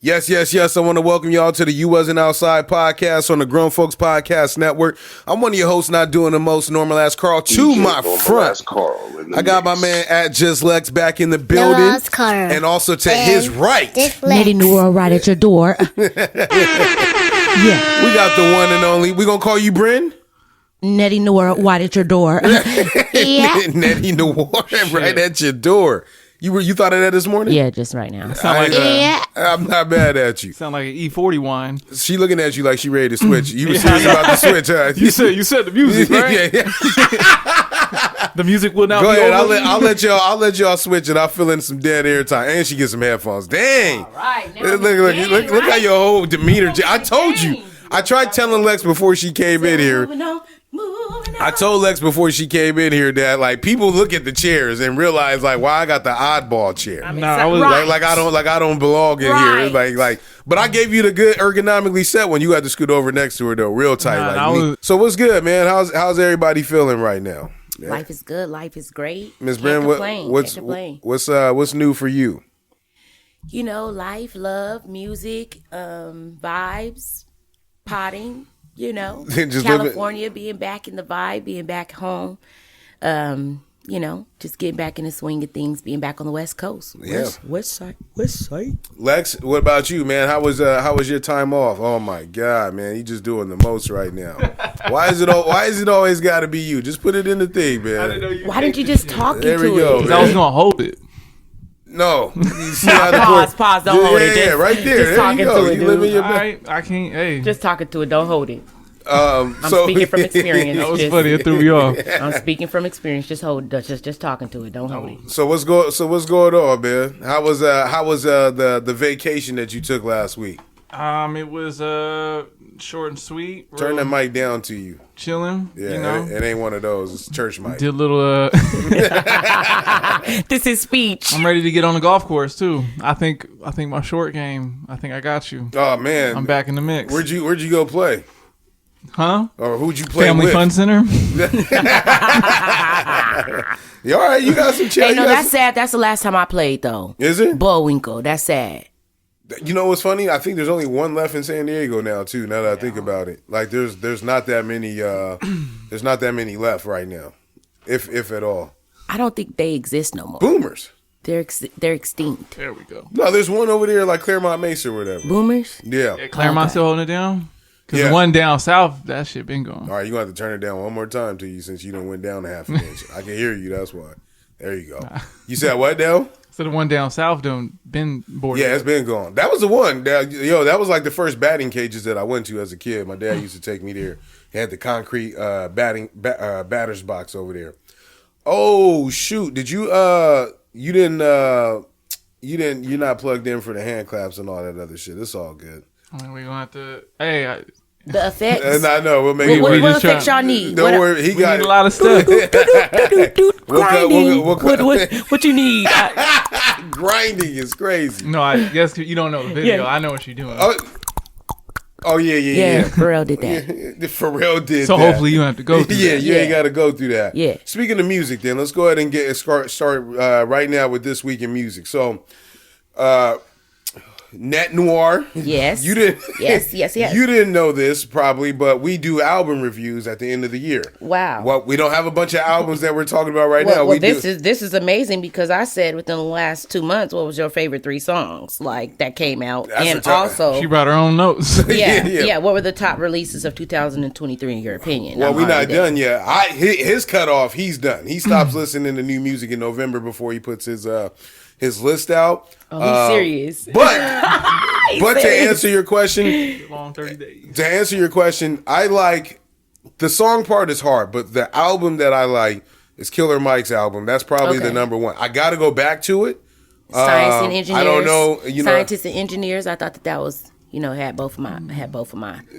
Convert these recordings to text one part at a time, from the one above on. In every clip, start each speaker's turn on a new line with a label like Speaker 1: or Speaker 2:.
Speaker 1: Yes. I want to welcome y'all to the You Wasn't Outside podcast on the Grown Folks Podcast Network. I'm one of your hosts, not doing the most, Normal Ass Carl. To my front, I got my man at Just Lex back in the building. And also to his right,
Speaker 2: Nettie Newell right at your door.
Speaker 1: Yeah. We got the one and only. We gonna call you Bryn?
Speaker 2: Nettie Newell right at your door.
Speaker 1: Yeah. Nettie Newell right at your door. You thought of that this morning?
Speaker 2: Yeah, just right now.
Speaker 1: I'm not mad at you.
Speaker 3: Sound like an E40 wine.
Speaker 1: She looking at you like she ready to switch. You were serious about the switch, huh?
Speaker 3: You said the music, right?
Speaker 1: Yeah.
Speaker 3: The music will now
Speaker 1: Go
Speaker 3: be
Speaker 1: ahead.
Speaker 3: over.
Speaker 1: I'll let y'all switch it. I'll fill in some dead air time. And she gets some headphones. Dang.
Speaker 2: All right. Now
Speaker 1: Look how your whole demeanor. I told you. I tried telling Lex before she came in here. I told Lex before she came in here that like people look at the chairs and realize like, why I got the oddball chair.
Speaker 3: I was
Speaker 1: like I don't belong in here. Like, but I gave you the good ergonomically set one. You had to scoot over next to her though, real tight. So what's good, man? How's everybody feeling right now? Yeah.
Speaker 2: Life is good. Life is great.
Speaker 1: Miss Bryn, what's new for you?
Speaker 2: You know, life, love, music, vibes, potting. You know, California, being back in the vibe, being back home. You know, just getting back in the swing of things, being back on the West Coast.
Speaker 1: Yeah.
Speaker 2: West side.
Speaker 1: Lex, what about you, man? How was your time off? Oh my God, man, you just doing the most right now. Why is it always got to be you? Just put it in the thing, man.
Speaker 2: Why didn't you just talk into it?
Speaker 1: There we go.
Speaker 3: I was gonna hold it.
Speaker 1: No. You see
Speaker 2: Pause. Don't hold it.
Speaker 1: Yeah, right there.
Speaker 2: Just talking to it, dude.
Speaker 3: I can't. Hey,
Speaker 2: Just talking to it. Don't hold it.
Speaker 1: I'm
Speaker 2: speaking from experience.
Speaker 3: that was funny. It threw me off.
Speaker 2: I'm speaking from experience. Just hold. Just talking to it. Don't hold it.
Speaker 1: So what's going on, man? How was the vacation that you took last week?
Speaker 3: It was short and sweet.
Speaker 1: Turn the mic down to you.
Speaker 3: Chilling.
Speaker 1: Yeah,
Speaker 3: you know?
Speaker 1: it ain't one of those. It's church mic.
Speaker 3: Did a little.
Speaker 2: This is speech.
Speaker 3: I'm ready to get on the golf course too. I think my short game. I think I got you.
Speaker 1: Oh man,
Speaker 3: I'm back in the mix.
Speaker 1: Where'd you go play?
Speaker 3: Huh?
Speaker 1: Or who'd you play
Speaker 3: Family
Speaker 1: with?
Speaker 3: Fun Center.
Speaker 1: Yeah, all right, you got some chance.
Speaker 2: Hey, no, that's sad. That's the last time I played though.
Speaker 1: Is it?
Speaker 2: Bullwinkle. That's sad.
Speaker 1: You know what's funny? I think there's only one left in San Diego now too. Now that I think about it, like there's not that many. There's not that many left right now, if at all.
Speaker 2: I don't think they exist no more.
Speaker 1: Boomers.
Speaker 2: They're extinct.
Speaker 3: There we go.
Speaker 1: No, there's one over there like Claremont Mesa or whatever.
Speaker 2: Boomers.
Speaker 1: Yeah.
Speaker 3: Claremont still holding it down. Because
Speaker 1: Yeah.
Speaker 3: the one down south, that shit been gone.
Speaker 1: All right, you're going to have to turn it down one more time to you since you done went down a half an inch. I can hear you, that's why. There you go. You said what, Dale?
Speaker 3: So the one down south done been boarded.
Speaker 1: Yeah, it's been gone. That was the one. That was like the first batting cages that I went to as a kid. My dad used to take me there. He had the concrete batter's box over there. Oh, shoot. Did you, you're not plugged in for the hand claps and all that other shit. It's all good.
Speaker 3: I mean, we're going to have to, hey.
Speaker 2: The effects.
Speaker 1: I know. We'll make it work.
Speaker 2: What effects y'all need?
Speaker 1: Don't worry. He got
Speaker 3: need a lot of stuff.
Speaker 2: Grinding. What you need?
Speaker 1: Grinding is crazy.
Speaker 3: No, I guess you don't know the video. Yeah. I know what you're doing.
Speaker 1: Oh yeah.
Speaker 2: Yeah, Pharrell did that.
Speaker 1: Pharrell did
Speaker 3: so
Speaker 1: that.
Speaker 3: Hopefully you don't have to go through that.
Speaker 1: You ain't got to go through that.
Speaker 2: Yeah.
Speaker 1: Speaking of music then, let's go ahead and get start right now with This Week in Music. So, Net Noir.
Speaker 2: Yes.
Speaker 1: You didn't.
Speaker 2: Yes.
Speaker 1: You didn't know this probably, but we do album reviews at the end of the year.
Speaker 2: Wow.
Speaker 1: Well, we don't have a bunch of albums that we're talking about right now.
Speaker 2: Well, this is amazing because I said within the last 2 months, what was your favorite 3 songs like that came out, and also
Speaker 3: she brought her own notes.
Speaker 2: Yeah. What were the top releases of 2023 in your opinion?
Speaker 1: Well, we're not done yet. His cutoff, he's done. He stops listening to new music in November before he puts his list out.
Speaker 2: Oh, he's serious.
Speaker 1: But to answer your question,
Speaker 3: Long 30 days.
Speaker 1: To answer your question, I like the song part is hard, but the album that I like is Killer Mike's album. That's probably the number one. I got to go back to it.
Speaker 2: Science and Engineers.
Speaker 1: I don't know.
Speaker 2: Scientists and Engineers. I thought that was. Had both of my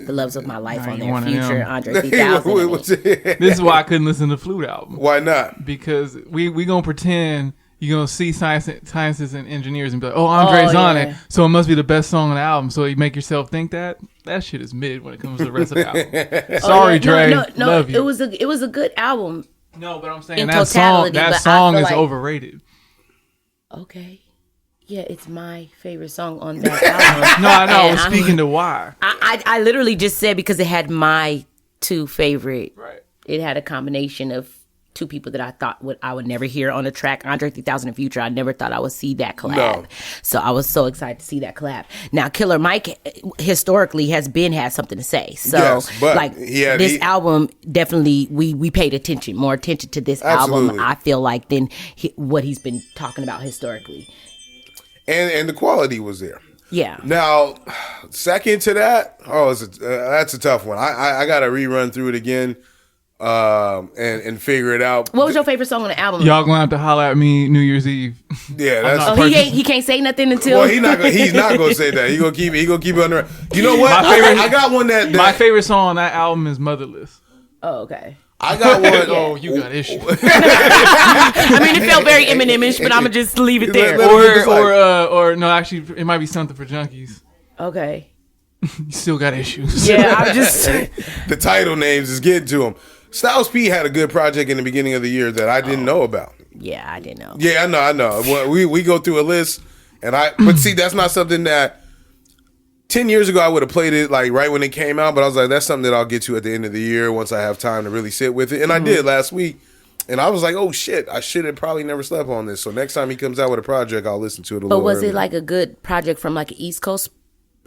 Speaker 2: the loves of my life on there. Future, Andre 3000.
Speaker 3: This is why I couldn't listen to the Flute album.
Speaker 1: Why not?
Speaker 3: Because we gonna pretend you're gonna see scientists and engineers and be like, oh, Andre's on it, so it must be the best song on the album. So you make yourself think that shit is mid when it comes to the rest of the album. Sorry, Dre.
Speaker 2: No,
Speaker 3: love you.
Speaker 2: It was a good album.
Speaker 3: No, but I'm saying that song is overrated.
Speaker 2: Okay. Yeah, it's my favorite song on that album.
Speaker 3: No, I know. I was speaking to why.
Speaker 2: I literally just said because it had my two favorite.
Speaker 3: Right.
Speaker 2: It had a combination of two people that I thought I would never hear on the track. Andre 3000 and Future. I never thought I would see that collab. No. So I was so excited to see that collab. Now, Killer Mike historically had something to say. So
Speaker 1: yes, but
Speaker 2: this album definitely we paid more attention to this album. I feel like than what he's been talking about historically. And
Speaker 1: the quality was there.
Speaker 2: Yeah.
Speaker 1: Now, second to that, that's a tough one. I got to rerun through it again. And figure it out.
Speaker 2: What was your favorite song on the album?
Speaker 3: Y'all gonna have to holler at me New Year's Eve.
Speaker 1: Yeah, that's
Speaker 2: he can't say nothing until.
Speaker 1: Well, he's not gonna say that. He gonna keep it on the. You know what? I got one that
Speaker 3: my favorite song on that album is Motherless.
Speaker 2: Oh, okay.
Speaker 1: I got one.
Speaker 3: Oh, you got issues.
Speaker 2: I mean, it felt very Eminem-ish, but I'm gonna just leave it there.
Speaker 3: Or no, actually, it might be Something for Junkies.
Speaker 2: Okay.
Speaker 3: You still got issues.
Speaker 2: Yeah, I'm just.
Speaker 1: The title names is getting to him. Styles P had a good project in the beginning of the year that I didn't know about.
Speaker 2: Yeah, I didn't know.
Speaker 1: Yeah, I know. Well, we go through a list, but see, that's not something that 10 years ago I would have played it like right when it came out, but I was like, that's something that I'll get to at the end of the year once I have time to really sit with it. And I did last week, and I was like, oh shit, I should have probably never slept on this. So next time he comes out with a project, I'll listen to it a little.
Speaker 2: But was
Speaker 1: earlier.
Speaker 2: it like a good project from like an East Coast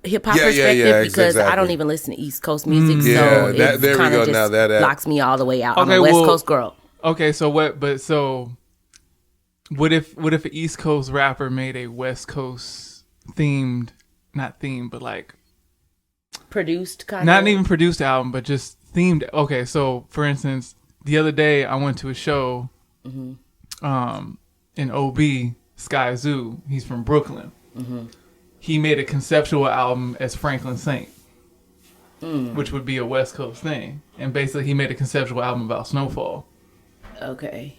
Speaker 2: hip hop perspective? Because exactly. I don't even listen to East Coast music, so it there we go. Now that blocks me all the way out. Okay, I'm a West Coast girl.
Speaker 3: Okay, so what? But so what if an East Coast rapper made a West Coast themed, not themed, but like
Speaker 2: produced kind
Speaker 3: not
Speaker 2: of?
Speaker 3: even produced album, but just themed. Okay, so for instance, the other day I went to a show, in OB Sky Zoo. He's from Brooklyn. He made a conceptual album as Franklin Saint, which would be a West Coast thing. And basically he made a conceptual album about Snowfall.
Speaker 2: Okay.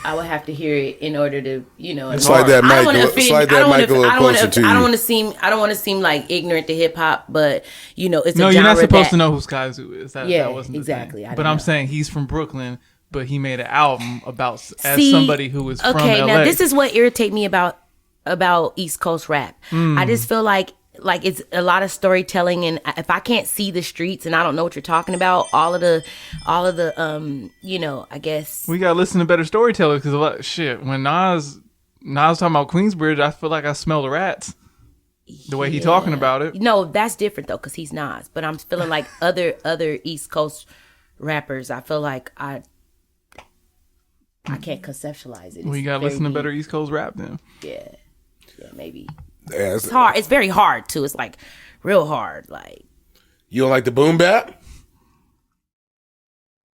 Speaker 2: I would have to hear it in order to,
Speaker 1: slide that mic a little closer to you.
Speaker 2: I don't want to seem like ignorant to hip hop, but it's
Speaker 3: no, you're not supposed to know who Sky Zoo is. That wasn't
Speaker 2: exactly.
Speaker 3: But I'm saying he's from Brooklyn, but he made an album about somebody who was from LA. Okay,
Speaker 2: now this is what irritates me about East Coast rap. I just feel like it's a lot of storytelling, and if I can't see the streets and I don't know what you're talking about, all of the I guess
Speaker 3: we gotta listen to better storytellers, because when Nas talking about Queensbridge, I feel like I smell the rats the way he talking about it.
Speaker 2: No, that's different though, because he's Nas, but I'm feeling like other East Coast rappers, I feel like I can't conceptualize it.
Speaker 3: We gotta listen to better East Coast rap then.
Speaker 2: Yeah, maybe.
Speaker 1: Yeah,
Speaker 2: it's hard. It's very hard too. It's like real hard. Like,
Speaker 1: you don't like the boom bap?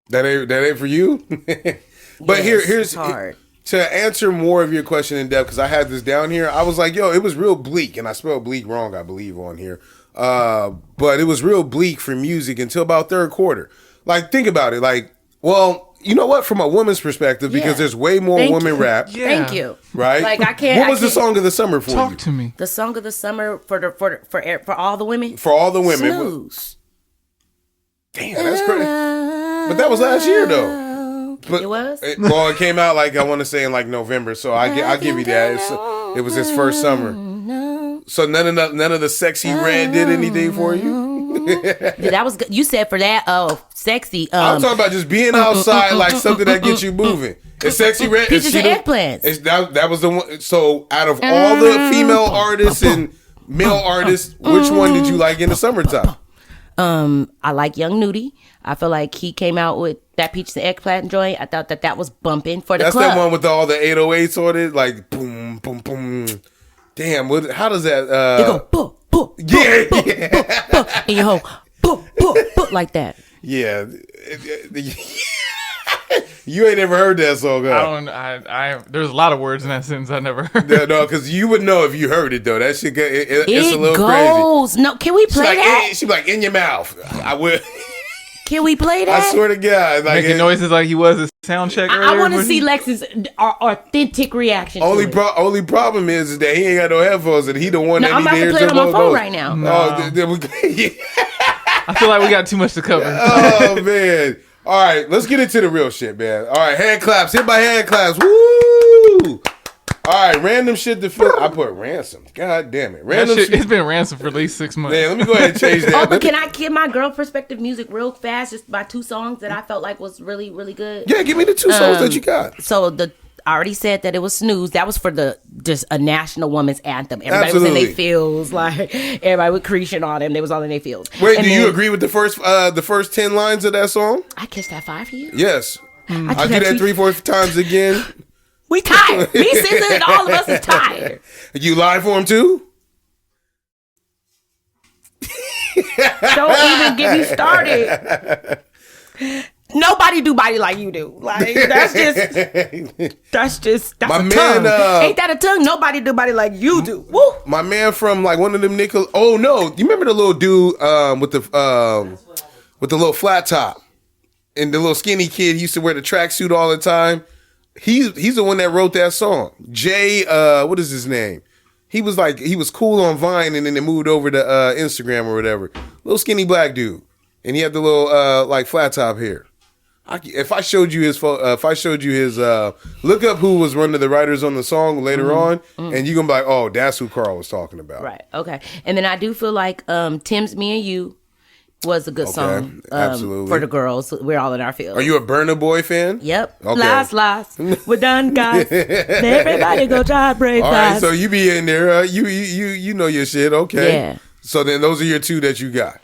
Speaker 1: That ain't for you. But
Speaker 2: yes,
Speaker 1: here's
Speaker 2: hard.
Speaker 1: To answer more of your question in depth, because I had this down here. I was like, it was real bleak, and I spelled bleak wrong, I believe, on here. But it was real bleak for music until about third quarter. Like, think about it. Like, well. You know what? From a woman's perspective, because there's way more women rap.
Speaker 2: Yeah. Thank you.
Speaker 1: Right?
Speaker 2: Like I can't.
Speaker 1: What was the song of the summer for you?
Speaker 3: Talk to me.
Speaker 2: The song of the summer for all the women.
Speaker 1: For all the women.
Speaker 2: Snooze.
Speaker 1: Damn, that's crazy. But that was last year, though.
Speaker 2: It was.
Speaker 1: It came out like I want to say in like November, so I'll give you that. It was his first summer. So none of the Sexy Red did anything for you.
Speaker 2: That was good. You said for that. Oh, Sexy.
Speaker 1: I'm talking about just being outside, like something that gets you moving. It's Sexy Red.
Speaker 2: Peaches and eggplants.
Speaker 1: That was the one. So out of all the female artists and male artists, which one did you like in the summertime?
Speaker 2: I like Young Nudie. I feel like he came out with that Peaches and Eggplant joint. I thought that was bumping for the club.
Speaker 1: That's that one with all the 808s on it, like boom, boom, boom. Damn, how does that?
Speaker 2: They go boom, boom,
Speaker 1: yeah,
Speaker 2: boom, boom, boom, and your whole boom, boom, boom, like that.
Speaker 1: Yeah. You ain't never heard that song, huh?
Speaker 3: I there's a lot of words in that sentence I never heard.
Speaker 1: No, because you would know if you heard it though. That shit, it's a little
Speaker 2: goes.
Speaker 1: crazy.
Speaker 2: No, can we play that?
Speaker 1: She's like in your mouth. I would.
Speaker 2: Can we play that?
Speaker 1: I swear to God, like
Speaker 3: making noises like he was a sound check.
Speaker 2: I want to see Lex's authentic reaction.
Speaker 1: Only problem is that he ain't got no headphones, and he the one that
Speaker 2: I'm about to play it on my phone right now.
Speaker 3: I feel like we got too much to cover.
Speaker 1: Oh man. All right, let's get into the real shit, man. All right, hand claps. Hit by hand claps. Woo! All right, random shit to fill. I put ransom. God damn it. Random
Speaker 3: shit. It's been ransom for at least 6 months.
Speaker 1: Yeah, let me go ahead and change that.
Speaker 2: But can I give my girl perspective music real fast? Just by 2 songs that I felt like was really, really good.
Speaker 1: Yeah, give me the 2 songs that you got.
Speaker 2: So I already said that it was Snooze. That was for just a national woman's anthem. Everybody was in their fields, like everybody with Creech and all them. They was all in their fields.
Speaker 1: Wait, do you agree with the first 10 lines of that song?
Speaker 2: I kissed that 5 for you.
Speaker 1: Yes. I'll do that 3-4 times again.
Speaker 2: We tired. Me, Cesar, and all of us is tired.
Speaker 1: You live for him too?
Speaker 2: Don't even get me started. Nobody do body like you do. Like that's
Speaker 1: my
Speaker 2: a
Speaker 1: man,
Speaker 2: tongue. Ain't that a tongue? Nobody do body like you do. Woo.
Speaker 1: My man from like one of them Oh no, you remember the little dude with the little flat top and the little skinny kid? He used to wear the tracksuit all the time. He's the one that wrote that song. Jay, what is his name? He was cool on Vine, and then they moved over to Instagram or whatever. Little skinny black dude, and he had the little like flat top hair. If I showed you his look up who was one of the writers on the song later on, and you're gonna be like, oh, that's who Carl was talking about.
Speaker 2: Right. Okay. And then I do feel like Tim's "Me and You" was a good song.
Speaker 1: Absolutely.
Speaker 2: For the girls. We're all in our field.
Speaker 1: Are you a Burna Boy fan?
Speaker 2: Yep.
Speaker 1: Okay.
Speaker 2: Lies. We're done, guys. Everybody go try break.
Speaker 1: All right, so you be in there. You know your shit. Okay.
Speaker 2: Yeah.
Speaker 1: So then those are your 2 that you got.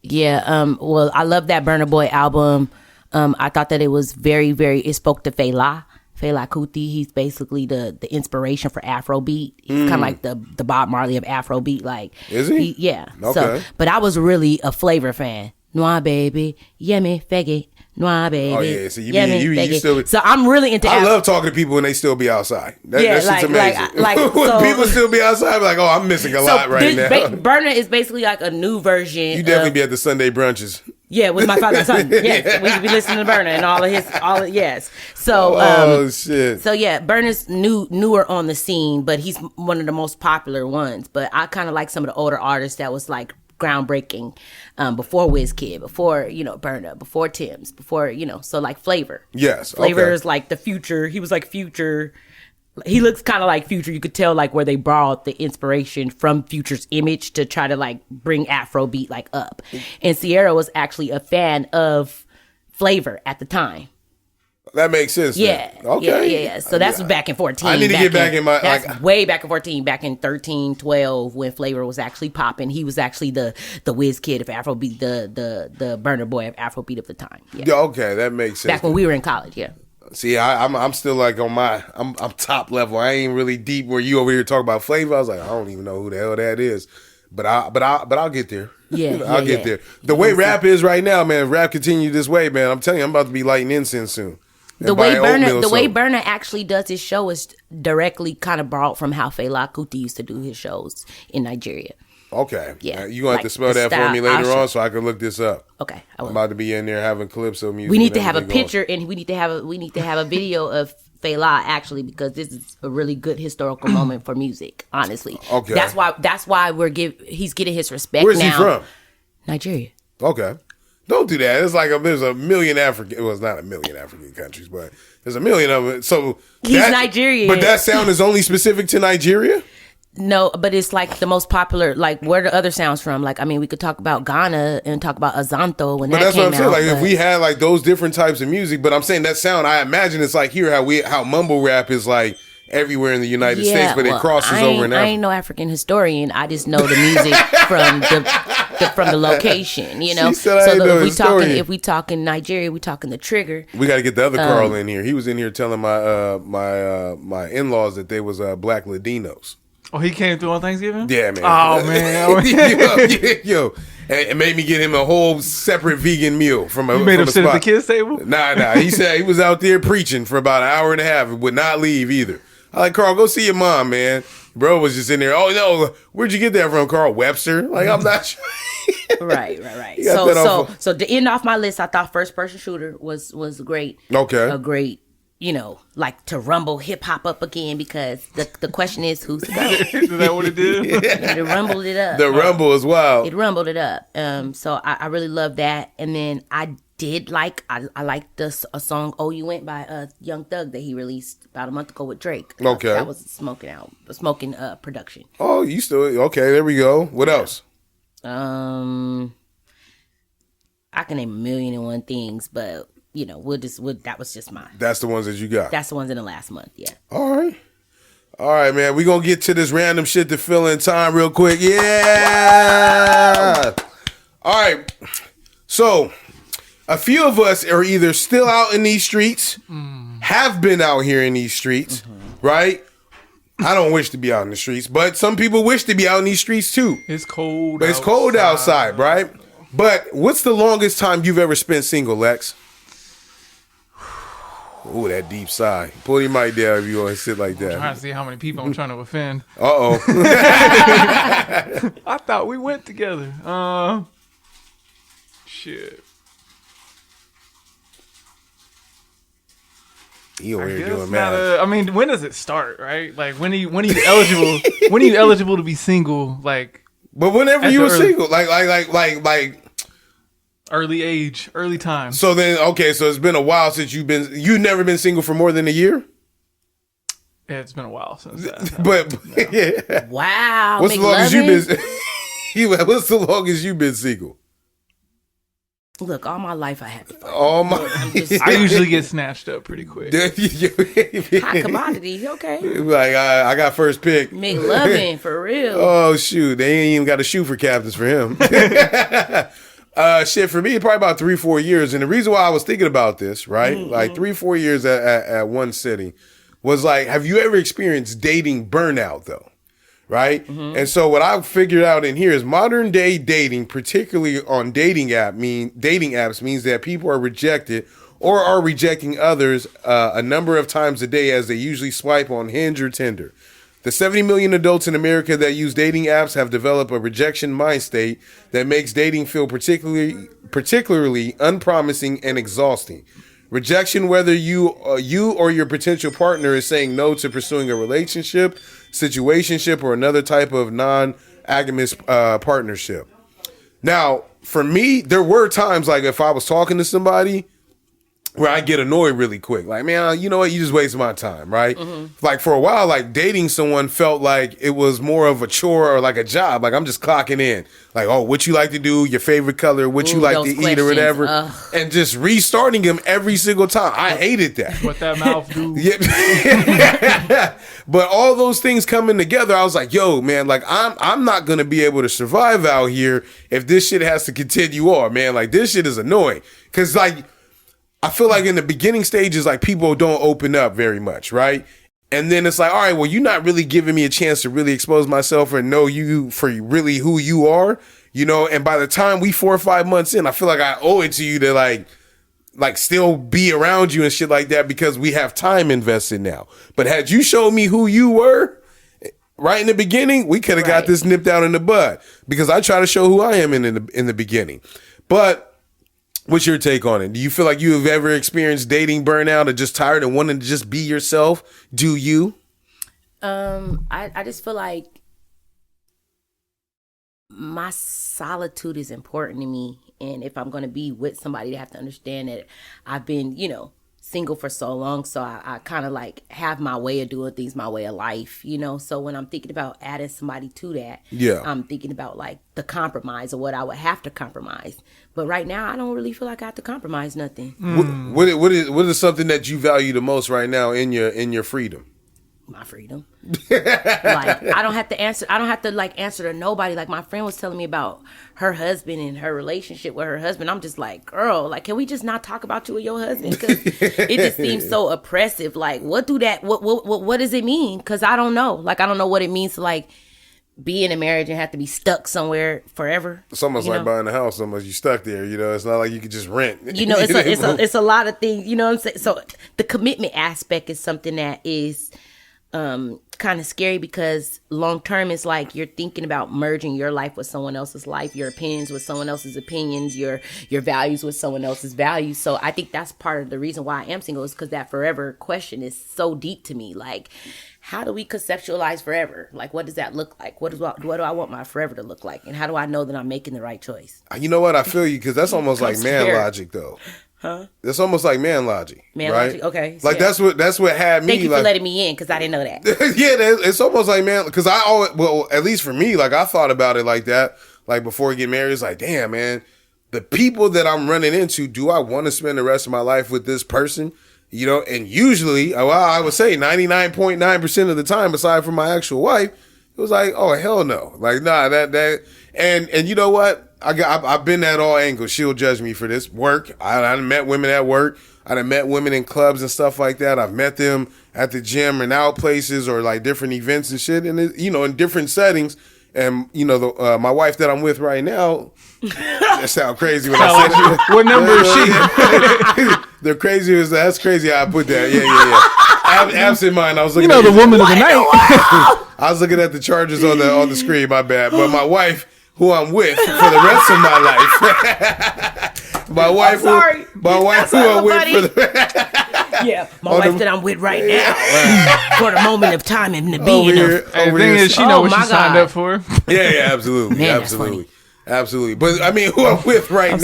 Speaker 2: Yeah. Well, I love that Burna Boy album. I thought that it was very, very. It spoke to Fela Kuti. He's basically the inspiration for Afrobeat. He's kind of like the Bob Marley of Afrobeat. Like,
Speaker 1: is he?
Speaker 2: Yeah.
Speaker 1: Okay.
Speaker 2: So, but I was really a Flavor fan. Noir baby, yeah me faggy. Noir baby.
Speaker 1: Oh yeah, so you still.
Speaker 2: So I'm really into.
Speaker 1: I love talking to people when they still be outside. That's just amazing.
Speaker 2: Like
Speaker 1: when
Speaker 2: so,
Speaker 1: people still be outside, I'm like, oh, I'm missing a lot right now.
Speaker 2: Burna is basically like a new version.
Speaker 1: You definitely be at the Sunday brunches.
Speaker 2: Yeah, with my father's son. Yes, we be listening to Burna and all of yes. So
Speaker 1: shit.
Speaker 2: So yeah, Burna's newer on the scene, but he's one of the most popular ones. But I kind of like some of the older artists that was like groundbreaking before Wizkid, before Burna, before Tim's, before so like Flavor.
Speaker 1: Yes,
Speaker 2: Flavor is like the Future. He was like Future. He looks kind of like Future. You could tell like where they borrowed the inspiration from Future's image to try to like bring Afrobeat like up. And Sierra was actually a fan of Flavor at the time.
Speaker 1: That makes sense.
Speaker 2: Yeah.
Speaker 1: Then. Okay.
Speaker 2: Yeah. So that's back in 14.
Speaker 1: I need to get back in my.
Speaker 2: That's way back in 14. Back in 13, 12, when Flavor was actually popping. He was actually the Wizkid of Afrobeat, the Burna Boy of Afrobeat of the time.
Speaker 1: Yeah. Okay, that makes sense.
Speaker 2: Back when we were in college. Yeah.
Speaker 1: See, I'm still like on I'm top level. I ain't really deep where you over here talking about Flavor. I was like, I don't even know who the hell that is, but I'll get there.
Speaker 2: Yeah,
Speaker 1: I'll get there. The way rap is right now, man. If rap continue this way, man, I'm telling you, I'm about to be lighting incense soon.
Speaker 2: The way Burna actually does his show is directly kind of borrowed from how Fela Kuti used to do his shows in Nigeria.
Speaker 1: Okay.
Speaker 2: Yeah.
Speaker 1: You're going to have to spell that for me later on so I can look this up.
Speaker 2: Okay.
Speaker 1: I'm about to be in there having calypso music.
Speaker 2: We need to have a picture and we need to have a video of Fela actually, because this is a really good historical moment for music, honestly.
Speaker 1: Okay.
Speaker 2: That's why he's getting his respect now.
Speaker 1: Where's he from?
Speaker 2: Nigeria.
Speaker 1: Okay. Don't do that. It's like there's a million African. Well, it's not a million African countries, but there's a million of it. So
Speaker 2: he's Nigerian.
Speaker 1: But that sound is only specific to Nigeria?
Speaker 2: No, but it's like the most popular. Like, where the other sounds from? Like, I mean, we could talk about Ghana and talk about Azanto when that came out. But that's what I'm saying.
Speaker 1: Like, if we had like those different types of music, but I'm saying that sound, I imagine it's like here how mumble rap is like everywhere in the United States, but it crosses over in Africa.
Speaker 2: I ain't no African historian. I just know the music from the location, So if we talking Nigeria, we talking the Trigger.
Speaker 1: We got to get the other Carl in here. He was in here telling my in-laws that they was black Latinos.
Speaker 3: Oh, he came through on Thanksgiving?
Speaker 1: Yeah, man.
Speaker 3: Oh, man.
Speaker 1: Yo. It made me get him a whole separate vegan meal from a.
Speaker 3: You made him sit
Speaker 1: spot.
Speaker 3: at the kids' table?
Speaker 1: Nah. He said he was out there preaching for about an hour and a half and would not leave either. I like, Carl, go see your mom, man. Bro was just in there. Oh no, where'd you get that from, Carl? Webster? Like, I'm not sure.
Speaker 2: Right. So to end off my list, I thought First Person Shooter was great.
Speaker 1: Okay.
Speaker 2: A great, like to rumble hip hop up again, because the question is who's to go.
Speaker 3: Is that what it did?
Speaker 2: It rumbled it up.
Speaker 1: The rumble as well.
Speaker 2: It rumbled it up. So I really love that. And then I did like I liked a song "Oh You Went" by Young Thug that he released about a month ago with Drake.
Speaker 1: Okay,
Speaker 2: that was smoking production.
Speaker 1: Oh, you still okay? There we go. What else?
Speaker 2: I can name 1,000,001 things, but that was just mine.
Speaker 1: That's the ones that you got.
Speaker 2: That's the ones in the last month. Yeah.
Speaker 1: All right, man. We're gonna get to this random shit to fill in time real quick. Yeah. All right. So, a few of us are either still out in these streets, have been out here in these streets, right? I don't wish to be out in the streets, but some people wish to be out in these streets too.
Speaker 3: It's cold.
Speaker 1: But it's cold outside, right? But what's the longest time you've ever spent single, Lex? Ooh, that deep sigh. Pull your mic down if you want to sit like that.
Speaker 3: I'm trying to see how many people I'm trying to offend.
Speaker 1: Uh-oh.
Speaker 3: I thought we went together. Shit.
Speaker 1: You over here doing math.
Speaker 3: I mean, when does it start, right? Like, when are you eligible? When are you eligible to be single? Like,
Speaker 1: but whenever you were single, like
Speaker 3: early age, early time.
Speaker 1: So then, okay, so it's been a while since you've never been single for more than a year?
Speaker 3: Yeah, it's been a while since that.
Speaker 1: But
Speaker 2: yeah. Wow.
Speaker 1: What's the longest you've been single?
Speaker 2: Look, all my life I have to fight.
Speaker 3: I usually get snatched up pretty quick.
Speaker 2: Hot commodity, okay.
Speaker 1: Like, I got first pick.
Speaker 2: McLovin, for real.
Speaker 1: Oh, shoot. They ain't even got a shoe for captains for him. Shit, for me, probably about 3-4 years. And the reason why I was thinking about this, right? Mm-hmm. Like 3-4 years at one city was like, have you ever experienced dating burnout though? Right? Mm-hmm. And so what I've figured out in here is modern day dating, particularly on dating apps means that people are rejected or are rejecting others a number of times a day as they usually swipe on Hinge or Tinder. The 70 million adults in America that use dating apps have developed a rejection mind state that makes dating feel particularly unpromising and exhausting. Rejection, whether you or your potential partner is saying no to pursuing a relationship, situationship, or another type of non-agamous partnership. Now, for me, there were times like if I was talking to somebody where I get annoyed really quick. Like, man, you know what? You just wasted my time, right? Mm-hmm. Like, for a while, like, dating someone felt like it was more of a chore or like a job. Like, I'm just clocking in. Like, oh, what you like to do, your favorite color, what you like to eat or whatever. And just restarting them every single time. I hated that.
Speaker 3: What that mouth do.
Speaker 1: Yeah. But all those things coming together, I was like, yo, man, like, I'm not going to be able to survive out here if this shit has to continue on, man. Like, this shit is annoying. Because, like, I feel like in the beginning stages, like, people don't open up very much, right? And then it's like, all right, well, you're not really giving me a chance to really expose myself and know you for really who you are, you know? And by the time we 4 or 5 months in, I feel like I owe it to you to like still be around you and shit like that because we have time invested now. But had you showed me who you were right in the beginning, we could have got this nipped out in the bud because I try to show who I am in the beginning. But what's your take on it? Do you feel like you have ever experienced dating burnout or just tired and wanting to just be yourself? Do you?
Speaker 2: I just feel like my solitude is important to me. And if I'm going to be with somebody, they have to understand that I've been, single for so long. So I kind of like have my way of doing things, my way of life, So when I'm thinking about adding somebody to that, I'm thinking about like the compromise or what I would have to compromise. But right now, I don't really feel like I have to compromise nothing.
Speaker 1: What is something that you value the most right now in your freedom?
Speaker 2: My freedom. Like, I don't have to answer to nobody. Like, my friend was telling me about her husband and her relationship with her husband. I'm just like, girl, like, can we just not talk about you and your husband? Because it just seems so oppressive. Like, what does it mean? Because I don't know. Like, I don't know what it means to like be in a marriage and have to be stuck somewhere forever.
Speaker 1: It's almost like buying a house. Almost you stuck there. It's not like you could just rent.
Speaker 2: It's a lot of things. You know what I'm saying? So the commitment aspect is something that is kind of scary because long term it's like you're thinking about merging your life with someone else's life, your opinions with someone else's opinions, your values with someone else's values. So I think that's part of the reason why I am single, is because that forever question is so deep to me. Like, how do we conceptualize forever? Like, what does that look like? What do I want my forever to look like? And how do I know that I'm making the right choice?
Speaker 1: You know what? I feel you, because that's almost like man logic, though. Huh? It's almost like man logic. Man right? logic.
Speaker 2: Okay.
Speaker 1: Like that's what had me.
Speaker 2: Thank you for letting me in, because I didn't know that.
Speaker 1: Yeah, it's almost like man. Because I always, well, at least for me, like I thought about it like that. Like before we get married, it's like, damn, man, the people that I'm running into, do I want to spend the rest of my life with this person? You know, and usually, well, I would say 99.9% of the time, aside from my actual wife, it was like, oh hell no, like nah, that, and you know what? I've been at all angles. She'll judge me for this. Work. I done met women at work. I done met women in clubs and stuff like that. I've met them at the gym and out places or like different events and shit. And it, you know, in different settings. And you know, my wife that I'm with right now. That sounds crazy when I said it.
Speaker 3: What number is she?
Speaker 1: The crazy is that's crazy how I put that. Yeah. Absent mind. I was looking.
Speaker 3: You know, the woman of the night.
Speaker 1: I was looking at the charges on the screen. My bad. But my wife, who I'm with for the rest of my life. My wife who I'm with for the
Speaker 2: yeah, my wife that I'm with right now for the moment of time and the being of.
Speaker 3: Hey, the thing is, she know what she signed up for.
Speaker 1: Yeah, absolutely,
Speaker 2: Man,
Speaker 1: absolutely. But I mean, who I'm with right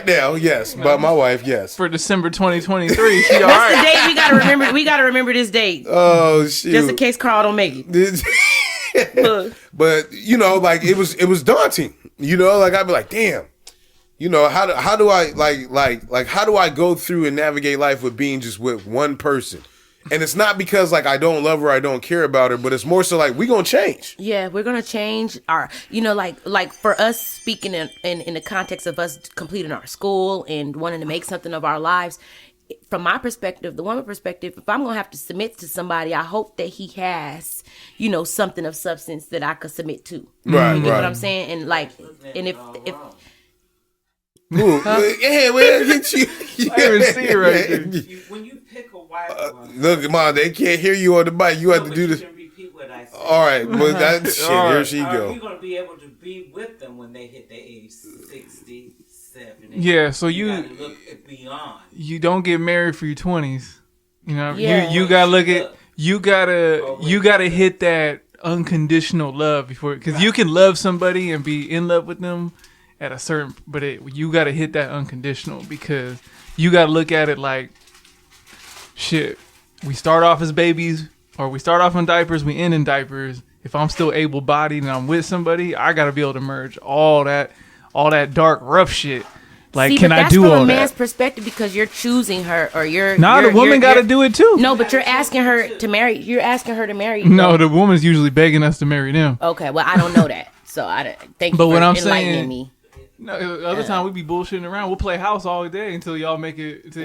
Speaker 1: now, yes. But my wife, yes.
Speaker 3: For December 2023, she all
Speaker 2: right. That's the date we gotta remember. We gotta remember this date.
Speaker 1: Oh shit!
Speaker 2: Just in case Carl don't make it.
Speaker 1: But you know, like it was daunting. You know, like I'd be like, damn. You know, how do I like how do I go through and navigate life with being just with one person? And it's not because like I don't love her, I don't care about her, but it's more so like we gonna change.
Speaker 2: Yeah, we're gonna change our, you know, like for us speaking in the context of us completing our school and wanting to make something of our lives. From my perspective, the woman perspective, if I'm gonna have to submit to somebody, I hope that he has, you know, something of substance that I could submit to.
Speaker 1: Right,
Speaker 2: you get what I'm saying? And like, and if
Speaker 1: ooh, yeah, well, hit you.
Speaker 3: I didn't see it right there.
Speaker 4: When you pick a wife,
Speaker 1: look, Mom, they can't hear you on the mic. You have to do this.
Speaker 4: Repeat what I said.
Speaker 1: All right, but that shit.
Speaker 3: All right.
Speaker 1: Here she go.
Speaker 4: Are you gonna be able to be with them when they hit the age 60, 70?
Speaker 3: Yeah, so
Speaker 4: you gotta look beyond.
Speaker 3: You don't get married for your 20s. You know,
Speaker 2: Yeah.
Speaker 3: you gotta look at you gotta hit that unconditional love before, because you can love somebody and be in love with them at a certain, but you gotta hit that unconditional, because you gotta look at it like, shit, we start off as babies, or we start off in diapers, we end in diapers. If I'm still able-bodied and I'm with somebody, I gotta be able to merge all that dark, rough shit. Like,
Speaker 2: see,
Speaker 3: can I do all that?
Speaker 2: that's from a man's perspective, because you're choosing her, or you're.
Speaker 3: Nah, the woman got to do it too.
Speaker 2: No, but you're asking her to marry. You're asking her to marry.
Speaker 3: No, the woman's usually begging us to marry them.
Speaker 2: Okay, well, I don't know that, so I don't, thank you
Speaker 3: But
Speaker 2: for
Speaker 3: what I'm
Speaker 2: enlightening
Speaker 3: saying,
Speaker 2: me.
Speaker 3: No, the other time we be bullshitting around. We'll play house all day until y'all make it.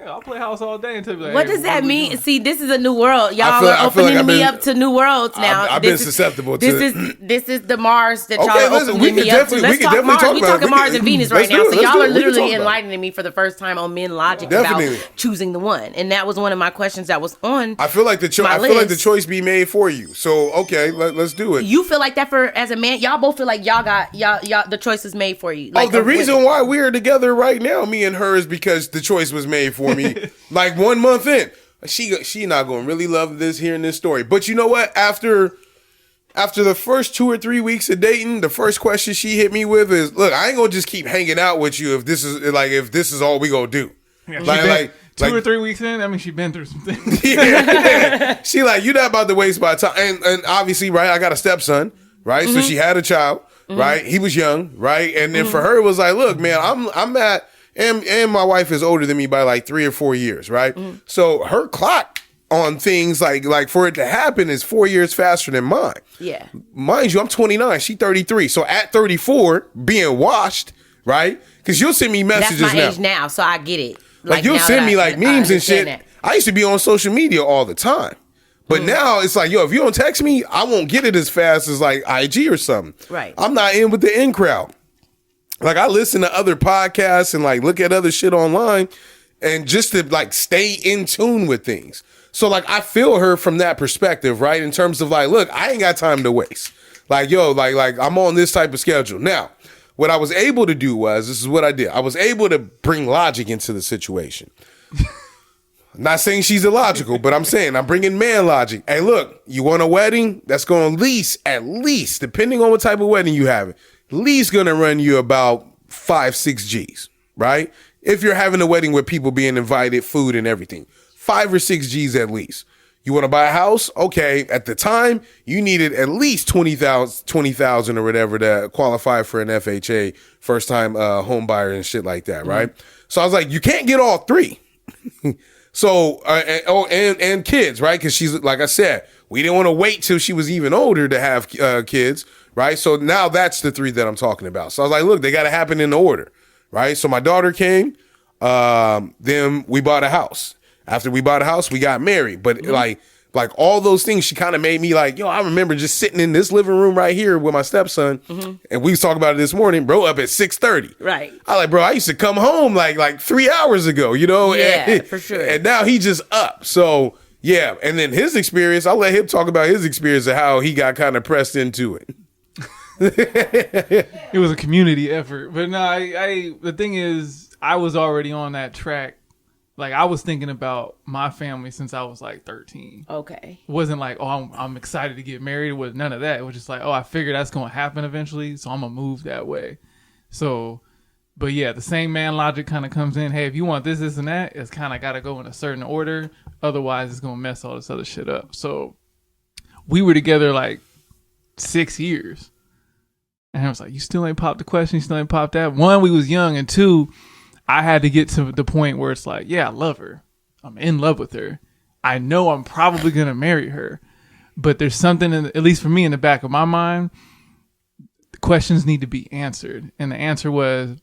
Speaker 3: I'll play house all day until. Like,
Speaker 2: what
Speaker 3: hey,
Speaker 2: does that mean? See, this is a new world. Y'all
Speaker 1: I
Speaker 2: are
Speaker 1: feel like
Speaker 2: opening me up to new worlds now.
Speaker 1: I've been susceptible to.
Speaker 2: This is the Mars that y'all
Speaker 1: Okay,
Speaker 2: are
Speaker 1: listen,
Speaker 2: opening
Speaker 1: we
Speaker 2: me
Speaker 1: can
Speaker 2: up to.
Speaker 1: definitely-
Speaker 2: Let's
Speaker 1: we can
Speaker 2: talk
Speaker 1: definitely
Speaker 2: Mars.
Speaker 1: talk
Speaker 2: We
Speaker 1: about it.
Speaker 2: talking
Speaker 1: We
Speaker 2: Mars
Speaker 1: can-
Speaker 2: and Venus
Speaker 1: let's
Speaker 2: right
Speaker 1: do
Speaker 2: now.
Speaker 1: it,
Speaker 2: So
Speaker 1: let's
Speaker 2: y'all
Speaker 1: do
Speaker 2: are
Speaker 1: it. We can
Speaker 2: literally
Speaker 1: talk about it.
Speaker 2: enlightening me for the first time on men logic
Speaker 1: Definitely.
Speaker 2: about choosing the one, and that was one of my questions that was on.
Speaker 1: I feel like the
Speaker 2: list.
Speaker 1: choice be made for you. So okay, let's do it.
Speaker 2: You feel like that for as a man? Y'all both feel like y'all the choice is made for you. Like
Speaker 1: the reason why we're together right now, me and her, is because the choice was made for me. Like 1 month in, she not gonna really love hearing this story. But you know what? After the first 2 or 3 weeks of dating, the first question she hit me with is, "Look, I ain't gonna just keep hanging out with you if this is all we gonna do."
Speaker 3: Yeah, two or 3 weeks in, I mean, she been through some things.
Speaker 1: Yeah. She like, you're not about to waste my time. And obviously, right, I got a stepson, right? Mm-hmm. So she had a child, right? He was young, right? And then for her, it was like, look, man, I'm at, and my wife is older than me by like 3 or 4 years, right? Mm-hmm. So her clock on things like for it to happen is 4 years faster than mine.
Speaker 2: Yeah.
Speaker 1: Mind you, I'm 29, she 33. So at 34, being washed, right? Because you'll send me messages
Speaker 2: That's my
Speaker 1: now.
Speaker 2: age now, so I get it.
Speaker 1: Like you'll send me like memes and shit. That. I used to be on social media all the time. But now it's like, yo, if you don't text me, I won't get it as fast as like IG or something.
Speaker 2: Right.
Speaker 1: I'm not in with the in crowd. Like I listen to other podcasts and like look at other shit online. and just to like stay in tune with things. So like I feel her from that perspective, right? In terms of like, look, I ain't got time to waste. Like, yo, like I'm on this type of schedule. Now, what I was able to do was, this is what I did. I was able to bring logic into the situation. I'm not saying she's illogical, but I'm saying I'm bringing man logic. Hey, look, you want a wedding? That's going to at least, depending on what type of wedding you have, at least going to run you about 5-6 G's, right? If you're having a wedding with people being invited, food and everything, 5 or 6 G's at least. You want to buy a house? Okay. At the time, you needed at least 20,000 or whatever to qualify for an FHA, first time home buyer and shit like that, right? So I was like, you can't get all 3. So, and kids, right? Because she's, like I said, we didn't want to wait till she was even older to have kids, right? So now that's the 3 that I'm talking about. So I was like, look, they got to happen in the order, right? So my daughter came, then we bought a house. After we bought a house, we got married. But like all those things, she kind of made me like, yo, I remember just sitting in this living room right here with my stepson. And we was talking about it this morning, bro, up at 6:30.
Speaker 2: Right.
Speaker 1: I like, bro, I used to come home like 3 hours ago, you know?
Speaker 2: Yeah, for sure.
Speaker 1: And now he just up. So yeah. And then his experience, I'll let him talk about his experience of how he got kind of pressed into it.
Speaker 3: It was a community effort. But no, I the thing is, I was already on that track. Like, I was thinking about my family since I was like 13.
Speaker 2: Okay.
Speaker 3: It wasn't like, oh, I'm excited to get married. It was none of that. It was just like, oh, I figured that's going to happen eventually, so I'm going to move that way. So, but yeah, the same man logic kind of comes in. Hey, if you want this, this, and that, it's kind of got to go in a certain order. Otherwise, it's going to mess all this other shit up. So, we were together like 6 years. And I was like, you still ain't popped the question. You still ain't popped that. 1, we was young. And 2, I had to get to the point where it's like, yeah, I love her. I'm in love with her. I know I'm probably going to marry her. But there's something, at least for me, in the back of my mind, the questions need to be answered. And the answer was,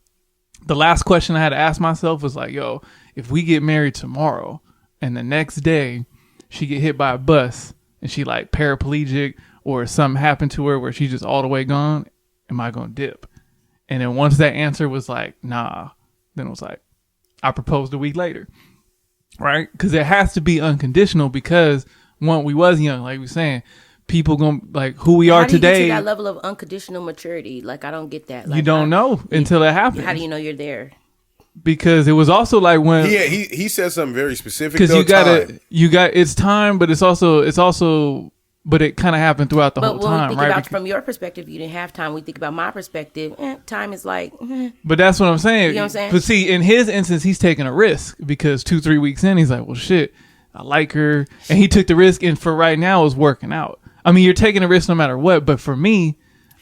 Speaker 3: the last question I had to ask myself was like, yo, if we get married tomorrow and the next day she get hit by a bus and she like paraplegic or something happened to her where she's just all the way gone, am I going to dip? And then once that answer was like, nah, then it was like, I proposed a week later, right? Because it has to be unconditional because, 1, we was young, like we were saying, people gonna, like, who we are today. How do you get
Speaker 2: to that level of unconditional maturity? Like, I don't get that. Like,
Speaker 3: you don't know until it happens.
Speaker 2: How do you know you're there?
Speaker 3: Because it was also like when...
Speaker 1: Yeah, he said something very specific.
Speaker 3: Because it's time, but it's also... But it kind of happened throughout the whole time, right? But when we think
Speaker 2: about from your perspective, you didn't have time. We think about my perspective, time is like...
Speaker 3: But that's what I'm saying.
Speaker 2: You know what I'm saying?
Speaker 3: But see, in his instance, he's taking a risk because 2-3 weeks in, he's like, well, shit, I like her. And he took the risk, and for right now, it's working out. I mean, you're taking a risk no matter what, but for me,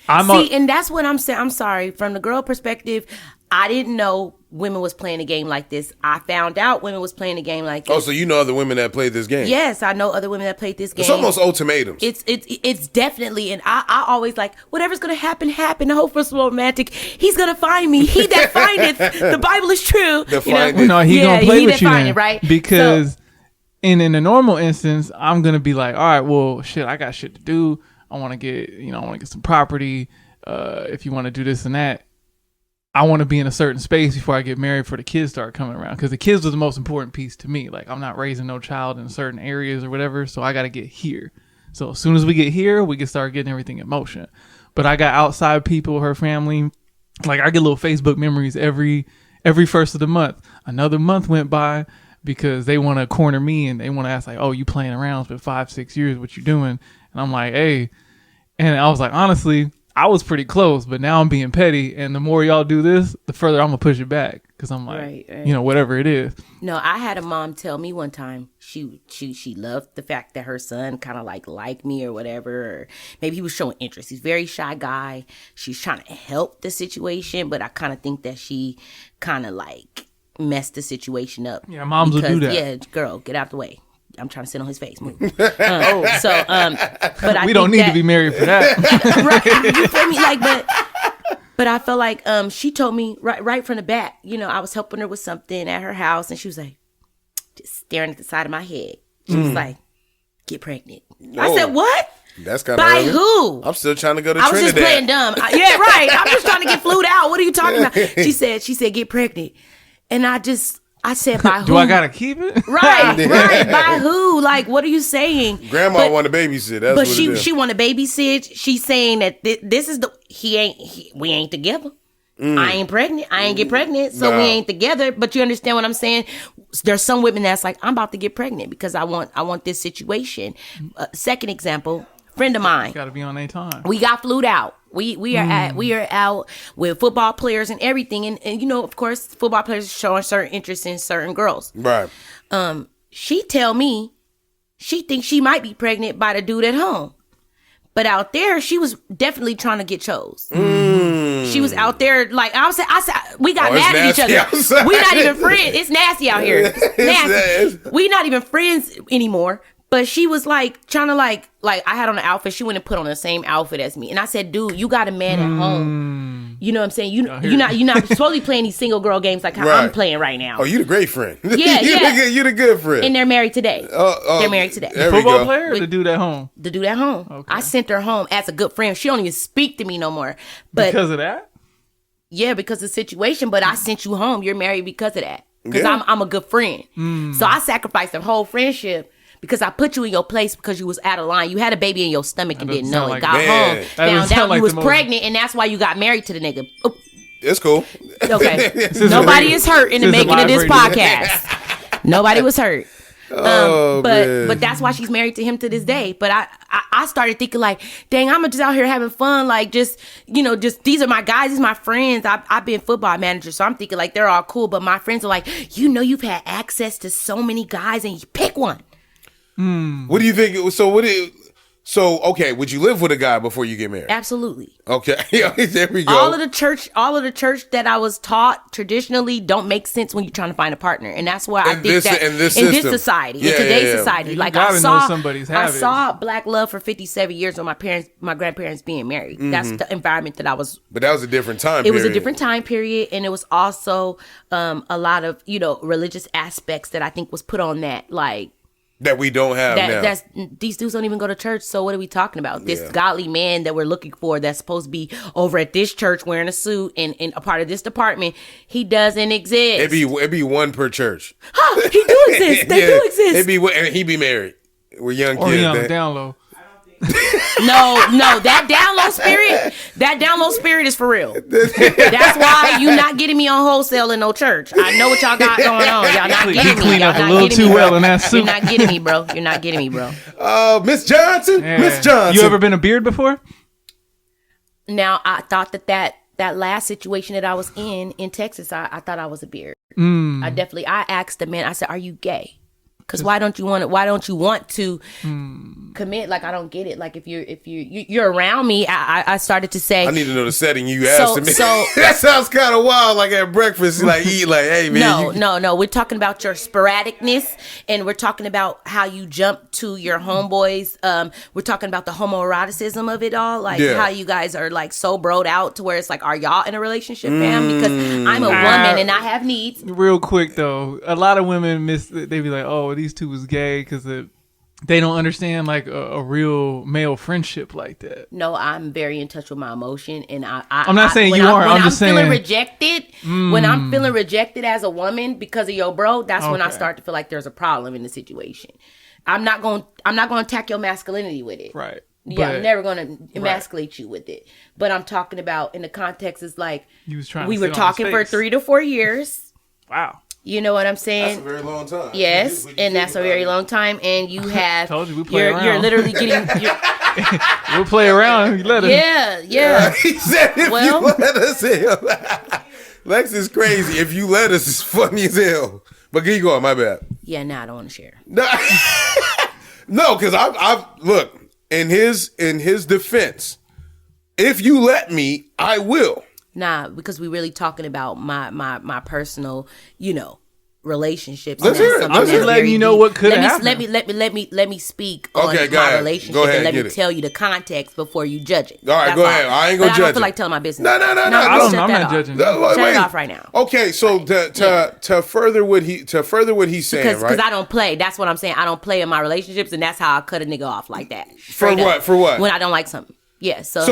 Speaker 2: and that's what I'm saying. I'm sorry. From the girl perspective, I didn't know women was playing a game like this. I found out women was playing a game like this.
Speaker 1: Oh, so you know other women that played this game?
Speaker 2: Yes, I know other women that played this game.
Speaker 1: It's almost ultimatums.
Speaker 2: It's definitely, and I always like, whatever's gonna happen. The whole first romantic, he's gonna find me. He that findeth. The Bible is true.
Speaker 3: No, he gonna play with you then,
Speaker 2: right?
Speaker 3: Because in a normal instance, I'm gonna be like, all right, well, shit, I got shit to do. I want to get some property. If you want to do this and that. I want to be in a certain space before I get married for the kids start coming around. Because the kids was the most important piece to me. Like, I'm not raising no child in certain areas or whatever, so I got to get here. So as soon as we get here, we can start getting everything in motion. But I got outside people, her family. Like, I get little Facebook memories every first of the month. Another month went by because they want to corner me and they want to ask, like, oh, you playing around for 5-6 years, what you doing? And I'm like, hey. And I was like, honestly, I was pretty close, but now I'm being petty. And the more y'all do this, the further I'm going to push it back. Because I'm like, right. Whatever it is.
Speaker 2: No, I had a mom tell me one time she loved the fact that her son kind of liked me or whatever. Or maybe he was showing interest. He's a very shy guy. She's trying to help the situation, but I kind of think that she kind of like messed the situation up.
Speaker 3: Yeah, moms will do that.
Speaker 2: Yeah, girl, get out the way. I'm trying to sit on his face. Move. But
Speaker 3: we don't need to be married for that.
Speaker 2: Right? You feel me? But I felt like she told me right from the bat. I was helping her with something at her house, and she was like, just staring at the side of my head. She was like, "Get pregnant." Whoa. I said, "What?"
Speaker 1: That's kind of
Speaker 2: by early. Who?
Speaker 1: I'm still trying to go to
Speaker 2: Trinidad.
Speaker 1: I was
Speaker 2: just playing dumb. Yeah, right. I'm just trying to get flued out. What are you talking about? She said, "Get pregnant," and I I said, by who?
Speaker 3: Do I gotta keep it?
Speaker 2: Right. By who? Like, what are you saying?
Speaker 1: Grandma want to babysit. That's
Speaker 2: but
Speaker 1: what it is.
Speaker 2: she want to babysit. She's saying that this is we ain't together. I ain't pregnant. I ain't get pregnant, so we ain't together. But you understand what I'm saying? There's some women that's like, I'm about to get pregnant because I want this situation. Second example, friend of mine.
Speaker 3: Got to be on their time.
Speaker 2: We got flued out. We are out with football players and everything, and you know, of course, football players showing certain interest in certain girls.
Speaker 1: Right.
Speaker 2: She tell me she thinks she might be pregnant by the dude at home. But out there, she was definitely trying to get chose. She was out there like I said. We got mad at each other. We not even friends. It's nasty out here. It's nasty. We not even friends anymore. But she was like trying to like I had on an outfit. She went and put on the same outfit as me, and I said, "Dude, you got a man at home. You know what I'm saying? You're not supposed to be playing these single girl games like how I'm playing right now.
Speaker 1: Oh, you the great friend.
Speaker 2: Yeah,
Speaker 1: you the good friend.
Speaker 2: And they're married today. They're married today.
Speaker 3: The football player or the dude at home?
Speaker 2: The dude at home. Okay. I sent her home as a good friend. She don't even speak to me no more. But
Speaker 3: because of that?
Speaker 2: Yeah, because of the situation. But I sent you home. You're married because of that. Because I'm a good friend. So I sacrificed the whole friendship. Because I put you in your place because you was out of line. You had a baby in your stomach and didn't know it. Got home, found out you was pregnant, and that's why you got married to the nigga. Oh.
Speaker 1: It's cool.
Speaker 2: Okay. Nobody is hurt in the making of this podcast. Nobody was hurt. But that's why she's married to him to this day. But I started thinking like, dang, I'm just out here having fun. Like just these are my guys, these are my friends. I've been football manager, so I'm thinking like they're all cool. But my friends are like, you've had access to so many guys and you pick one.
Speaker 1: What do you think? So okay, would you live with a guy before you get married?
Speaker 2: Absolutely.
Speaker 1: Okay, there we go.
Speaker 2: All of the church that I was taught traditionally don't make sense when you're trying to find a partner, and that's why I think that in this society, in today's society,
Speaker 3: you
Speaker 2: like I saw black love for 57 years with my grandparents being married. That's the environment that I was.
Speaker 1: But that was a different time.
Speaker 2: It was a different time period, and it was also a lot of religious aspects that I think was put on that, like.
Speaker 1: That we don't have now.
Speaker 2: These dudes don't even go to church, so what are we talking about? This godly man that we're looking for that's supposed to be over at this church wearing a suit and a part of this department, he doesn't exist.
Speaker 1: It'd be one per church.
Speaker 2: He do exist. They do exist.
Speaker 1: And he be married. We're young kids.
Speaker 3: Or he on the down low.
Speaker 2: No, that down low spirit is for real. That's why you not getting me on wholesale in no church. I know what y'all got going on. Y'all not getting me.
Speaker 3: Clean up a little too well in that suit.
Speaker 2: You're not getting me, bro. You're not getting me, bro.
Speaker 1: Miss Johnson. Yeah. Miss Johnson.
Speaker 3: You ever been a beard before?
Speaker 2: Now, I thought that last situation that I was in Texas, I thought I was a beard. I asked the man, I said, are you gay? Because why don't you want to commit? Like, I don't get it. Like, if you're around me, I started to say,
Speaker 1: I need to know the setting you asked me.
Speaker 2: So
Speaker 1: that sounds kind of wild. Like at breakfast, hey man.
Speaker 2: No. We're talking about your sporadicness, and we're talking about how you jump to your homeboys. We're talking about the homoeroticism of it all, like how you guys are like so broed out to where it's like, are y'all in a relationship, fam? Because I'm a woman and I have needs.
Speaker 3: Real quick though, a lot of women they be like, oh, these two was gay because they don't understand like a real male friendship like that.
Speaker 2: No, I'm very in touch with my emotion, and
Speaker 3: I'm not saying you aren't. I'm just saying
Speaker 2: when I'm feeling rejected as a woman because of your bro, that's when I start to feel like there's a problem in the situation. I'm not going to attack your masculinity with it.
Speaker 3: Right.
Speaker 2: Yeah, I'm never going to emasculate you with it. But I'm talking about in the context is like we were talking for 3 to 4 years.
Speaker 3: Wow.
Speaker 2: You know what I'm saying?
Speaker 1: That's a very long time.
Speaker 2: Yes, and that's a very long time. And you have,
Speaker 3: told you we play around.
Speaker 2: You're literally getting.
Speaker 3: We'll play around if you let us.
Speaker 2: Yeah.
Speaker 1: He said if you let us. Lex is crazy. If you let us, it's funny as hell. But keep going. My bad.
Speaker 2: Yeah, I don't want to share.
Speaker 1: No, because I've look in his defense. If you let me, I will.
Speaker 2: Nah, because we're really talking about my personal, relationships.
Speaker 1: Let's hear it.
Speaker 3: I'm just letting you know what could happen.
Speaker 2: Let me speak on my relationship and let me tell you the context before you judge it.
Speaker 1: All right, go ahead. I ain't gonna judge.
Speaker 2: I don't feel like telling my business.
Speaker 1: No.
Speaker 3: I'm not judging.
Speaker 2: Shut it off right now.
Speaker 1: Okay, so to further what he's saying,
Speaker 2: because I don't play. That's what I'm saying. I don't play in my relationships, and that's how I cut a nigga off like that.
Speaker 1: For what?
Speaker 2: When I don't like something. Yeah.
Speaker 1: So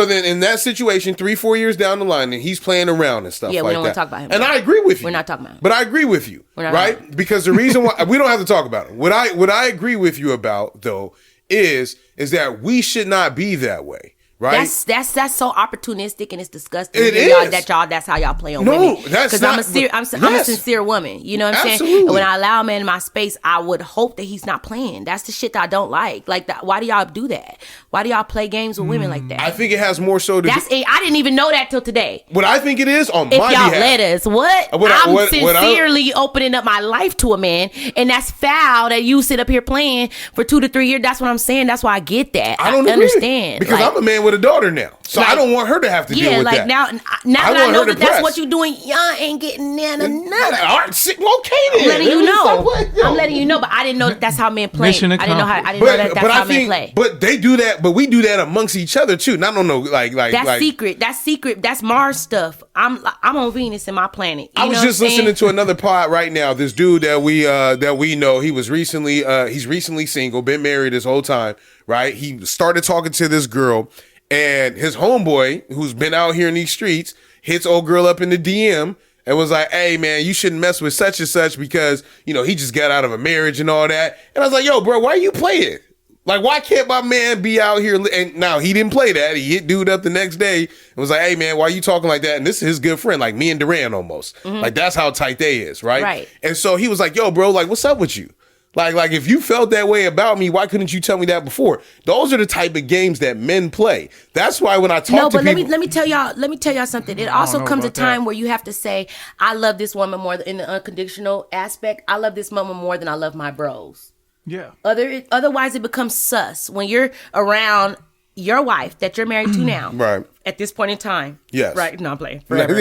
Speaker 1: then in that situation, 3-4 years down the line, and he's playing around and stuff like that.
Speaker 2: Yeah, we don't want to talk about him.
Speaker 1: And I agree with you.
Speaker 2: We're not talking about him.
Speaker 1: But I agree with you, right? Because the reason why we don't have to talk about it. What I agree with you about though is that we should not be that way. Right?
Speaker 2: That's so opportunistic and it's disgusting.
Speaker 1: It
Speaker 2: is.
Speaker 1: That's
Speaker 2: how y'all play on women.
Speaker 1: No, that's
Speaker 2: not.
Speaker 1: Because
Speaker 2: I'm a sincere woman. You know what I'm
Speaker 1: Absolutely.
Speaker 2: saying? And when I allow a man in my space, I would hope that he's not playing. That's the shit that I don't like. Like, why do y'all do that? Why do y'all play games with women like that?
Speaker 1: I think it has more so to
Speaker 2: I didn't even know that till today.
Speaker 1: What I think it is on
Speaker 2: if
Speaker 1: my
Speaker 2: y'all
Speaker 1: behalf.
Speaker 2: let us, I'm sincerely opening up my life to a man, and that's foul that you sit up here playing for 2 to 3 years. That's what I'm saying. That's why I get that.
Speaker 1: I don't
Speaker 2: understand
Speaker 1: because I'm a man with a daughter now. So I don't want her to have to deal with that.
Speaker 2: Now that I know that's what you're doing, y'all ain't getting none.
Speaker 1: All right, okay then.
Speaker 2: I'm letting you know. I'm letting you know, but I didn't know that's how men play. I didn't know that's how men play.
Speaker 1: But they do that. But we do that amongst each other too. And I don't know,
Speaker 2: that's secret. That's secret. That's Mars stuff. I'm on Venus and my planet.
Speaker 1: I was just listening to another pod right now. This dude that we know, he's recently single, been married this whole time. Right? He started talking to this girl. And his homeboy, who's been out here in these streets, hits old girl up in the DM and was like, hey, man, you shouldn't mess with such and such because, he just got out of a marriage and all that. And I was like, yo, bro, why you play it? Like, why can't my man be out here? And now he didn't play that. He hit dude up the next day and was like, hey, man, why you talking like that? And this is his good friend, like me and Duran almost. Mm-hmm. Like, that's how tight they is, right?
Speaker 2: Right.
Speaker 1: And so he was like, yo, bro, like, what's up with you? Like if you felt that way about me, why couldn't you tell me that before? Those are the type of games that men play. That's why when I talk to people,
Speaker 2: let me tell y'all something. It also comes a time where you have to say, I love this woman more in the unconditional aspect. I love this woman more than I love my bros.
Speaker 3: Yeah.
Speaker 2: Otherwise, it becomes sus when you're around your wife that you're married to now.
Speaker 1: Right.
Speaker 2: At this point in time.
Speaker 1: Yes.
Speaker 2: Right. No, I'm playing. Forever.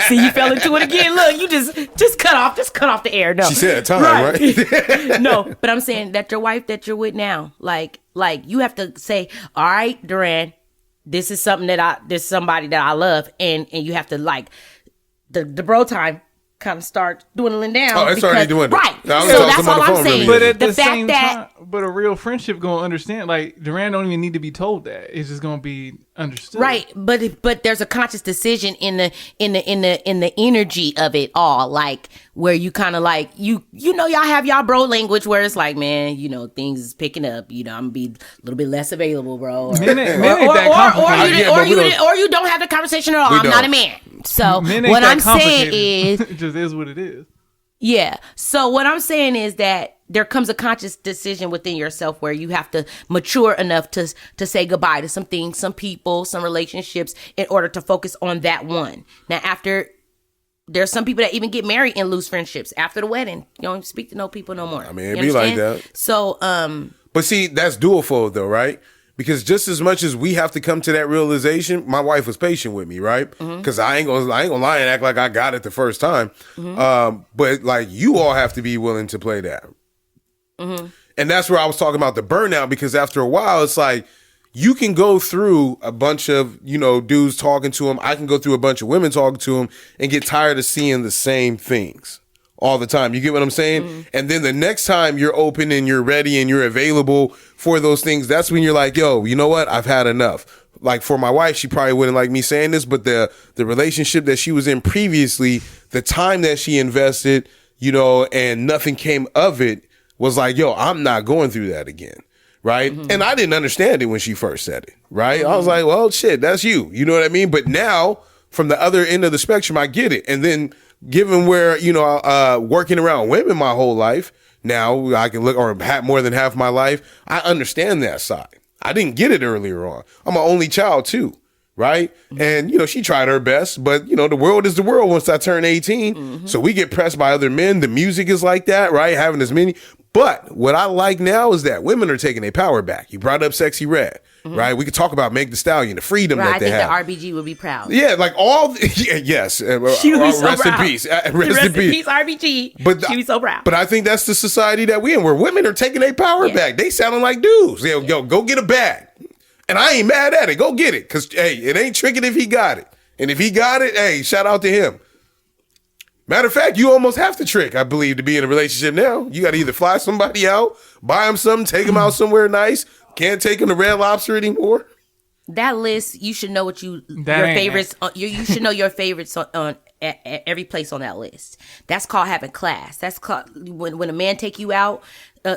Speaker 2: See, you fell into it again. Look, you just cut off the air. No.
Speaker 1: She said time, right?
Speaker 2: No, but I'm saying that your wife that you're with now, like you have to say, all right, Duran, this is something this is somebody that I love, and you have to like the bro time kind of start dwindling down.
Speaker 1: Oh, it's already dwindling.
Speaker 2: Right. So that's all I'm saying.
Speaker 3: But at the same time, but a real friendship gonna understand. Like Duran don't even need to be told that. It's just gonna be understood.
Speaker 2: Right. But there's a conscious decision in the energy of it all. Like where you kind of like y'all have y'all bro language where it's like, man, things is picking up. I'm gonna be a little bit less available, bro. Or you don't have the conversation at all. I'm not a man. So what I'm saying is,
Speaker 3: it just is what it is.
Speaker 2: Yeah. So what I'm saying is that there comes a conscious decision within yourself where you have to mature enough to say goodbye to some things, some people, some relationships in order to focus on that one. Now, there's some people that even get married and lose friendships after the wedding. You don't speak to no people no more.
Speaker 1: I mean, it'd be like that.
Speaker 2: So,
Speaker 1: but see, that's dual-fold though, right? Because just as much as we have to come to that realization, my wife was patient with me, right? Because I ain't gonna lie and act like I got it the first time. But like you all have to be willing to play that. And that's where I was talking about the burnout, because after a while, it's like you can go through a bunch of, dudes talking to him. I can go through a bunch of women talking to him and get tired of seeing the same things all the time. You get what I'm saying? And then the next time you're open and you're ready and you're available for those things, that's when you're like, yo, you know what? I've had enough. Like for my wife, she probably wouldn't like me saying this, but the relationship that she was in previously, the time that she invested, and nothing came of it, was like, yo, I'm not going through that again. Right. And I didn't understand it when she first said it. Right. I was like, well, shit, that's you. You know what I mean? But now from the other end of the spectrum, I get it. And then given where, working around women my whole life, now I can look, or more than half my life, I understand that side. I didn't get it earlier on. I'm an only child too. Right. And, she tried her best, but, the world is the world once I turn 18. So we get pressed by other men. The music is like that, right? Having as many. But what I like now is that women are taking their power back. You brought up Sexy Red, right? We could talk about Meg Thee Stallion, the freedom that they have.
Speaker 2: I think the RBG would be proud.
Speaker 1: Yeah, like yes.
Speaker 2: She would be so
Speaker 1: rest
Speaker 2: proud.
Speaker 1: in peace. Rest in peace,
Speaker 2: RBG. But she was so proud.
Speaker 1: But I think that's the society that we in, where women are taking their power back. They sounding like dudes. Yo, go get a bag. And I ain't mad at it. Go get it. Because, hey, it ain't tricking if he got it. And if he got it, hey, shout out to him. Matter of fact, you almost have to trick, I believe, to be in a relationship now. You got to either fly somebody out, buy them something, take them out somewhere nice. Can't take them to Red Lobster anymore.
Speaker 2: That list, you should know what your favorites. You should know your favorites on at every place on that list. That's called having class. That's called when a man take you out.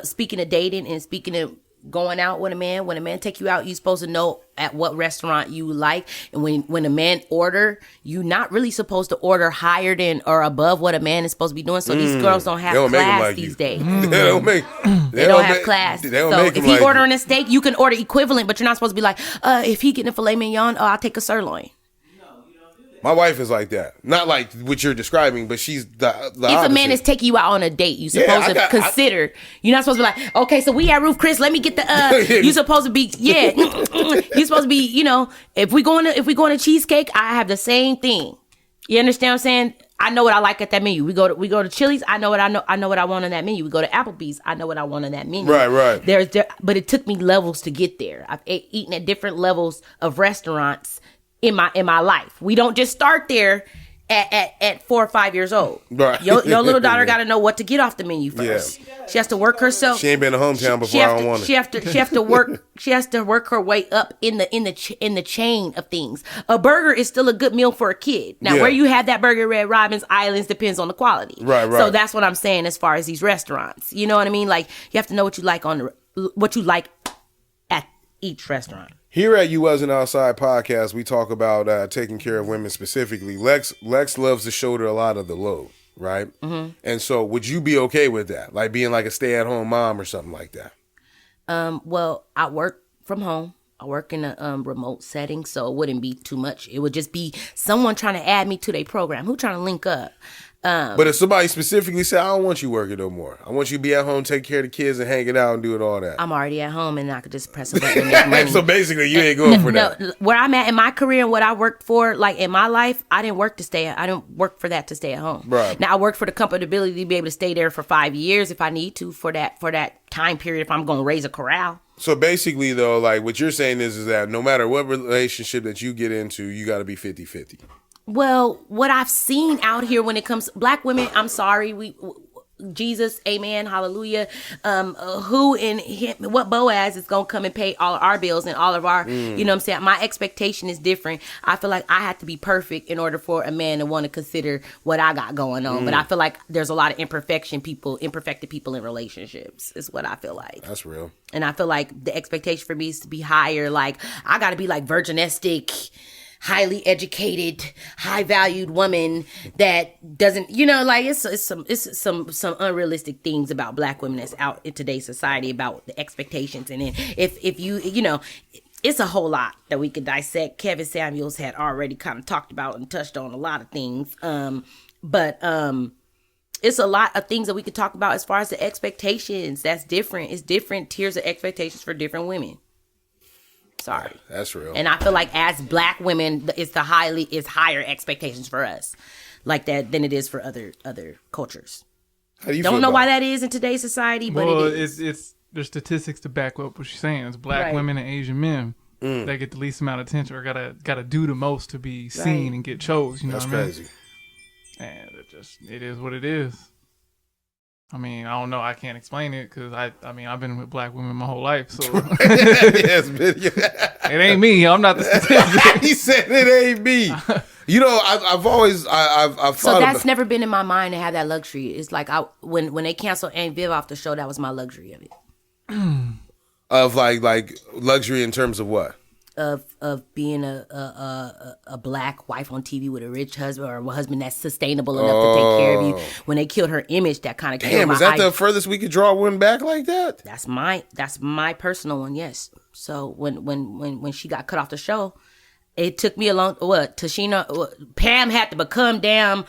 Speaker 2: Speaking of dating and speaking of going out with a man, when a man take you out, you're supposed to know at what restaurant you like. And when a man order, you're not really supposed to order higher than or above what a man is supposed to be doing. So these girls don't have class like these days. They don't have class. So if he ordering a steak, you can order equivalent, but you're not supposed to be like, if he getting a filet mignon, I'll take a sirloin.
Speaker 1: My wife is like that. Not like what you're describing, but she's the
Speaker 2: if
Speaker 1: opposite.
Speaker 2: a man is taking you out on a date, you're supposed to consider. You're not supposed to be like, okay, so we at Roof Chris, let me get the you're supposed to be you're supposed to be, if we going to cheesecake, I have the same thing. You understand what I'm saying? I know what I like at that menu. We go to Chili's, I know what I want on that menu. We go to Applebee's, I know what I want on that menu.
Speaker 1: Right.
Speaker 2: But it took me levels to get there. I've eaten at different levels of restaurants in my life. We don't just start there at 4 or 5 years old. Right. Your little daughter got to know what to get off the menu first. Yeah. She has to work herself.
Speaker 1: She ain't been to hometown before. I don't want it.
Speaker 2: She have to work. She has to work her way up in the chain of things. A burger is still a good meal for a kid. Now, where you have that burger, Red Robin's, Islands, depends on the quality.
Speaker 1: Right.
Speaker 2: So that's what I'm saying as far as these restaurants. You know what I mean? Like you have to know what you like at each restaurant.
Speaker 1: Here at You Wasn't Outside podcast, we talk about taking care of women specifically. Lex loves to shoulder a lot of the load, right? Mm-hmm. And so would you be okay with that? Like being like a stay-at-home mom or something like that?
Speaker 2: Well, I work from home. I work in a remote setting, so it wouldn't be too much. It would just be someone trying to add me to their program. Who trying to link up?
Speaker 1: But if somebody specifically said, I don't want you working no more. I want you to be at home, take care of the kids, and hang it out and do it all that.
Speaker 2: I'm already at home, and I could just press a button and make money.
Speaker 1: So basically, you ain't going for that.
Speaker 2: No, where I'm at in my career and what I worked for, like in my life, I didn't work for that to stay at home.
Speaker 1: Right.
Speaker 2: Now, I worked for the comfortability to be able to stay there for 5 years if I need to for that time period if I'm going to raise a corral.
Speaker 1: So basically, though, like what you're saying is that no matter what relationship that you get into, you got to be 50-50.
Speaker 2: Well, what I've seen out here when it comes black women, I'm sorry, Jesus, amen, hallelujah. Who and him, what Boaz is gonna come and pay all of our bills and all of our, you know what I'm saying? My expectation is different. I feel like I have to be perfect in order for a man to want to consider what I got going on. But I feel like there's a lot of imperfected people in relationships. Is what I feel like.
Speaker 1: That's real.
Speaker 2: And I feel like the expectation for me is to be higher. Like I got to be like virginistic, highly educated, high valued woman that doesn't, like it's some unrealistic things about black women that's out in today's society about the expectations. And then if you it's a whole lot that we could dissect. Kevin Samuels had already kind of talked about and touched on a lot of things. But it's a lot of things that we could talk about as far as the expectations. That's different. It's different tiers of expectations for different women. Sorry.
Speaker 1: That's real.
Speaker 2: And I feel like as black women, it's higher expectations for us like that than it is for other cultures.
Speaker 1: How do you
Speaker 2: don't know why that is in today's society, but it is.
Speaker 3: It's there's statistics to back up what she's saying. It's black women and Asian men that get the least amount of attention or gotta do the most to be seen and get chose.
Speaker 1: That's crazy.
Speaker 3: And it is what it is. I mean, I don't know. I can't explain it because I've been with black women my whole life, so it ain't me. I'm not the statistic.
Speaker 1: He said it ain't me. I've always thought.
Speaker 2: So that's never been in my mind to have that luxury. It's like when they canceled Aunt Viv off the show, that was my luxury of it.
Speaker 1: Of like luxury in terms of what?
Speaker 2: Of being a black wife on TV with a rich husband or a husband that's sustainable enough to take care of you. When they killed her image, that kind of killed my.
Speaker 1: Is that the furthest we could draw one back like that?
Speaker 2: That's my personal one. Yes. So when she got cut off the show, it took me a long. Pam had to become damn.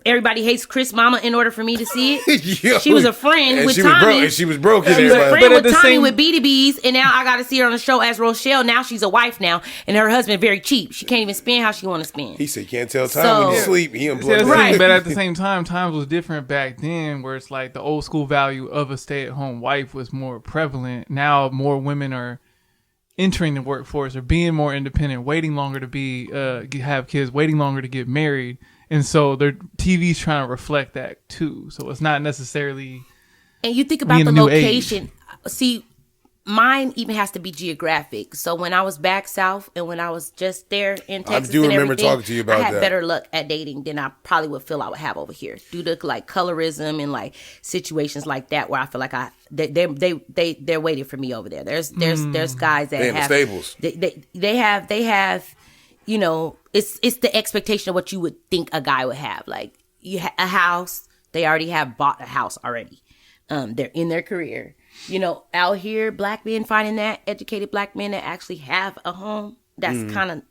Speaker 2: Everybody hates Chris Mama in order for me to see it.
Speaker 1: Yo,
Speaker 2: she was a friend with Tommy.
Speaker 1: She was broken.
Speaker 2: She was a friend with Tommy with BDBs, and now I got to see her on the show as Rochelle. Now she's a wife now, and her husband very cheap. She can't even spend how she want to spend.
Speaker 1: He said, "Can't tell time when you sleep." He unplugged.
Speaker 3: Right, but at the same time, times was different back then, where it's like the old school value of a stay-at-home wife was more prevalent. Now more women are entering the workforce or being more independent, waiting longer to have kids, waiting longer to get married. And so their TV's trying to reflect that too. So it's not necessarily.
Speaker 2: And you think about the location. See, mine even has to be geographic. So when I was back south and when I was just there in Texas,
Speaker 1: I do remember talking to you about that.
Speaker 2: I had better luck at dating than I probably would feel I would have over here due to like colorism and like situations like that where I feel like they're waiting for me over there. There's guys that have
Speaker 1: stables.
Speaker 2: They have you know, it's the expectation of what you would think a guy would have. Like a house, they already have bought a house already. They're in their career. You know, out here, black men finding that educated black men that actually have a home, that's kind of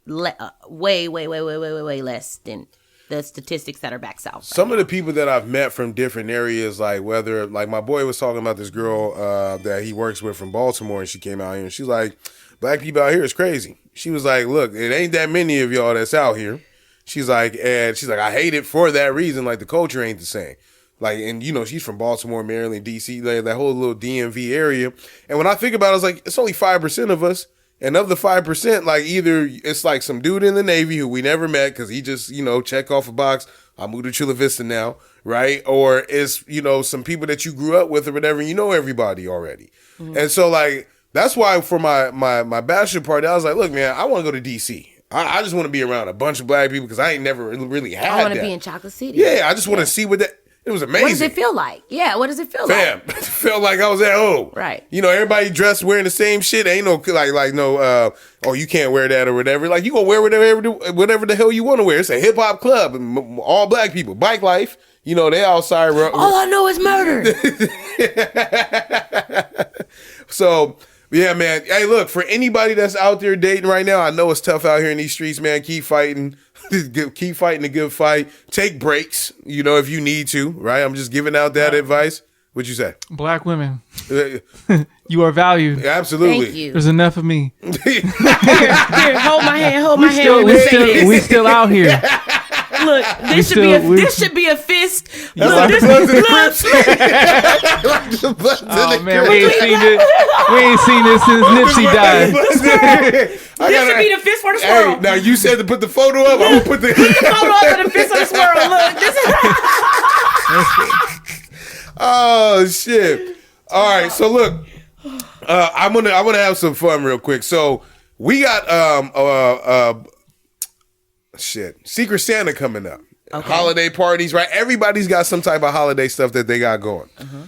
Speaker 2: way less than the statistics that are back south.
Speaker 1: Some of the people that I've met from different areas, like whether, like my boy was talking about this girl that he works with from Baltimore, and she came out here and she's like, black people out here is crazy. She was like, look, it ain't that many of y'all that's out here. She's like, I hate it for that reason. Like the culture ain't the same. Like, and you know, she's from Baltimore, Maryland, DC, like that whole little DMV area. And when I think about it, it's like, it's only 5% of us. And of the 5%, like either it's like some dude in the Navy who we never met because he just, you know, check off a box. I moved to Chula Vista now, right? Or it's, you know, some people that you grew up with or whatever, and you know everybody already. Mm-hmm. And so like, that's why for my bachelor party, I was like, look, man, I want to go to DC. I just want to be around a bunch of black people because I ain't never really had that.
Speaker 2: I want to be in Chocolate City.
Speaker 1: Yeah, I just want to see what that... It was amazing.
Speaker 2: What does it feel like? Yeah, what does it feel like?
Speaker 1: It felt like I was at home.
Speaker 2: Right.
Speaker 1: You know, everybody dressed wearing the same shit. Ain't no oh, you can't wear that or whatever. Like, you gonna wear whatever the hell you want to wear. It's a hip hop club. All black people. Bike life. You know, they outside.
Speaker 2: All I know is murder.
Speaker 1: So, yeah, man. Hey, look, for anybody that's out there dating right now, I know it's tough out here in these streets, man. Keep fighting. Keep fighting a good fight. Take breaks, you know, if you need to, right? I'm just giving out that advice. What'd you say?
Speaker 3: Black women, you are valued.
Speaker 1: Absolutely.
Speaker 2: Thank you.
Speaker 3: There's enough of me.
Speaker 2: Here, hold my hand.
Speaker 3: We still out here.
Speaker 2: Look, this should be a fist.
Speaker 1: Look, this
Speaker 3: Oh man, we ain't seen this since Nipsey died.
Speaker 2: This should be the fist for the swirl.
Speaker 1: Hey, now you said to put the photo up. I'm gonna put the
Speaker 2: photo up for the fist for the swirl. Look, this is.
Speaker 1: Oh shit! All right, so look, I'm gonna have some fun real quick. So we got Secret Santa coming up. Okay. Holiday parties, right? Everybody's got some type of holiday stuff that they got going. Uh-huh.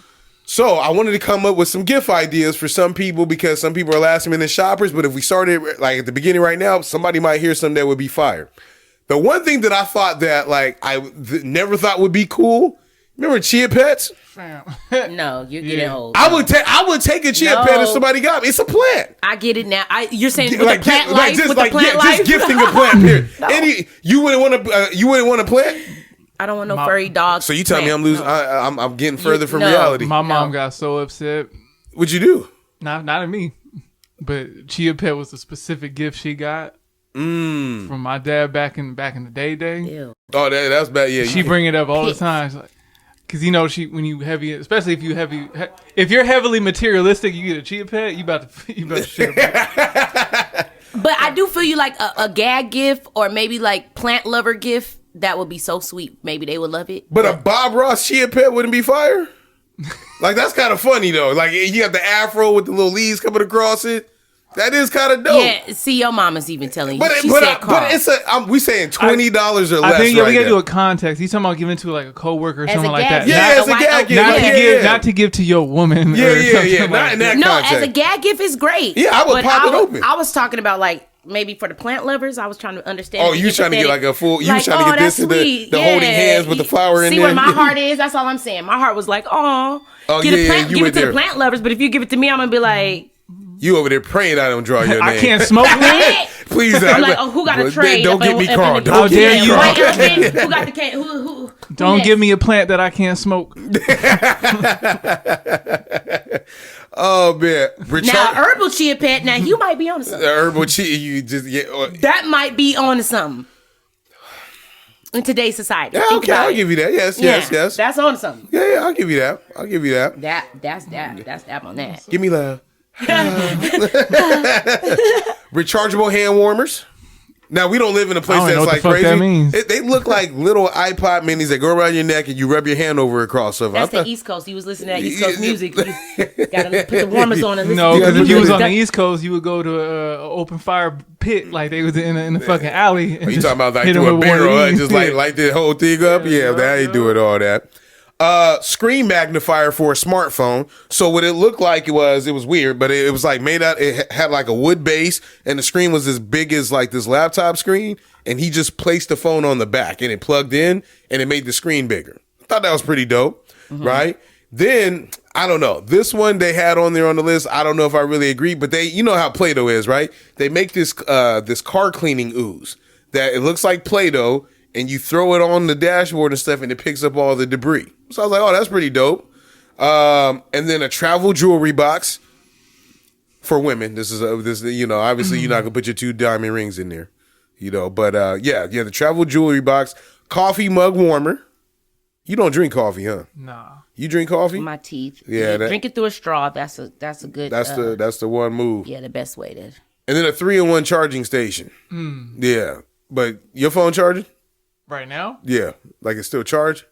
Speaker 1: So I wanted to come up with some gift ideas for some people because some people are last minute shoppers. But if we started like at the beginning right now, somebody might hear something that would be fire. The one thing that I thought that like never thought would be cool. Remember Chia Pets?
Speaker 2: No, you're getting old.
Speaker 1: I would take a Chia Pet if somebody got me. It's a plant.
Speaker 2: I get it now. You're saying with
Speaker 1: like,
Speaker 2: the plant life?
Speaker 1: Just,
Speaker 2: with
Speaker 1: like,
Speaker 2: the plant
Speaker 1: yeah,
Speaker 2: life?
Speaker 1: just gifting a plant, period.
Speaker 2: No.
Speaker 1: You wouldn't want a plant?
Speaker 2: I don't want no furry dogs.
Speaker 1: So you tell me I'm losing. No. I'm getting further from reality.
Speaker 3: My mom got so upset.
Speaker 1: What'd you do?
Speaker 3: Not at me, but Chia Pet was a specific gift she got from my dad back in the day.
Speaker 2: Ew.
Speaker 1: Oh, that's bad. Yeah,
Speaker 3: she bring it up all the time. She's like, because you know when you heavy, especially if you're heavily materialistic, you get a Chia Pet, you about to shit about.
Speaker 2: But I do feel you like a gag gift or maybe like plant lover gift. That would be so sweet. Maybe they would love it.
Speaker 1: But a Bob Ross Chia Pet wouldn't be fire? Like, that's kind of funny, though. Like, you got the afro with the little leaves coming across it. That is kind of dope.
Speaker 2: Yeah, see, your mama's even telling you.
Speaker 1: But it's we saying $20 or less.
Speaker 3: I think
Speaker 1: we
Speaker 3: gotta do a context. He's talking about giving to like a coworker or something like that.
Speaker 1: Yeah, as a gag gift.
Speaker 3: Not to give to your woman.
Speaker 1: Yeah. Not in that context.
Speaker 2: As a gag gift is great.
Speaker 1: Yeah, I would pop it open.
Speaker 2: I was talking about like maybe for the plant lovers. I was trying to understand.
Speaker 1: Oh, you was trying to get like a full. You was trying to get this to the holding hands with the flower in there.
Speaker 2: See where my heart is. That's all I'm saying. My heart was like, give it to the plant lovers. But if you give it to me, I'm gonna be like.
Speaker 1: You over there praying I don't draw your name.
Speaker 3: I can't smoke plant.
Speaker 1: Please.
Speaker 2: I'm like, who got a tray?
Speaker 1: Don't get me called.
Speaker 3: How dare you?
Speaker 2: Who got the can? Who?
Speaker 3: Don't give me a plant that I can't smoke.
Speaker 1: Oh man!
Speaker 2: Now herbal Chia Pet. Now you might be on something.
Speaker 1: Herbal Chia, you just
Speaker 2: that might be on something in today's society.
Speaker 1: Yeah, okay, I'll give you that. Yes.
Speaker 2: That's on something.
Speaker 1: Yeah, I'll give you that.
Speaker 2: That's that on that.
Speaker 1: Give me love. Rechargeable hand warmers. Now, we don't live in a place that's like crazy. That means. They look like little iPod minis that go around your neck and you rub your hand over across. So
Speaker 2: that's the East Coast. You was listening to that East Coast music. You gotta put the warmers on and listen.
Speaker 3: No, because if you was on the East Coast, you would go to an open fire pit like they was in the fucking alley.
Speaker 1: And you talking about like through a barrel, just like light the whole thing up? Yeah, they ain't doing all that. Screen magnifier for a smartphone. So what it looked like it was weird, but it was like made out, it had like a wood base and the screen was as big as like this laptop screen. And he just placed the phone on the back and it plugged in and it made the screen bigger. I thought that was pretty dope. Right? Then, I don't know. This one they had on there on the list. I don't know if I really agree, but you know how Play-Doh is, right? They make this car cleaning ooze that it looks like Play-Doh and you throw it on the dashboard and stuff and it picks up all the debris. So I was like, oh, that's pretty dope. And then a travel jewelry box for women. This is obviously you're not gonna put your 2 diamond rings in there, but the travel jewelry box, coffee mug warmer. You don't drink coffee, huh?
Speaker 3: Nah.
Speaker 1: You drink coffee?
Speaker 2: My teeth.
Speaker 1: Yeah.
Speaker 2: Drink it through a straw. That's a good.
Speaker 1: That's the one move.
Speaker 2: Yeah, the best way to.
Speaker 1: And then a 3-in-1 charging station. Yeah. But your phone charging?
Speaker 3: Right now?
Speaker 1: Yeah. Like it's still charged?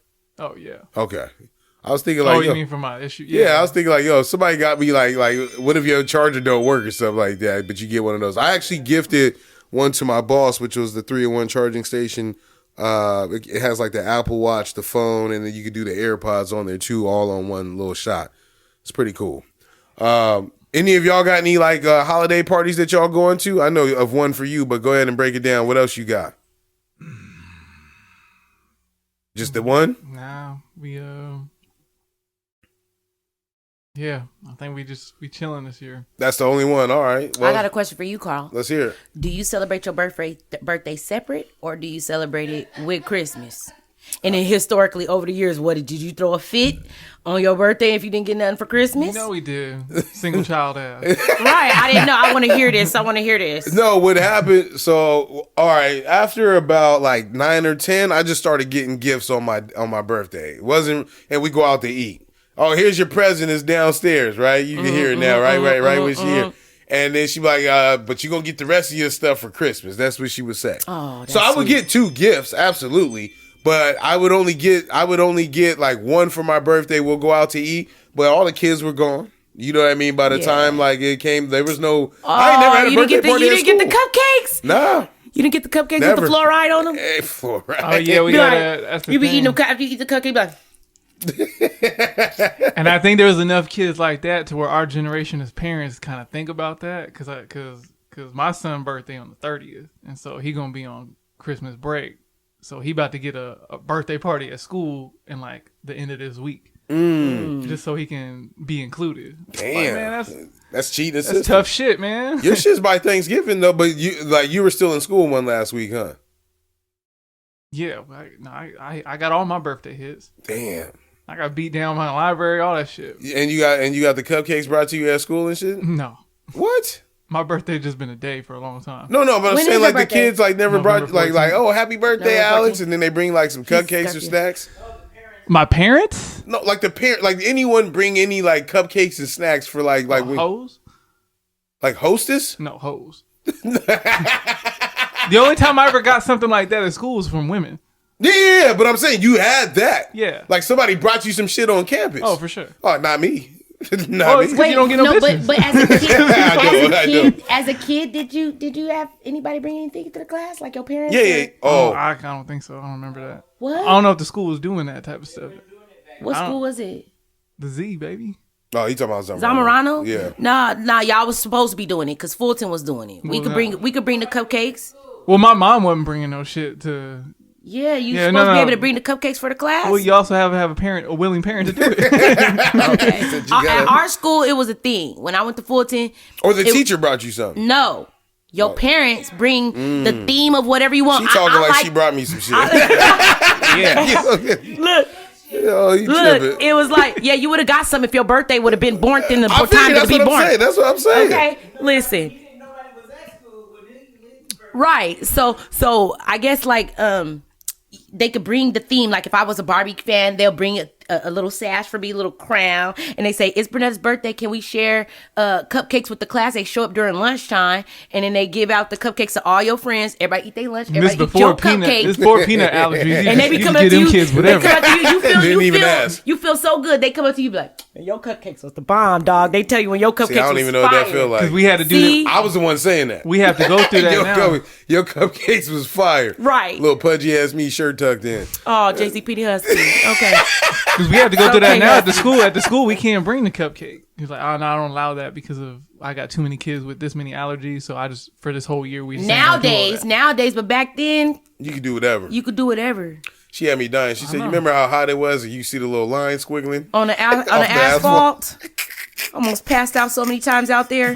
Speaker 3: Oh, yeah.
Speaker 1: Okay. I was thinking like,
Speaker 3: oh, you mean for my issue?
Speaker 1: Yeah, I was thinking like, somebody got me like, what if your charger don't work or stuff like that? But you get one of those. I actually gifted one to my boss, which was the 3-in-1 charging station. It has like the Apple Watch, the phone, and then you can do the AirPods on there too, all on one little shot. It's pretty cool. Any of y'all got any like holiday parties that y'all going to? I know of one for you, but go ahead and break it down. What else you got? Just the one?
Speaker 3: Nah, yeah, I think we chilling this year.
Speaker 1: That's the only one. All right. Well,
Speaker 2: I got a question for you, Carl.
Speaker 1: Let's hear it.
Speaker 2: Do you celebrate your birthday separate, or do you celebrate it with Christmas? And then historically, over the years, did you throw a fit on your birthday if you didn't get nothing for Christmas?
Speaker 3: You know we did. Single child ass.
Speaker 2: Right. I didn't know. I want to hear this.
Speaker 1: No, what happened? So, all right. After about like 9 or 10, I just started getting gifts on my birthday. It wasn't, and we go out to eat. Oh, here's your present. It's downstairs, right? You can hear it now, right? When she here. And then she be like, but you gonna get the rest of your stuff for Christmas. That's what she would say.
Speaker 2: Oh,
Speaker 1: so I would get 2 gifts, absolutely. But I would only get like one for my birthday. We'll go out to eat, but all the kids were gone. You know what I mean? By the time like it came, there was no. I ain't never had a birthday party.
Speaker 2: You didn't get the cupcakes?
Speaker 1: Nah.
Speaker 2: You didn't get the cupcakes with the fluoride on them?
Speaker 1: Hey, fluoride.
Speaker 3: Oh yeah, we got that.
Speaker 2: You be eating them after you eat the cupcake, like.
Speaker 3: And I think there's enough kids like that to where our generation as parents kind of think about that, because my son's birthday on the 30th, and so he gonna be on Christmas break. So he about to get a birthday party at school in like the end of this week, just so he can be included.
Speaker 1: Damn, like, man, that's cheating.
Speaker 3: That's tough shit, man.
Speaker 1: Your shit's by Thanksgiving though, but you were still in school one last week, huh?
Speaker 3: Yeah, I got all my birthday hits.
Speaker 1: Damn,
Speaker 3: I got beat down by the library, all that shit.
Speaker 1: And you got the cupcakes brought to you at school and shit.
Speaker 3: No,
Speaker 1: what?
Speaker 3: My birthday just been a day for a long time.
Speaker 1: No, but I'm saying like the kids like never brought like oh happy birthday Alex, and then they bring like some cupcakes or snacks.
Speaker 3: My parents?
Speaker 1: No, like the parent, like anyone bring any like cupcakes and snacks for like
Speaker 3: hoes?
Speaker 1: Like hostess?
Speaker 3: No, hoes. The only time I ever got something like that at school was from women.
Speaker 1: Yeah, but I'm saying you had that.
Speaker 3: Yeah,
Speaker 1: like somebody brought you some shit on campus.
Speaker 3: Oh, for sure.
Speaker 1: Oh, not me.
Speaker 3: Wait, you don't get no business.
Speaker 2: But as a kid, as a kid, did you have anybody bring anything to the class, like your parents?
Speaker 1: Yeah. Oh,
Speaker 3: I don't think so. I don't remember that.
Speaker 2: What?
Speaker 3: I don't know if the school was doing that type of stuff.
Speaker 2: What school was it?
Speaker 3: The Z, baby.
Speaker 1: Oh, you talking about
Speaker 2: Zamorano?
Speaker 1: Yeah.
Speaker 2: Nah, y'all was supposed to be doing it because Fulton was doing it. We could bring the cupcakes.
Speaker 3: Well, my mom wasn't bringing no shit to.
Speaker 2: Yeah, supposed to be able to bring the cupcakes for the class.
Speaker 3: Well, you also have a willing parent to do it.
Speaker 2: Okay. At our school, it was a thing. When I went to Fulton,
Speaker 1: or the teacher brought you something.
Speaker 2: No, your parents bring the theme of whatever you want.
Speaker 1: She talking like she brought me some shit. Yeah.
Speaker 2: Look.
Speaker 1: Oh,
Speaker 2: look, it was like, yeah, you would have got some if your birthday would have been born in the time to be born.
Speaker 1: That's what I'm saying.
Speaker 2: Okay, listen. Right. So I guess like they could bring the theme. Like if I was a Barbie fan, they'll bring a little sash for me, a little crown, and they say, it's Brunetta's birthday, can we share cupcakes with the class? They show up during lunchtime, and then they give out the cupcakes to all your friends. Everybody eat their lunch, everybody eat your cupcake.
Speaker 3: This before peanut allergies.
Speaker 2: And they be coming up to you,
Speaker 3: kids whatever.
Speaker 2: You feel so good. They come up to you be like, your cupcakes was the bomb, dog. They tell you when your cupcakes was
Speaker 1: I don't even know what that feel like.
Speaker 3: Because we had to do that.
Speaker 1: I was the one saying that.
Speaker 3: We have to go through that
Speaker 1: your cupcakes was fire.
Speaker 2: Right.
Speaker 1: Little pudgy ass me shirt tucked in.
Speaker 2: Oh, JCPD Husky. Okay.
Speaker 3: Because we have to go through that now at the school. At the school, we can't bring the cupcake. He's like, oh, no, I don't allow that because of I got too many kids with this many allergies. So I just, for this whole year, we just
Speaker 2: nowadays, but back then,
Speaker 1: you could do whatever. She had me dying. She said, you remember how hot it was? And you see the little line squiggling?
Speaker 2: On the asphalt. Almost passed out so many times out there.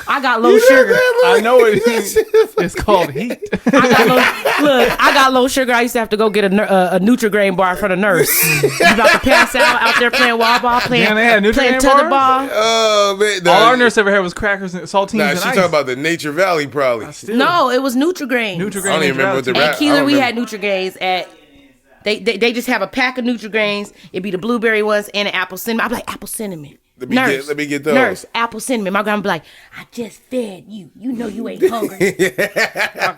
Speaker 2: I got low sugar.
Speaker 3: I know it is. It's called heat.
Speaker 2: I got low sugar. I used to have to go get a Nutri-Grain bar for the nurse. You about to pass out there playing wall ball, playing tether ball.
Speaker 1: Oh, man.
Speaker 3: All our nurse ever had was crackers and saltines and
Speaker 1: she
Speaker 3: ice.
Speaker 1: talking about the Nature Valley probably.
Speaker 2: No, it was Nutri-Grain.
Speaker 1: I don't even remember what the
Speaker 2: At Keeler, we had Nutri-Grains at... They just have a pack of Nutri-Grains. It'd be the blueberry ones and an apple cinnamon. I'm like, apple cinnamon.
Speaker 1: Let me get those.
Speaker 2: Nurse, apple cinnamon. My grandma be like, I just fed you. You know you ain't hungry.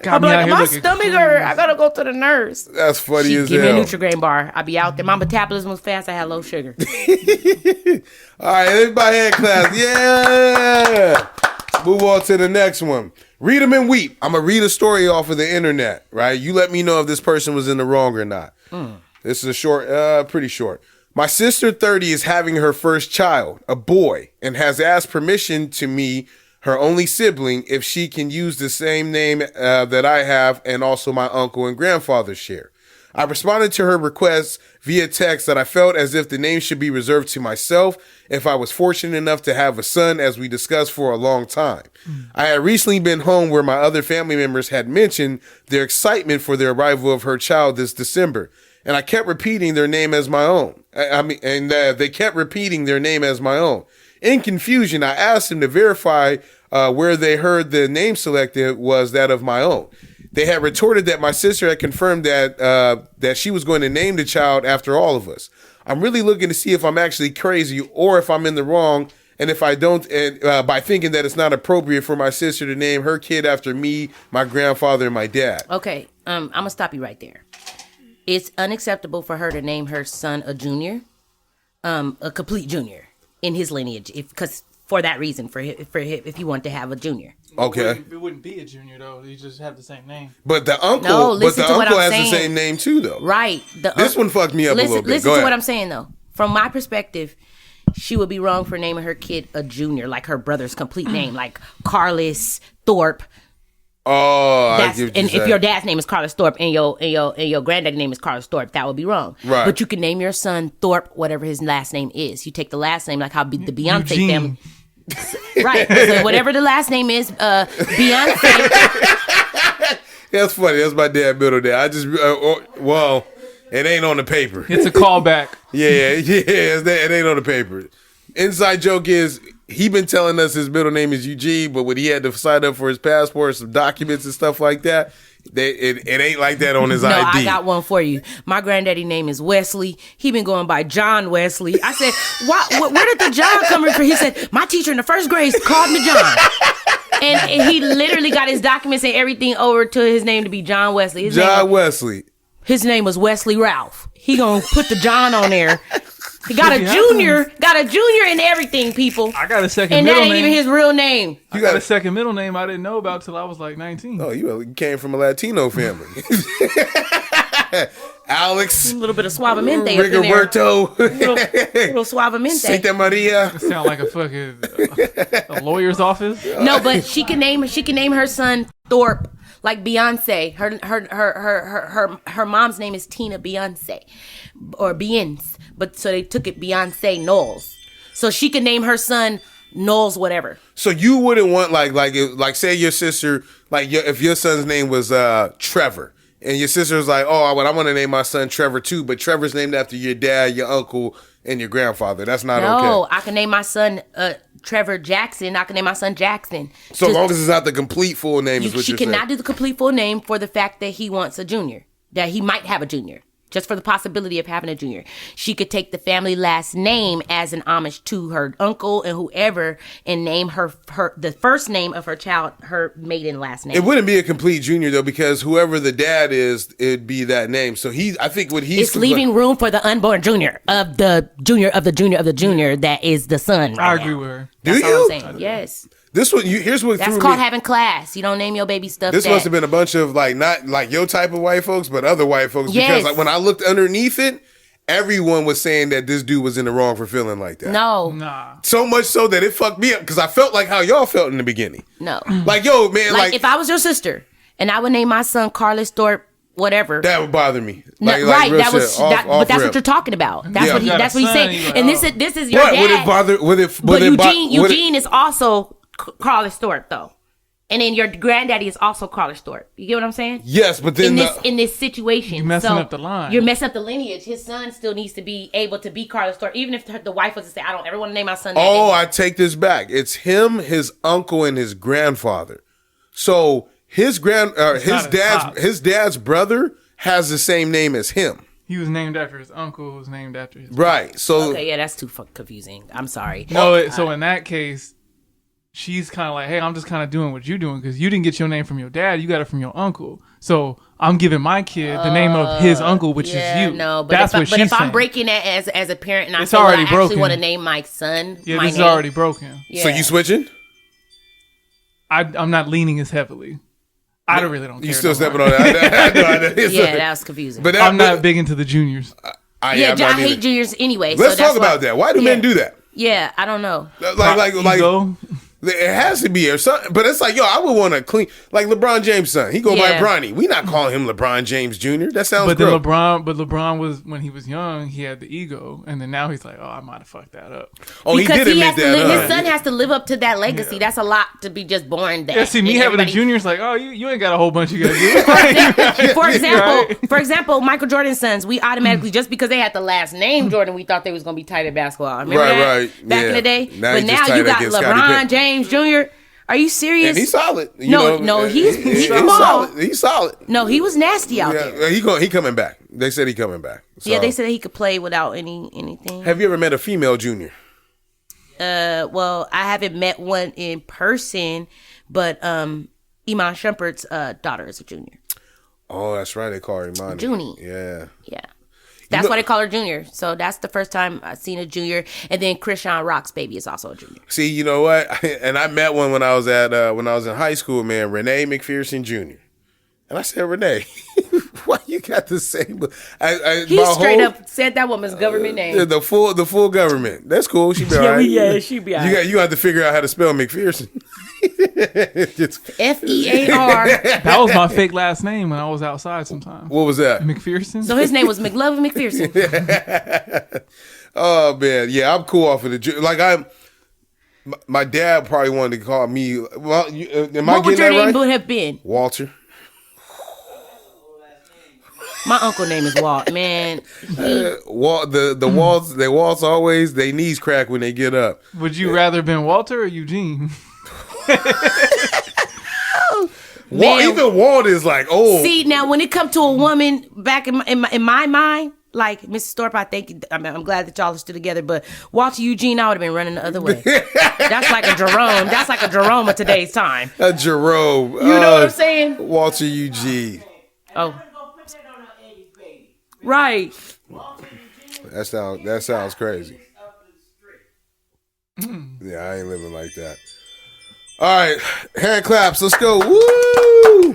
Speaker 2: I'm like, my stomach hurt. I gotta go to the nurse.
Speaker 1: That's funny as hell.
Speaker 2: Give me a Nutri-Grain bar. I be out there. My metabolism was fast. I had low sugar.
Speaker 1: All right, everybody hand class. Yeah. Move on to the next one. Read them and weep. I'm going to read a story off of the internet, right? You let me know if this person was in the wrong or not. This is a short, pretty short. My sister, 30, is having her first child, a boy, and has asked permission to me, her only sibling, if she can use the same name that I have and also my uncle and grandfather share. I responded to her request via text that I felt as if the name should be reserved to myself if I was fortunate enough to have a son, as we discussed for a long time. I had recently been home where my other family members had mentioned their excitement for the arrival of her child this December, and I kept repeating their name as my own. They kept repeating their name as my own. In confusion, I asked them to verify where they heard the name selected was that of my own. They had retorted that my sister had confirmed that she was going to name the child after all of us. I'm really looking to see if I'm actually crazy or if I'm in the wrong, and if I don't, by thinking that it's not appropriate for my sister to name her kid after me, my grandfather, and my dad.
Speaker 2: Okay, I'm gonna stop you right there. It's unacceptable for her to name her son a junior, a complete junior in his lineage, because for that reason, for him, if you want to have a junior.
Speaker 1: Okay.
Speaker 3: It wouldn't be a junior though. You just have the same name.
Speaker 1: But the uncle, has the same name too, though.
Speaker 2: Right.
Speaker 1: This one fucked me up a little bit.
Speaker 2: Listen to what I'm saying though. From my perspective, she would be wrong for naming her kid a junior, like her brother's complete name, like Carlos Thorpe.
Speaker 1: Oh,
Speaker 2: and if your dad's name is Carlos Thorpe and your granddad's name is Carlos Thorpe, that would be wrong.
Speaker 1: Right.
Speaker 2: But you can name your son Thorpe, whatever his last name is. You take the last name, like how the Beyonce family. Right. So whatever the last name is, Beyonce.
Speaker 1: That's funny. That's my dad's middle name. I just, it ain't on the paper.
Speaker 3: It's a callback.
Speaker 1: Yeah, it ain't on the paper. Inside joke is, he been telling us his middle name is Eugene, but when he had to sign up for his passport, some documents and stuff like that, it ain't like that on his ID.
Speaker 2: I got one for you. My granddaddy name is Wesley. He been going by John Wesley. I said, where did the John come from? He said, my teacher in the first grade called me John. And he literally got his documents and everything over to his name to be John Wesley.
Speaker 1: Wesley.
Speaker 2: His name was Wesley Ralph. He gonna put the John on there. He got a junior in everything, people.
Speaker 3: I got a second middle name.
Speaker 2: And that ain't even his real name.
Speaker 3: You got a second middle name I didn't know about till I was like 19.
Speaker 1: Oh, you came from a Latino family. Alex.
Speaker 2: A little bit of suavemente
Speaker 1: Rigoberto.
Speaker 2: up in there. Little suavemente.
Speaker 1: Santa Maria.
Speaker 3: It sound like a fucking a lawyer's office.
Speaker 2: No, but she can name her son Thorpe. Like Beyonce, her mom's name is Tina Beyonce, or Beyonce, but so they took it Beyonce Knowles, so she can name her son Knowles whatever.
Speaker 1: So you wouldn't want like say your sister, if your son's name was Trevor, and your sister was like, I want to name my son Trevor too, but Trevor's named after your dad, your uncle, and your grandfather. That's not okay.
Speaker 2: No, I can name my son Trevor Jackson. I can name my son Jackson.
Speaker 1: So long as it's not the complete full name is what you're saying.
Speaker 2: She cannot do the complete full name for the fact that he wants a junior, that he might have a junior. just for the possibility of having a junior. She could take the family last name as an homage to her uncle and whoever, and name her the first name of her child her maiden last name.
Speaker 1: It wouldn't be a complete junior though, because whoever the dad is, it'd be that name. So I think what he's
Speaker 2: leaving room for the unborn junior of the junior of the junior of the junior that is the son. Right,
Speaker 3: I agree with her.
Speaker 2: That's all I'm saying. Yes.
Speaker 1: This one, here's what
Speaker 2: that's called having class. You don't name your baby stuff.
Speaker 1: This must have been a bunch of not like your type of white folks, but other white folks. Yes. Because when I looked underneath it, everyone was saying that this dude was in the wrong for feeling like that.
Speaker 2: No,
Speaker 3: nah.
Speaker 1: So much so that it fucked me up because I felt like how y'all felt in the beginning.
Speaker 2: No,
Speaker 1: like yo man,
Speaker 2: like if I was your sister and I would name my son Carlos Thorpe. Whatever
Speaker 1: that would bother me.
Speaker 2: Right, that was but that's what you're talking about. That's what that's what he's saying. And this is your dad.
Speaker 1: Would it bother? But
Speaker 2: Eugene is also Carlos Thorpe though, and then your granddaddy is also Carlos Thorpe. You get what I'm saying?
Speaker 1: Yes, but then
Speaker 2: in this situation,
Speaker 3: you're messing up the line.
Speaker 2: You're messing up the lineage. His son still needs to be able to be Carlos Thorpe, even if the wife was to say, "I don't ever want to name my son."
Speaker 1: I take this back. It's him, his uncle, and his grandfather. So. His dad's brother has the same name as him.
Speaker 3: He was named after his uncle, who was named after his
Speaker 1: right. So
Speaker 2: okay, yeah, that's too confusing. I'm sorry.
Speaker 3: No, so in that case, she's kind of like, hey, I'm just kind of doing what you're doing because you didn't get your name from your dad, you got it from your uncle. So I'm giving my kid the name of his uncle, which is you.
Speaker 2: No, but
Speaker 3: that's what she's saying.
Speaker 2: If I'm breaking that as a parent and
Speaker 3: it's already broken.
Speaker 2: Actually want to name my son,
Speaker 3: yeah,
Speaker 2: my
Speaker 3: this
Speaker 2: name,
Speaker 3: is already broken.
Speaker 1: Yeah. So you switching?
Speaker 3: I'm not leaning as heavily. I really don't care.
Speaker 1: You still stepping on that?
Speaker 2: Yeah, that was confusing.
Speaker 3: But I'm not big into the juniors.
Speaker 2: I hate juniors anyway.
Speaker 1: Let's talk about that. Why do men do that?
Speaker 2: Yeah, I don't know.
Speaker 3: Like
Speaker 1: it has to be or something, but it's like, yo, I would want to clean like LeBron James' son. He go by Bronny. We not calling him LeBron James Jr. That sounds.
Speaker 3: But LeBron was when he was young. He had the ego, and then now he's like, oh, I might have fucked that up.
Speaker 1: Oh,
Speaker 2: because
Speaker 1: he did admit that.
Speaker 2: His son has to live up to that legacy. Yeah. That's a lot to be just born there.
Speaker 3: Yeah, see, me having a junior is like, oh, you ain't got a whole bunch you got to
Speaker 2: do. For example, Michael Jordan's sons, we automatically just because they had the last name Jordan, we thought they was gonna be tight at basketball. Remember that? Back in the day, but now you got LeBron James Jr. Are you serious?
Speaker 1: And he's solid.
Speaker 2: He's small.
Speaker 1: He's solid.
Speaker 2: No, he was nasty out there.
Speaker 1: He coming back. They said he coming back. So.
Speaker 2: Yeah, they said he could play without anything.
Speaker 1: Have you ever met a female junior?
Speaker 2: Well, I haven't met one in person, but Iman Shumpert's daughter is a junior.
Speaker 1: Oh, that's right. They call her Imani.
Speaker 2: Junie.
Speaker 1: Yeah.
Speaker 2: Yeah. That's why they call her Junior. So that's the first time I've seen a junior. And then Krishan Rock's baby is also a junior.
Speaker 1: See, you know what? And I met one when I was in high school, man, Renee McPherson Jr. And I said, Renee, why you got the same?
Speaker 2: He straight up said that woman's government name.
Speaker 1: The full government. That's cool. She be all right.
Speaker 2: Yeah, she be all right.
Speaker 1: You have to figure out how to spell McPherson.
Speaker 2: FEAR.
Speaker 3: That was my fake last name when I was outside sometimes.
Speaker 1: What was that?
Speaker 3: McPherson.
Speaker 2: So his name was McLovin McPherson.
Speaker 1: Oh man, yeah, I'm cool off of the my dad probably wanted to call me. Well,
Speaker 2: what would your name would have been?
Speaker 1: Walter.
Speaker 2: My uncle name is Walt. Man,
Speaker 1: the Walt's always they knees crack when they get up.
Speaker 3: Would you rather been Walter or Eugene?
Speaker 1: Even Walt is like old.
Speaker 2: See, now when it comes to a woman, back in my mind, like Mrs. Thorpe, I think I'm glad that y'all are still together. But Walter Eugene, I would have been running the other way. That's like a Jerome. That's like a Jerome of today's time.
Speaker 1: A Jerome.
Speaker 2: You know what I'm saying?
Speaker 1: Walter Eugene.
Speaker 2: Oh, right.
Speaker 1: That sounds crazy. Yeah, I ain't living like that. All right, hand claps. Let's go. Woo!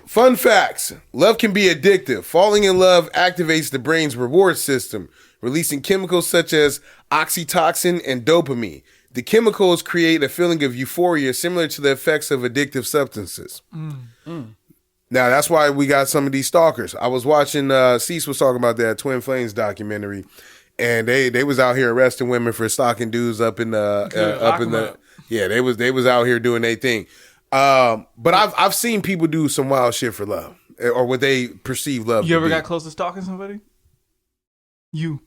Speaker 1: Fun facts. Love can be addictive. Falling in love activates the brain's reward system, releasing chemicals such as oxytocin and dopamine. The chemicals create a feeling of euphoria similar to the effects of addictive substances. Now, that's why we got some of these stalkers. I was watching, Cease was talking about that Twin Flames documentary, and they was out here arresting women for stalking dudes up in the yeah, they was out here doing their thing. But I've seen people do some wild shit for love, or what they perceive love.
Speaker 3: You ever got close to stalking somebody? You.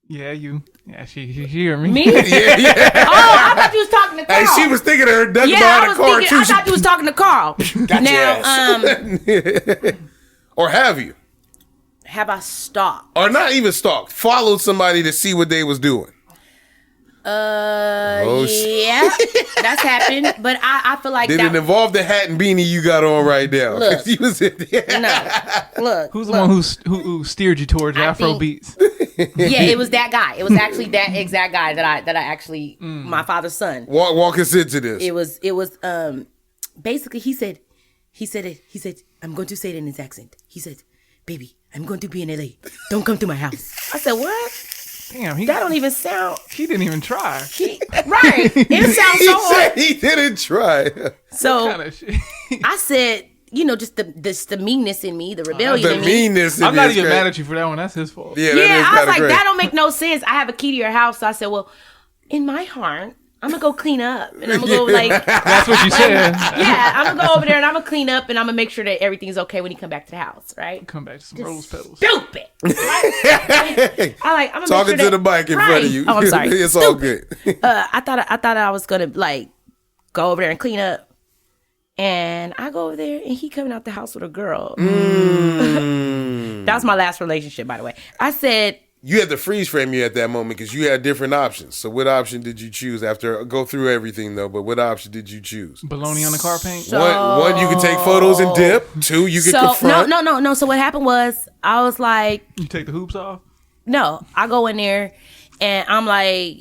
Speaker 3: Yeah, you. Yeah, she hear me.
Speaker 2: Me? Yeah. Oh, I thought you was talking to Carl.
Speaker 1: Hey, she was thinking of her ducking behind the car too.
Speaker 2: I thought you was talking to Carl.
Speaker 1: Now, or have you?
Speaker 2: Have I stalked?
Speaker 1: Or not even stalked. Followed somebody to see what they was doing.
Speaker 2: Yeah, that's happened. But I feel like
Speaker 1: Did it involve the hat and beanie you got on right now?
Speaker 2: Look,
Speaker 1: you was
Speaker 2: no, look.
Speaker 3: Who's the one who steered you towards Afro beats?
Speaker 2: Yeah, it was that guy. It was actually that exact guy that I actually my father's son.
Speaker 1: Walk us into this.
Speaker 2: It was basically he said I'm going to say it in his accent. He said, "Baby, I'm going to be in LA. Don't come to my house." I said, "What?"
Speaker 3: Damn,
Speaker 2: that don't even sound.
Speaker 3: He didn't even try.
Speaker 2: Right. It sounds so hard.
Speaker 1: He didn't try.
Speaker 2: So
Speaker 3: What kind of shit?
Speaker 2: I said, just the meanness in me, the rebellion in me.
Speaker 1: Meanness.
Speaker 3: I'm not even mad at you for that one. That's his fault.
Speaker 1: Yeah,
Speaker 2: I was like, that don't make no sense. I have a key to your house. So I said, well, in my heart, I'm gonna go clean up, and I'm gonna go
Speaker 3: That's what you said.
Speaker 2: Yeah, I'm gonna go over there and I'm gonna clean up, and I'm gonna make sure that everything's okay when he come back to the house, right?
Speaker 3: Come back to some rose petals.
Speaker 2: Stupid. Right? I'm gonna
Speaker 1: talking to the mic in front of you.
Speaker 2: Oh, I'm sorry.
Speaker 1: It's all good.
Speaker 2: I thought I was gonna go over there and clean up, and I go over there and he coming out the house with a girl. That was my last relationship, by the way. I said.
Speaker 1: You had to freeze frame you at that moment because you had different options. So what option did you choose after go through everything though? But what option did you choose?
Speaker 3: Baloney on the car paint.
Speaker 1: One, you could take photos and dip. Two, you could confront.
Speaker 2: No. So what happened was I was like,
Speaker 3: you take the hoops off.
Speaker 2: No, I go in there and I'm like,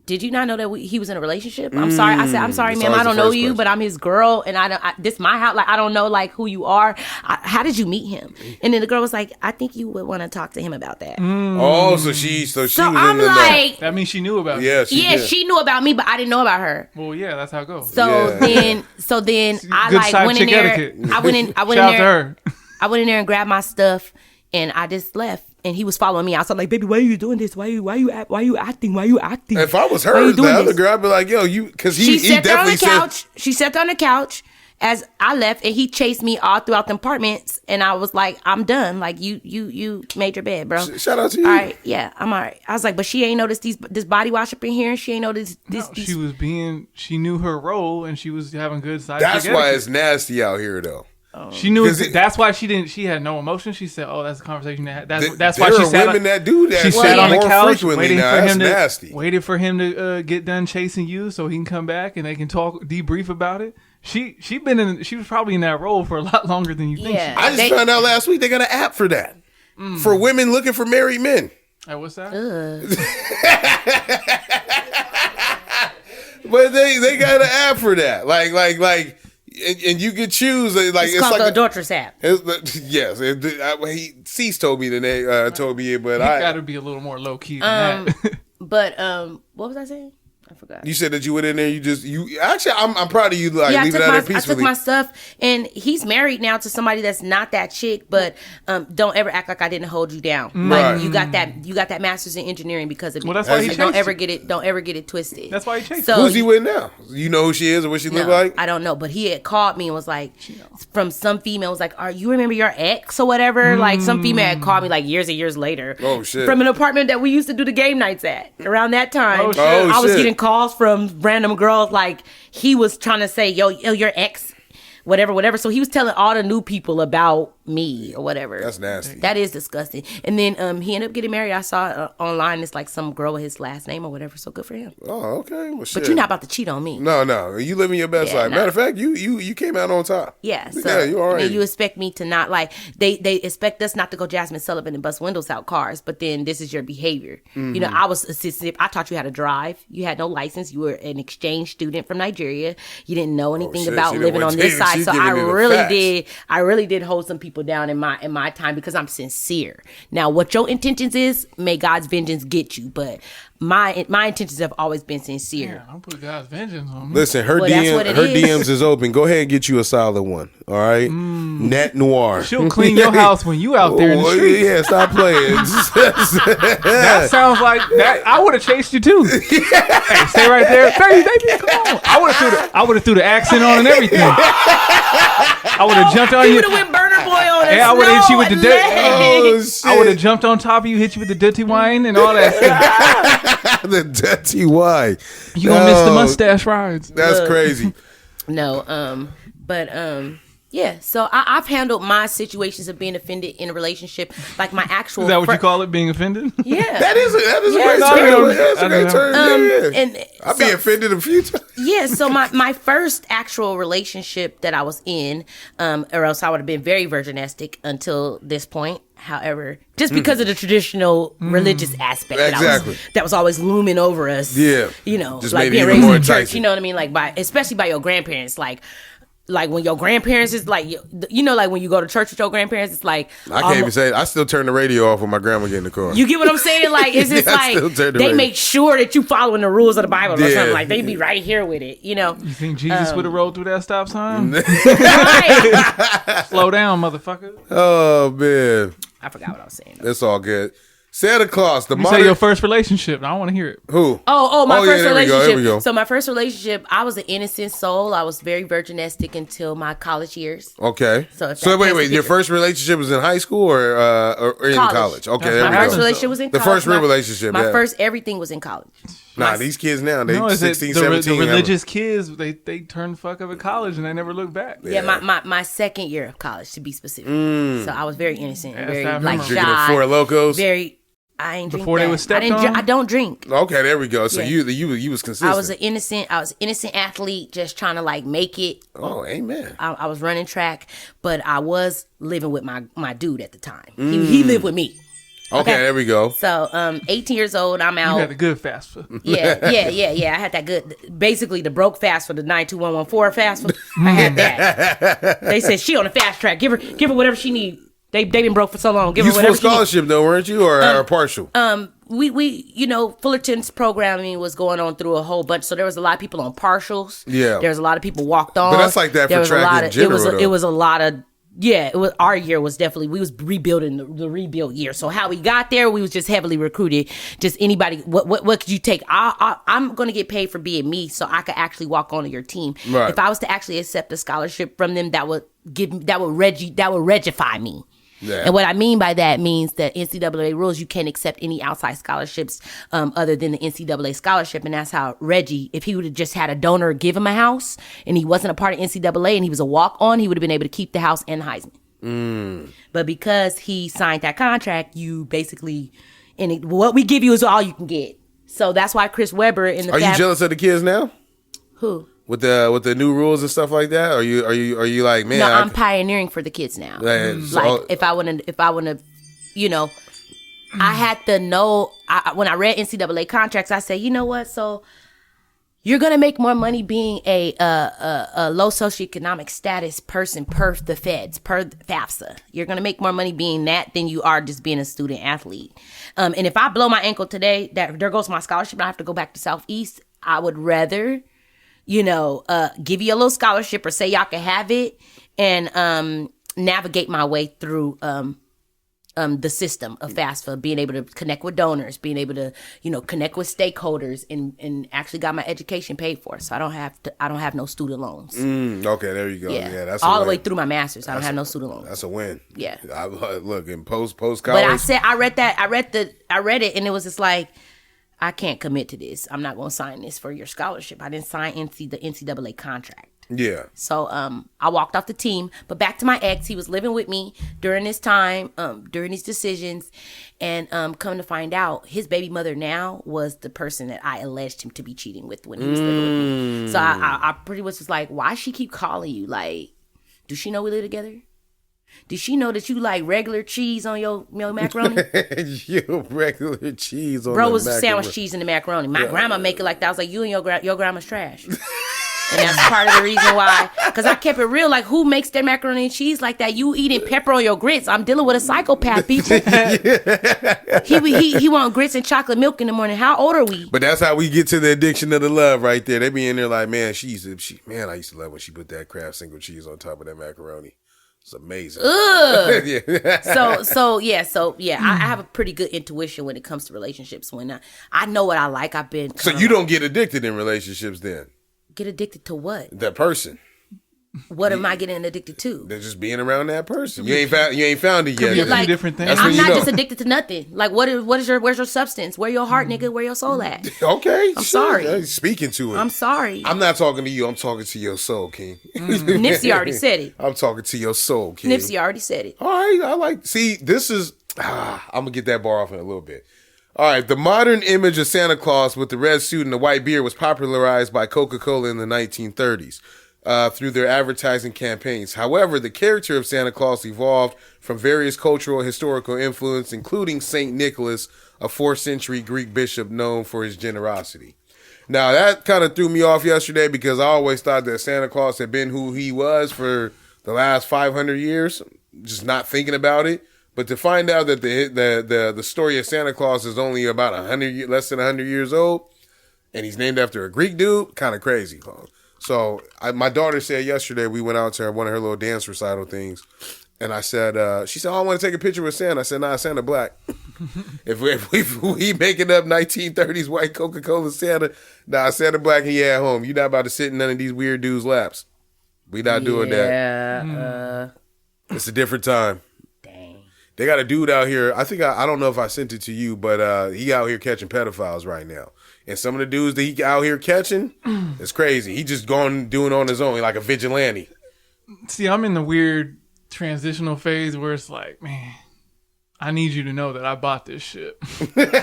Speaker 2: did you not know that he was in a relationship? I'm sorry. I said, I'm sorry, ma'am. I don't know you, but I'm his girl, and this is my house. Like, I don't know who you are. How did you meet him? And then the girl was like, I think you would want to talk to him about that.
Speaker 1: Oh, so she was
Speaker 2: I'm like,
Speaker 3: that means she knew about
Speaker 1: you.
Speaker 2: Yeah, she knew about me, but I didn't know about her.
Speaker 3: Well, yeah, that's how it goes.
Speaker 2: So then I went in there. I went in there. I went in there and grabbed my stuff, and I just left. And he was following me. I was like, "Baby, why are you doing this? Why you acting?
Speaker 1: If I was her, the other girl, I'd be like, "Yo, you," because he definitely said.
Speaker 2: She sat on the couch as I left, and he chased me all throughout the apartments. And I was like, "I'm done. Like you made your bed, bro."
Speaker 1: Shout out to you.
Speaker 2: All right, yeah, I'm all right. I was like, but she ain't noticed this body wash up in here. She ain't noticed this.
Speaker 3: She knew her role, and she was having good side.
Speaker 1: That's why it's nasty out here, though.
Speaker 3: She knew that's why she had no emotion. She said, "Oh, that's a conversation that that's why
Speaker 1: she
Speaker 3: sat
Speaker 1: women that do that.
Speaker 3: She sat on the couch
Speaker 1: waiting
Speaker 3: for him to get done chasing you, so he can come back and they can debrief about it." She was probably in that role for a lot longer than you think.
Speaker 2: Yeah.
Speaker 1: I just found out last week they got an app for that for women looking for married men.
Speaker 3: Hey, what's that?
Speaker 1: But they got an app for that, like. And you could choose it's
Speaker 2: called
Speaker 1: like
Speaker 2: the Adulteress app.
Speaker 1: Yes, Cease told me the name. Told me it, but
Speaker 3: I got to be a little more low key than that.
Speaker 2: But what was I saying? I forgot.
Speaker 1: You said that you went in there. Actually, I'm proud of you. Like, leave it out there peacefully.
Speaker 2: I took my stuff, and he's married now to somebody that's not that chick. But don't ever act like I didn't hold you down.
Speaker 1: Right.
Speaker 2: Like you got that master's in engineering because of me.
Speaker 3: Well, that's why he
Speaker 2: don't ever get it twisted.
Speaker 3: That's why he chased.
Speaker 2: So,
Speaker 1: who's he with now? You know who she is or what she look like?
Speaker 2: I don't know, but he had called me and was like, from some female was like, "Are you remember your ex or whatever?" Like some female had called me like years and years later.
Speaker 1: Oh shit!
Speaker 2: From an apartment that we used to do the game nights at around that time.
Speaker 3: Oh shit!
Speaker 2: I was getting calls from random girls like he was trying to say, yo, your ex, whatever. So he was telling all the new people about me or whatever.
Speaker 1: That's nasty.
Speaker 2: That is disgusting. And then he ended up getting married. I saw online it's like some girl with his last name or whatever. So good for him.
Speaker 1: Oh, okay. Well, shit.
Speaker 2: But you're not about to cheat on me.
Speaker 1: No. You living your best life. Matter of fact, you came out on top.
Speaker 2: Yeah. So
Speaker 1: you all right.
Speaker 2: you expect me to not they expect us not to go Jasmine Sullivan and bust windows out cars, but then this is your behavior. Mm-hmm. I was assistant. I taught you how to drive. You had no license. You were an exchange student from Nigeria. You didn't know anything about living on this side. So I really did hold some people down in my time because I'm sincere. Now, what your intentions is, may God's vengeance get you. But my intentions have always been sincere.
Speaker 3: Yeah, don't put God's vengeance on me.
Speaker 1: Listen, her DMs is open. Go ahead and get you a solid one. All right, Net Noir.
Speaker 3: She'll clean your house when you out there in the street.
Speaker 1: Yeah, stop playing.
Speaker 3: That sounds like that. I would have chased you too. Hey, stay right there, baby. Come on. I would have threw the accent on and everything. I would have jumped on you.
Speaker 2: You would have went Burner Boy on it.
Speaker 3: I would have hit you with the
Speaker 1: dirty.
Speaker 3: I would have jumped on top of you, hit you with the dirty wine and all that stuff.
Speaker 1: The dirty wine.
Speaker 3: You gonna miss the mustache rides.
Speaker 1: That's crazy.
Speaker 2: No, but Yeah, so I've handled my situations of being offended in a relationship, like my actual.
Speaker 3: Is that what you call it, being offended?
Speaker 2: Yeah,
Speaker 1: that is a great term. That's a great term. And I've been offended a few times.
Speaker 2: Yeah, so my first actual relationship that I was in, or else I would have been very virginistic until this point. However, just because of the traditional religious aspect that was always looming over us.
Speaker 1: Yeah,
Speaker 2: you know,
Speaker 1: just
Speaker 2: like being raised in church. You know what I mean? Like especially by your grandparents, like when your grandparents is like, you know, like when you go to church with your grandparents, it's like
Speaker 1: I can't even say it. I still turn the radio off when my grandma get in the car.
Speaker 2: You get what I'm saying? Like it's just like they make sure that you following the rules of the Bible or something. Like they be right here with it, you know.
Speaker 3: You think Jesus would have rolled through that stop sign?
Speaker 2: Right.
Speaker 3: Slow down, motherfucker.
Speaker 1: Oh man,
Speaker 2: I forgot what I was saying.
Speaker 1: That's all good. Santa Claus,
Speaker 3: you say your first relationship. I want to hear it.
Speaker 1: Who?
Speaker 2: My first relationship.
Speaker 1: There we go.
Speaker 2: So my first relationship, I was an innocent soul. I was very virginistic until my college years.
Speaker 1: Okay. So wait. Your first relationship was in high school or in college? Okay, there we go.
Speaker 2: My first relationship was in college.
Speaker 1: The first real relationship.
Speaker 2: My first everything was in college.
Speaker 1: Nah, these kids now, they 16, 17.
Speaker 3: The religious kids, they turn the fuck up at college and they never look back.
Speaker 2: Yeah, my second year of college, to be specific. So I was very innocent, very like
Speaker 1: drinking
Speaker 2: shy.
Speaker 1: Four Locos.
Speaker 2: I ain't drink
Speaker 3: before
Speaker 2: that.
Speaker 3: they was stepped on.
Speaker 2: I don't drink.
Speaker 1: Okay, there we go. So you was consistent.
Speaker 2: I was an innocent athlete, just trying to like make it.
Speaker 1: Oh, amen.
Speaker 2: I was running track, but I was living with my dude at the time. He lived with me.
Speaker 1: Okay, there we go.
Speaker 2: So, 18 years old, I'm out.
Speaker 3: You had the good fast food.
Speaker 2: Yeah. I had that good, basically the broke fast food, the 92114 fast food. I had that. They said she on the fast track. Give her whatever she need. They been broke for so long. Give her whatever she
Speaker 1: scholarship though, weren't you, or partial?
Speaker 2: We Fullerton's programming was going on through a whole bunch, so there was a lot of people on partials.
Speaker 1: Yeah,
Speaker 2: there was a lot of people walked on.
Speaker 1: But that's like that for track in general.
Speaker 2: It was a lot of. Yeah, it was our year was definitely we was rebuilding the rebuild year. So how we got there, we was just heavily recruited. Just anybody, what could you take? I'm going to get paid for being me, so I could actually walk onto your team.
Speaker 1: Right.
Speaker 2: If I was to actually accept a scholarship from them, that would regify me. Yeah. And what I mean by that means that NCAA rules, you can't accept any outside scholarships other than the NCAA scholarship. And that's how Reggie, if he would have just had a donor give him a house and he wasn't a part of NCAA and he was a walk-on, he would have been able to keep the house and the Heisman. But because he signed that contract, you basically, what we give you is all you can get. So that's why Chris Webber in the
Speaker 1: Are you jealous of the kids now?
Speaker 2: Who?
Speaker 1: With the new rules and stuff like that? Are you like, man?
Speaker 2: No, I'm pioneering for the kids now. Like if I want to, I had to know. When I read NCAA contracts, I said, you know what? So you're gonna make more money being a low socioeconomic status person per the feds, per FAFSA. You're gonna make more money being that than you are just being a student athlete. And if I blow my ankle today, there goes my scholarship, and I have to go back to Southeast. I would rather, give you a little scholarship or say y'all can have it and navigate my way through the system of FAFSA, being able to connect with donors, being able to, connect with stakeholders and actually got my education paid for. So I don't have no student lones.
Speaker 1: Okay, there you go. Yeah, that's
Speaker 2: all the way through my master's. I don't have no student loans.
Speaker 1: That's a win.
Speaker 2: Yeah.
Speaker 1: Look, in post college.
Speaker 2: But I read it and it was just like, I can't commit to this. I'm not going to sign this for your scholarship. I didn't sign the NCAA contract.
Speaker 1: Yeah.
Speaker 2: So I walked off the team. But back to my ex, he was living with me during this time, during these decisions. And come to find out, his baby mother now was the person that I alleged him to be cheating with when he was living with me. So I pretty much was like, why she keep calling you? Like, does she know we live together? Did she know that you like regular cheese on your macaroni?
Speaker 1: You regular cheese on
Speaker 2: Bro
Speaker 1: the
Speaker 2: was
Speaker 1: macaroni.
Speaker 2: Sandwich cheese in the macaroni. My grandma make it like that. I was like, you and your grandma's trash. And that's part of the reason why. Because I kept it real. Like, who makes their macaroni and cheese like that? You eating pepper on your grits. I'm dealing with a psychopath, people. He want grits and chocolate milk in the morning. How old are we?
Speaker 1: But that's how we get to the addiction of the love right there. They be in there like, man, I used to love when she put that Kraft single cheese on top of that macaroni. It's amazing.
Speaker 2: Ugh. So I have a pretty good intuition when it comes to relationships. When I know what I like,
Speaker 1: So you don't get addicted in relationships then?
Speaker 2: Get addicted to what?
Speaker 1: That person.
Speaker 2: What am I getting addicted to?
Speaker 1: They're just being around that person. You ain't found it yet.
Speaker 3: Like, different things.
Speaker 2: I'm not just addicted to nothing. Like where's your substance? Where your heart, nigga? Where your soul at?
Speaker 1: Okay.
Speaker 2: I'm sorry.
Speaker 1: I'm speaking to it.
Speaker 2: I'm sorry.
Speaker 1: I'm not talking to you. I'm talking to your soul, King.
Speaker 2: Nipsey already said it.
Speaker 1: I'm talking to your soul, King.
Speaker 2: Nipsey already said it.
Speaker 1: All right. See, this is, I'm going to get that bar off in a little bit. All right. The modern image of Santa Claus with the red suit and the white beard was popularized by Coca-Cola in the 1930s. Through their advertising campaigns. However, the character of Santa Claus evolved from various cultural and historical influence, including Saint Nicholas, a 4th century Greek bishop known for his generosity. Now, that kind of threw me off yesterday because I always thought that Santa Claus had been who he was for the last 500 years, just not thinking about it. But to find out that the story of Santa Claus is only about less than 100 years old, and he's named after a Greek dude, kind of crazy. So my daughter said yesterday, we went out to one of her little dance recital things, and I said, she said, oh, I want to take a picture with Santa. I said, nah, Santa black. if we making up 1930s white Coca-Cola Santa, nah, Santa black and at home. You're not about to sit in none of these weird dudes' laps. We not doing that. It's a different time.
Speaker 2: Dang.
Speaker 1: They got a dude out here. I think I don't know if I sent it to you, but he out here catching pedophiles right now. And some of the dudes that he out here catching, it's crazy. He just doing on his own, like a vigilante.
Speaker 3: See, I'm in the weird transitional phase where it's like, man, I need you to know that I bought this shit. But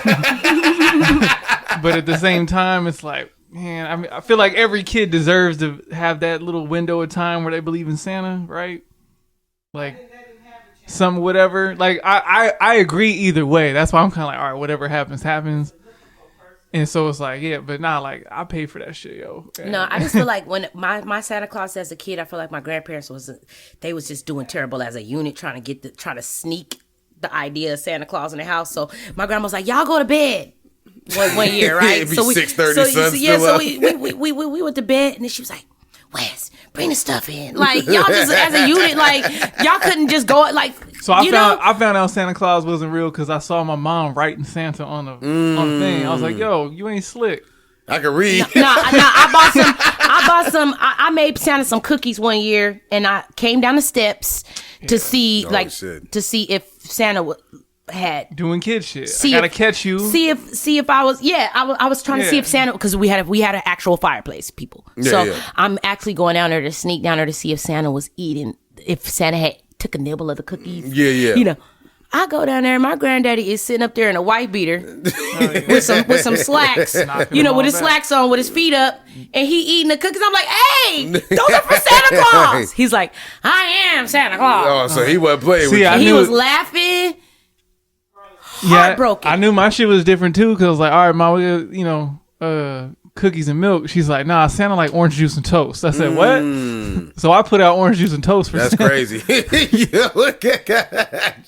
Speaker 3: at the same time, it's like, man, I feel like every kid deserves to have that little window of time where they believe in Santa, right? Like, some whatever. Like, I agree either way. That's why I'm kind of like, all right, whatever happens, happens. And so it's like, yeah, but not like I pay for that shit, yo. Okay.
Speaker 2: No, I just feel like when my Santa Claus as a kid, I feel like my grandparents was just doing terrible as a unit, trying to sneak the idea of Santa Claus in the house. So my grandma was like, y'all go to bed. One year, right?
Speaker 1: It'd be 6:30.
Speaker 2: So we went to bed, and then she was like, Wes, bring the stuff in. Like, y'all just, as a unit, like, y'all couldn't just go, like,
Speaker 3: so I found out Santa Claus wasn't real because I saw my mom writing Santa on the thing. I was like, yo, you ain't slick.
Speaker 1: I can read.
Speaker 2: I made Santa some cookies one year, and I came down the steps to see if Santa had
Speaker 3: doing kid shit. I gotta catch you.
Speaker 2: See if I was I was trying to see if Santa, because we had an actual fireplace, people. I'm actually going down there to sneak down there to see if Santa was eating, if Santa had took a nibble of the cookies. You know, I go down there, and my granddaddy is sitting up there in a white beater with some slacks, with his slacks on, with his feet up, and he eating the cookies. I'm like, hey, those are for Santa Claus. He's like, I am Santa Claus.
Speaker 1: Oh, so he wasn't playing with you.
Speaker 2: He was laughing. Heartbroken.
Speaker 3: I knew my shit was different too, because I was like, all right, Mom, we got, cookies and milk. She's like, nah, Santa like orange juice and toast. I said, what? So I put out orange juice and toast for
Speaker 1: That's
Speaker 3: Santa.
Speaker 1: crazy. Yeah, look at that.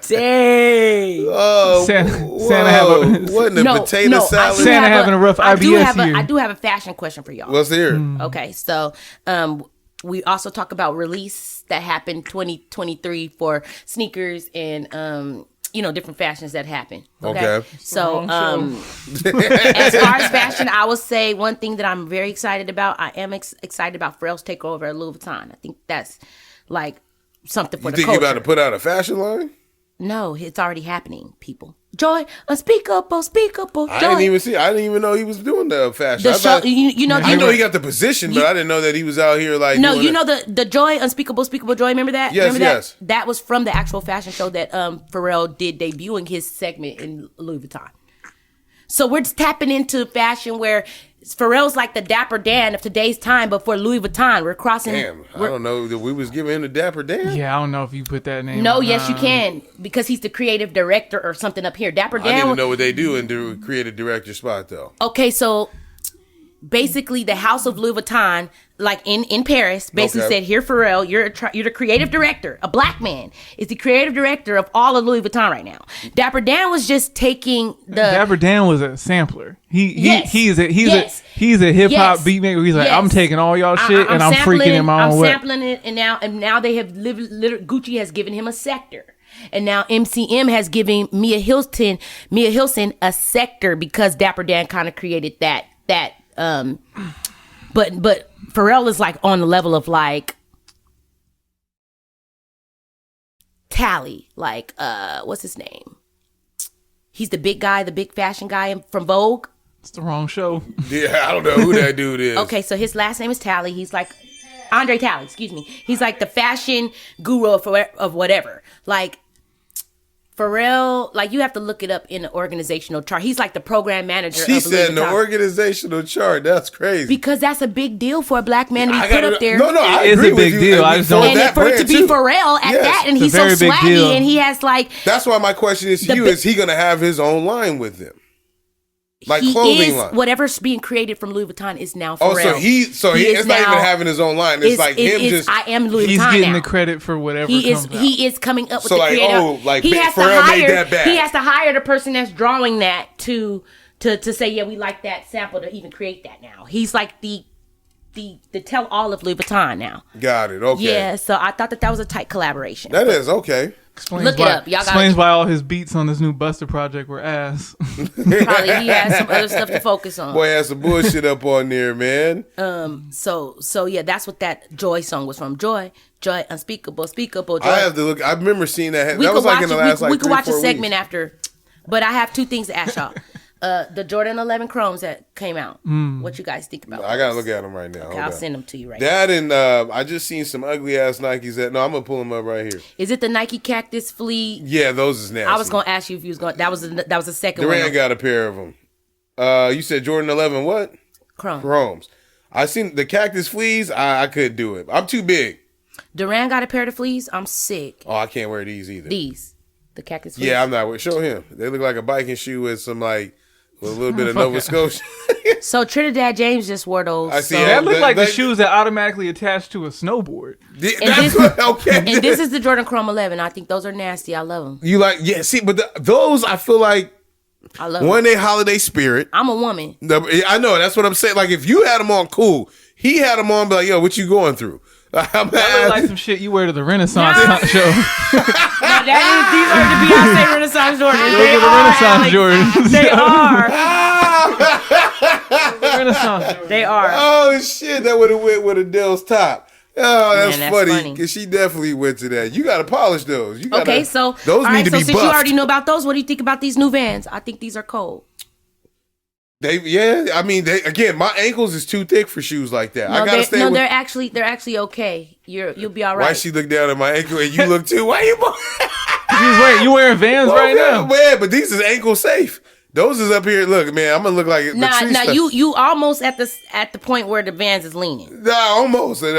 Speaker 2: Dang.
Speaker 1: Oh,
Speaker 3: Santa have a
Speaker 1: potato salad.
Speaker 3: Santa having a rough IBS year.
Speaker 2: I do have a fashion question for y'all.
Speaker 1: Let's hear.
Speaker 2: Okay, so we also talk about release that happened 2023 for sneakers and different fashions that happen. Okay. So as far as fashion, I would say one thing that I'm very excited about. I am excited about Pharrell's takeover at Louis Vuitton. I think that's like something for the culture.
Speaker 1: You think you about to put out a fashion line?
Speaker 2: No, it's already happening, people. Joy, unspeakable, speakable. Joy.
Speaker 1: I didn't even know he was doing the fashion.
Speaker 2: I
Speaker 1: know he got the position, but I didn't know that he was out here like.
Speaker 2: No, the Joy, unspeakable, speakable Joy. Remember that?
Speaker 1: Yes.
Speaker 2: That was from the actual fashion show that Pharrell did debuting his segment in Louis Vuitton. So we're just tapping into fashion where Pharrell's like the Dapper Dan of today's time, but for Louis Vuitton, we're crossing.
Speaker 1: Damn, I don't know that we was giving him the Dapper Dan.
Speaker 3: Yeah, I don't know if you put that name.
Speaker 2: No, yes, you can, because he's the creative director or something up here. Dapper Dan.
Speaker 1: I need to know what they do in the creative director spot, though.
Speaker 2: Okay, so basically, the House of Louis Vuitton, like in Paris, basically said, "Here, Pharrell, you're the creative director. A black man is the creative director of all of Louis Vuitton right now." Dapper Dan was just taking the.
Speaker 3: Dapper Dan was a sampler. He's a hip hop beat maker. He's like, I'm taking all y'all shit and I'm freaking in my own way.
Speaker 2: I'm sampling it, and now they have Gucci has given him a sector. And now MCM has given Mia Hilson a sector because Dapper Dan kind of created that. But Pharrell is like on the level of like Tally. Like, what's his name? He's the big guy, the big fashion guy from Vogue.
Speaker 3: It's the wrong show.
Speaker 1: Yeah, I don't know who that dude is.
Speaker 2: Okay, so his last name is Tally. He's like Andre Talley, excuse me. He's like the fashion guru of whatever. Like Pharrell, like you have to look it up in the organizational chart. He's like the program manager.
Speaker 1: She
Speaker 2: of
Speaker 1: said
Speaker 2: Louis
Speaker 1: in the
Speaker 2: Vuitton.
Speaker 1: organizational chart. That's crazy.
Speaker 2: Because that's a big deal for a black man to be put up there.
Speaker 1: No, I
Speaker 3: It is
Speaker 1: agree
Speaker 3: a big
Speaker 1: with you.
Speaker 3: deal. I just don't-
Speaker 2: And for it to be Pharrell at that, and he's so
Speaker 3: It's a very big
Speaker 2: swaggy,
Speaker 3: deal.
Speaker 2: and he has like
Speaker 1: That's why my question is to you: is he going to have his own line with him, like
Speaker 2: he
Speaker 1: clothing
Speaker 2: is
Speaker 1: line?
Speaker 2: Whatever's being created from Louis Vuitton is now
Speaker 1: Oh,
Speaker 2: Pharrell.
Speaker 1: so he
Speaker 2: is
Speaker 1: it's not even
Speaker 2: now-
Speaker 1: having his own line. It's like him just.
Speaker 2: I am Louis
Speaker 3: He's
Speaker 2: Vuitton
Speaker 3: getting
Speaker 2: now.
Speaker 3: the credit for whatever
Speaker 2: He
Speaker 3: comes out.
Speaker 2: is coming up with
Speaker 1: So
Speaker 2: the
Speaker 1: like,
Speaker 2: creative.
Speaker 1: oh, like
Speaker 2: he has to
Speaker 1: Pharrell made
Speaker 2: hire.
Speaker 1: that bag.
Speaker 2: He has to hire the person that's drawing that to say, yeah, we like that sample to even create that. Now he's like the tell all of Louis Vuitton now.
Speaker 1: Got it. Okay.
Speaker 2: Yeah, so I thought that was a tight collaboration.
Speaker 1: That is okay.
Speaker 3: Explains
Speaker 2: Look it
Speaker 3: why,
Speaker 2: up. Y'all gotta-
Speaker 3: explains why all his beats on this new Buster project were ass.
Speaker 2: Probably he has some other stuff to focus on.
Speaker 1: Boy has some bullshit up on there, man.
Speaker 2: So yeah, that's what that Joy song was from. Joy, unspeakable, speakable. Joy.
Speaker 1: I have to look. I remember seeing that.
Speaker 2: We
Speaker 1: That
Speaker 2: could
Speaker 1: was like
Speaker 2: watch
Speaker 1: in the
Speaker 2: it.
Speaker 1: last
Speaker 2: We
Speaker 1: like
Speaker 2: could watch a
Speaker 1: 3-4
Speaker 2: segment
Speaker 1: weeks.
Speaker 2: after. But I have two things to ask y'all. The Jordan 11 Chromes that came out. What you guys think about?
Speaker 1: I gotta
Speaker 2: those?
Speaker 1: look at them right now.
Speaker 2: Okay,
Speaker 1: Hold
Speaker 2: I'll
Speaker 1: on.
Speaker 2: send them to you right
Speaker 1: That and I just seen some ugly ass Nikes. That no, I'm gonna pull them up right here.
Speaker 2: now. Is it the Nike Cactus Flea?
Speaker 1: Yeah, those is nasty.
Speaker 2: I was gonna ask you if you was going. That was the second
Speaker 1: Durant
Speaker 2: one.
Speaker 1: got a pair of them. You said Jordan 11 what?
Speaker 2: Chrome.
Speaker 1: Chromes. I seen the Cactus Fleas. I couldn't do it. I'm too big.
Speaker 2: Durant got a pair of fleas. I'm sick.
Speaker 1: Oh, I can't wear these either.
Speaker 2: The Cactus Fleas.
Speaker 1: Yeah, I'm not. Show him. They look like a biking shoe with some like with a little bit of Nova Scotia.
Speaker 2: So Trinidad James just wore those.
Speaker 1: I see
Speaker 2: so-
Speaker 1: that.
Speaker 3: That looked like the
Speaker 1: That-
Speaker 3: shoes that automatically attach to a snowboard.
Speaker 1: That's what, okay.
Speaker 2: And this is the Jordan Chrome 11. I think those are nasty. I love them.
Speaker 1: You like see, but those I feel like
Speaker 2: I love them.
Speaker 1: one day holiday spirit.
Speaker 2: I'm a woman.
Speaker 1: I know that's what I'm saying. Like if you had them on, cool. He had them on, be like, yo, what you going through? I'm
Speaker 3: That look like some shit you wear to the Renaissance
Speaker 2: Nah.
Speaker 3: show.
Speaker 2: Now, these are the Beyonce Renaissance Jordans.
Speaker 3: Those are the Renaissance Jordans.
Speaker 2: They are.
Speaker 3: Renaissance Jordans.
Speaker 2: They are.
Speaker 1: Oh shit, that would have went with Adele's top. Oh, that's,
Speaker 2: Man, that's
Speaker 1: funny.
Speaker 2: funny.
Speaker 1: Cause she definitely went to that. You gotta polish those. You gotta,
Speaker 2: Okay, so
Speaker 1: those
Speaker 2: all
Speaker 1: need
Speaker 2: right,
Speaker 1: to
Speaker 2: so
Speaker 1: be
Speaker 2: since you
Speaker 1: buffed.
Speaker 2: already know about those, what do you think about these new Vans? I think these are cold.
Speaker 1: I mean, again, my ankles is too thick for shoes like that. I gotta stay with.
Speaker 2: they're actually okay. You'll be all right.
Speaker 1: Why she look down at my ankle and you look too? Why you?
Speaker 3: You wearing Vans right now.
Speaker 1: Man, but these is ankle safe. Those is up here. Look, man, I'm gonna look like the
Speaker 2: Nah,
Speaker 1: tree
Speaker 2: nah,
Speaker 1: stuff.
Speaker 2: you almost at the point where the Vans is leaning.
Speaker 1: Nah, almost. But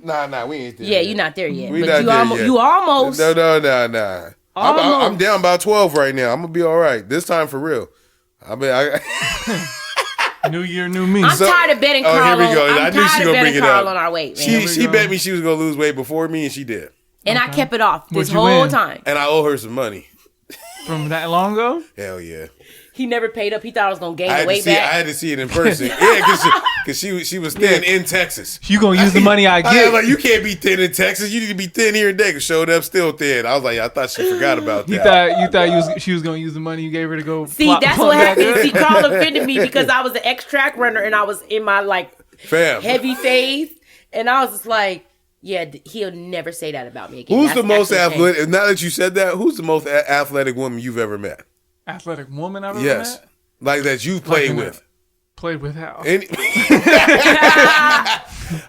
Speaker 1: nah, we ain't there.
Speaker 2: Yeah,
Speaker 1: yet.
Speaker 2: you're not there yet.
Speaker 1: We
Speaker 2: But
Speaker 1: not
Speaker 2: you
Speaker 1: there
Speaker 2: almost
Speaker 1: yet.
Speaker 2: you almost.
Speaker 1: Nah. I'm down about 12 right now. I'm gonna be all right this time for real.
Speaker 3: New year, new me.
Speaker 2: I'm tired of betting Carl.
Speaker 1: Here we go.
Speaker 2: I'm
Speaker 1: I knew she
Speaker 2: tired of
Speaker 1: gonna bring
Speaker 2: betting
Speaker 1: it
Speaker 2: Carl
Speaker 1: up.
Speaker 2: on our weight, man.
Speaker 1: She bet me she was gonna lose weight before me, and she did.
Speaker 2: And I kept it off this
Speaker 3: What'd you
Speaker 2: whole
Speaker 3: win?
Speaker 2: time.
Speaker 1: And I owe her some money.
Speaker 3: From that long ago?
Speaker 1: Hell yeah.
Speaker 2: He never paid up. He thought I was gonna gain
Speaker 1: I
Speaker 2: the
Speaker 1: had, to
Speaker 2: weight
Speaker 1: see it,
Speaker 2: back.
Speaker 1: I had to see it in person. Yeah, because she was thin in Texas.
Speaker 3: You gonna use the money I
Speaker 1: I was
Speaker 3: get.
Speaker 1: like, you can't be thin in Texas. You need to be thin here in Texas. Showed up still thin. I was like, I thought she forgot about that.
Speaker 3: You thought she was gonna use the money you gave her to go.
Speaker 2: See,
Speaker 3: plop
Speaker 2: that's
Speaker 3: on
Speaker 2: what
Speaker 3: that
Speaker 2: happened.
Speaker 3: girl?
Speaker 2: See, Carl offended me because I was an ex-track runner and I was in my
Speaker 1: Fam.
Speaker 2: heavy faith, and I was just like, yeah, he'll never say that about me again.
Speaker 1: Who's
Speaker 2: That's
Speaker 1: the most
Speaker 2: actually a shame.
Speaker 1: athletic? Now that you said that, who's the most athletic woman you've ever met?
Speaker 3: Athletic woman I've ever
Speaker 1: Yes.
Speaker 3: met?
Speaker 1: Like that you've played
Speaker 3: Like in
Speaker 1: with.
Speaker 3: Played with how?
Speaker 1: Any-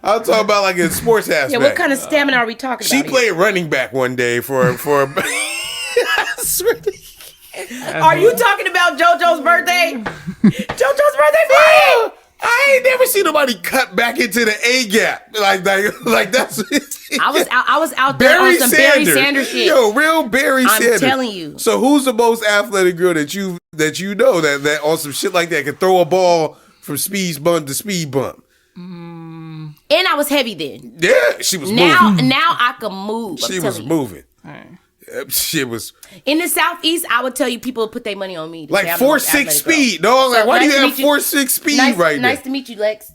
Speaker 1: I'm talking about like in sports aspect.
Speaker 2: Yeah, what kind of stamina are we talking
Speaker 1: She
Speaker 2: about?
Speaker 1: played running back one day for. I swear to-
Speaker 2: Are you talking about JoJo's birthday? JoJo's birthday party?
Speaker 1: I ain't never seen nobody cut back into the A gap like that's.
Speaker 2: I was out there on some Barry Sanders shit.
Speaker 1: Yo, real Barry
Speaker 2: I'm
Speaker 1: Sanders.
Speaker 2: telling you.
Speaker 1: So who's the most athletic girl that you know that on some shit like that can throw a ball from speed bump to speed bump?
Speaker 2: And I was heavy then.
Speaker 1: Yeah, she was
Speaker 2: Now
Speaker 1: moving.
Speaker 2: I can move. I'm
Speaker 1: She was
Speaker 2: telling you.
Speaker 1: moving.
Speaker 3: Hey.
Speaker 1: Shit was
Speaker 2: In the Southeast, I would tell you people would put their money on me. To say
Speaker 1: like
Speaker 2: I'm the most
Speaker 1: 4.6
Speaker 2: athletic girl.
Speaker 1: speed. No, like
Speaker 2: So
Speaker 1: why do
Speaker 2: nice
Speaker 1: you
Speaker 2: to
Speaker 1: have
Speaker 2: meet
Speaker 1: 4.6 speed
Speaker 2: Nice,
Speaker 1: right
Speaker 2: nice
Speaker 1: there?
Speaker 2: to meet you, Lex.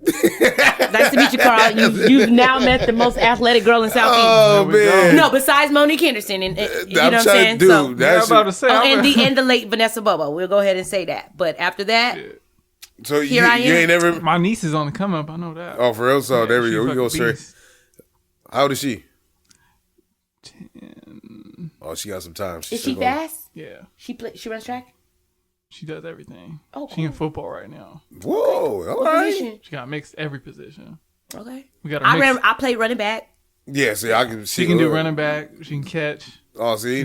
Speaker 2: Nice to meet you, Carl. You've now met the most athletic girl in Southeast.
Speaker 1: Oh man,
Speaker 2: No, besides Monique Henderson, and you know what I'm
Speaker 1: trying
Speaker 2: saying.
Speaker 1: to do
Speaker 2: So,
Speaker 1: that.
Speaker 3: I'm about to say.
Speaker 2: and the late Vanessa Bobo. We'll go ahead and say that. But after that,
Speaker 1: So
Speaker 2: Here
Speaker 1: you
Speaker 2: I am.
Speaker 1: ain't never.
Speaker 3: My niece is on the come up. I know that.
Speaker 1: Oh, for real? So there we
Speaker 3: She
Speaker 1: go. We
Speaker 3: fucking
Speaker 1: go straight.
Speaker 3: beast.
Speaker 1: How old is she?
Speaker 3: 10,
Speaker 1: Oh, she got some time.
Speaker 2: Is she fast?
Speaker 3: Yeah.
Speaker 2: She runs track?
Speaker 3: She does everything.
Speaker 2: Oh, cool.
Speaker 3: She in football right now.
Speaker 1: Whoa, all right.
Speaker 2: Position?
Speaker 3: She got mixed every position.
Speaker 2: Okay.
Speaker 3: We got
Speaker 2: I played running back.
Speaker 1: Yeah, see, I can.
Speaker 3: She can do running back. She can catch.
Speaker 1: Oh, see,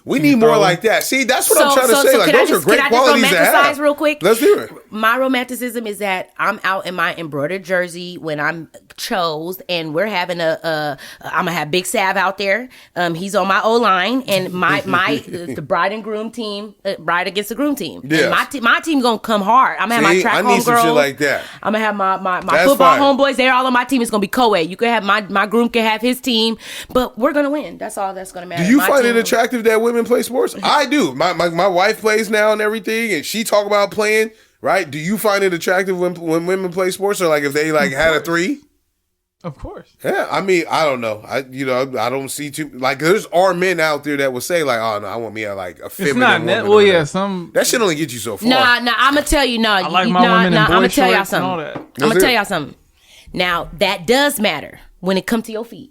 Speaker 1: we need more like that. See, that's what I'm trying to say. Like, those are great qualities to have.
Speaker 2: Real quick?
Speaker 1: Let's do it.
Speaker 2: My romanticism is that I'm out in my embroidered jersey when I'm chose, and we're having I'm gonna have Big Sav out there. He's on my O line, and the bride and groom team, bride against the groom team.
Speaker 1: Yeah,
Speaker 2: my team's gonna come hard. I'm gonna have my track homegirls. I need some shit like that. I'm gonna have my football homeboys. They're all on my team. It's gonna be co-ed. You can have my groom can have his team, but we're gonna win. That's all that's gonna matter.
Speaker 1: Do you find it attractive that women play sports? I do. My wife plays now and everything, and she talk about playing. Right? Do you find it attractive when women play sports, or like if they like had a 3?
Speaker 3: Of course.
Speaker 1: Yeah, I mean, I don't know. I don't see too like there's men out there that would say like, oh no, I want me a like a feminine. It's not
Speaker 3: well, yeah, some
Speaker 1: that shit only get you so far.
Speaker 2: Nah, I'm gonna tell you,
Speaker 3: I like my women in boy shorts and all that.
Speaker 2: I'm gonna tell y'all something. Now that does matter when it comes to your feet.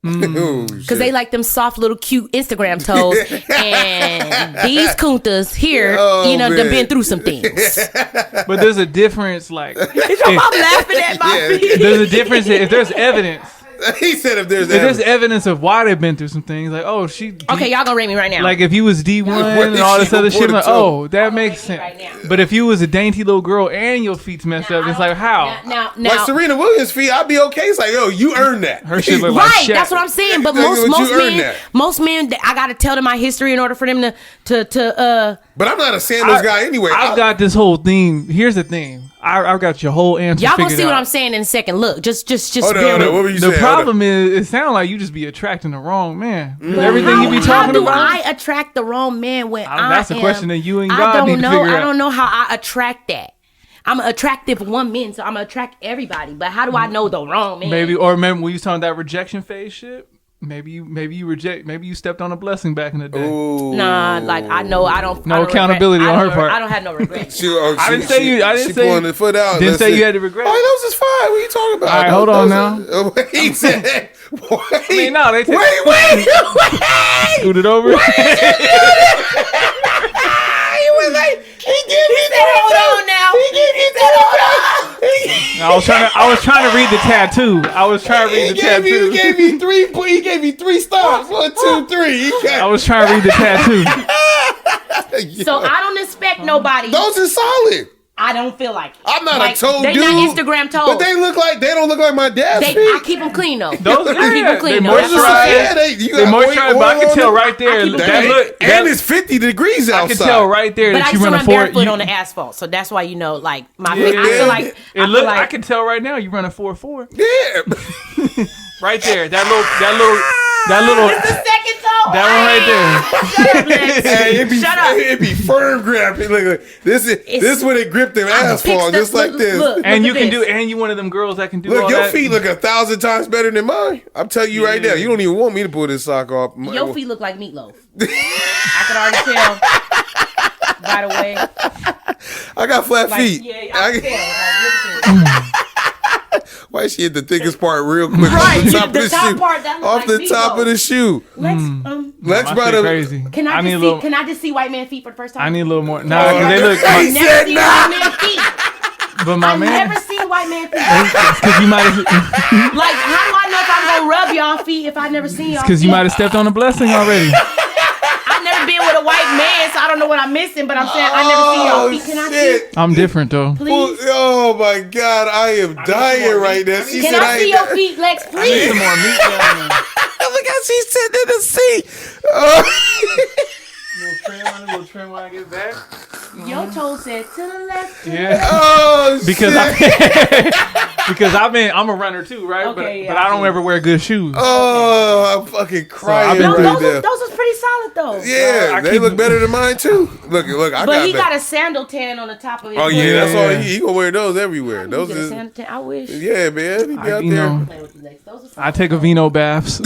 Speaker 2: Because they like them soft little cute Instagram toes, and these kuntas here, them been through some things.
Speaker 3: But there's a difference, like
Speaker 2: I'm laughing at my feet.
Speaker 3: There's a difference if there's evidence.
Speaker 1: He said if there's
Speaker 3: evidence of why they've been through some things, like
Speaker 2: okay, y'all gonna rate me right now.
Speaker 3: Like if you was D1 and all this other shit, like that makes sense. Right, but if you was a dainty little girl and your feet's messed up, it's like how?
Speaker 2: Now,
Speaker 1: like Serena Williams' feet, I'd be okay. It's like, you earned that.
Speaker 3: Her shit look
Speaker 2: right,
Speaker 3: like Shaq.
Speaker 2: That's what I'm saying. But most men, I gotta tell them my history in order for them to.
Speaker 1: But I'm not a sandals guy anyway.
Speaker 3: I've got this whole thing. Here's the thing. I've got your whole answer.
Speaker 2: Y'all gonna see what I'm saying in a second. Look, just.
Speaker 1: Hold on, what were you saying?
Speaker 3: The problem is, it sounds like you just be attracting the wrong man. Everything you be talking about.
Speaker 2: How do I attract the wrong man when
Speaker 3: that's a question that you and God need to figure out.
Speaker 2: I don't know how I attract that. I'm an attractive woman, so I'm gonna attract everybody. But how do I know the wrong man?
Speaker 3: Maybe, or remember when you was talking that rejection phase shit. Maybe you reject. Maybe you stepped on a blessing back in the day.
Speaker 1: Ooh.
Speaker 2: Nah, like I know I don't.
Speaker 3: No accountability on her part.
Speaker 2: I don't have no regrets.
Speaker 1: I didn't say you. I didn't say pulling the foot out.
Speaker 3: Didn't say you had to regret.
Speaker 1: Oh, that was just fine. What are you talking about?
Speaker 3: All right, hold on now.
Speaker 1: He said,
Speaker 3: "Wait, I mean, no, they
Speaker 1: wait.
Speaker 3: Scoot it over."
Speaker 1: Why did you do that? He was like, he said, hold on now. He said, hold on.
Speaker 3: I was trying to read the tattoo.
Speaker 1: He gave me 3 stars. 1, 2, 3.
Speaker 3: I was trying to read the tattoo.
Speaker 2: So I don't expect nobody.
Speaker 1: Those are solid.
Speaker 2: I don't feel like it.
Speaker 1: I'm not a toe dude.
Speaker 2: They not Instagram toes.
Speaker 1: But they don't look like my dad's feet.
Speaker 2: I keep them clean though.
Speaker 3: Those
Speaker 2: I keep them clean though.
Speaker 3: They moisturize, but I can tell right there.
Speaker 1: And it's 50 degrees outside.
Speaker 3: I can tell right there that you run a 4.
Speaker 2: But I run barefoot on the asphalt, so that's why like my feet. I feel like
Speaker 3: I can tell right now you run a 4.4.
Speaker 1: Yeah.
Speaker 3: Right there. That little.
Speaker 2: It's the second toe.
Speaker 3: That one right there.
Speaker 2: Shut up, Lex. Shut up.
Speaker 1: It'd be firm grip. Look, this when it gripped them asphalt, just like this.
Speaker 3: And you can do. And you one of them girls that can do.
Speaker 1: Look,
Speaker 3: all
Speaker 1: your
Speaker 3: that.
Speaker 1: feet look 1,000 times better than mine. I'm telling you right now. You don't even want me to pull this sock off.
Speaker 2: Your feet look like meatloaf. I can already tell. By the way,
Speaker 1: I got flat feet.
Speaker 2: Yeah, I can tell.
Speaker 1: Why she hit the thickest part real quick
Speaker 2: right,
Speaker 1: off the top of the shoe?
Speaker 2: Part,
Speaker 1: off the top of the shoe.
Speaker 2: Lex
Speaker 1: brought up.
Speaker 3: Crazy.
Speaker 2: Can I just see white man feet for the first time?
Speaker 3: I need a little more. Nah, they look.
Speaker 1: He said
Speaker 2: seen white man feet.
Speaker 3: But my man,
Speaker 2: I've never seen white man feet.
Speaker 3: Because you might have.
Speaker 2: Like, how do I know if I'm gonna rub y'all feet if I've never seen y'all?
Speaker 3: Because you might have stepped on a blessing already.
Speaker 2: I've never been with a white man, so I don't know what I'm missing. But I'm saying I never seen y'all feet. Can I see?
Speaker 3: I'm different though.
Speaker 2: Please.
Speaker 1: Oh my God, I am dying right now. She
Speaker 2: Can
Speaker 1: said,
Speaker 2: I see your feet, Lex? Please.
Speaker 3: I need some more meat down there.
Speaker 1: Look how she's sitting in the seat.
Speaker 3: Little trim when I get back.
Speaker 2: Your toe said to the left.
Speaker 3: Yeah.
Speaker 1: Oh,
Speaker 3: because I'm a runner too, right?
Speaker 2: Okay,
Speaker 3: but I don't ever wear good shoes.
Speaker 1: Oh, I'm fucking crying.
Speaker 2: Those was pretty solid though.
Speaker 1: Yeah, they look better than mine too. Look,
Speaker 2: But he got a sandal tan on the top of his.
Speaker 1: Oh yeah, that's all he gonna wear those everywhere. Those is.
Speaker 2: I wish.
Speaker 1: Yeah, man, he be out there.
Speaker 3: I take Aveeno baths.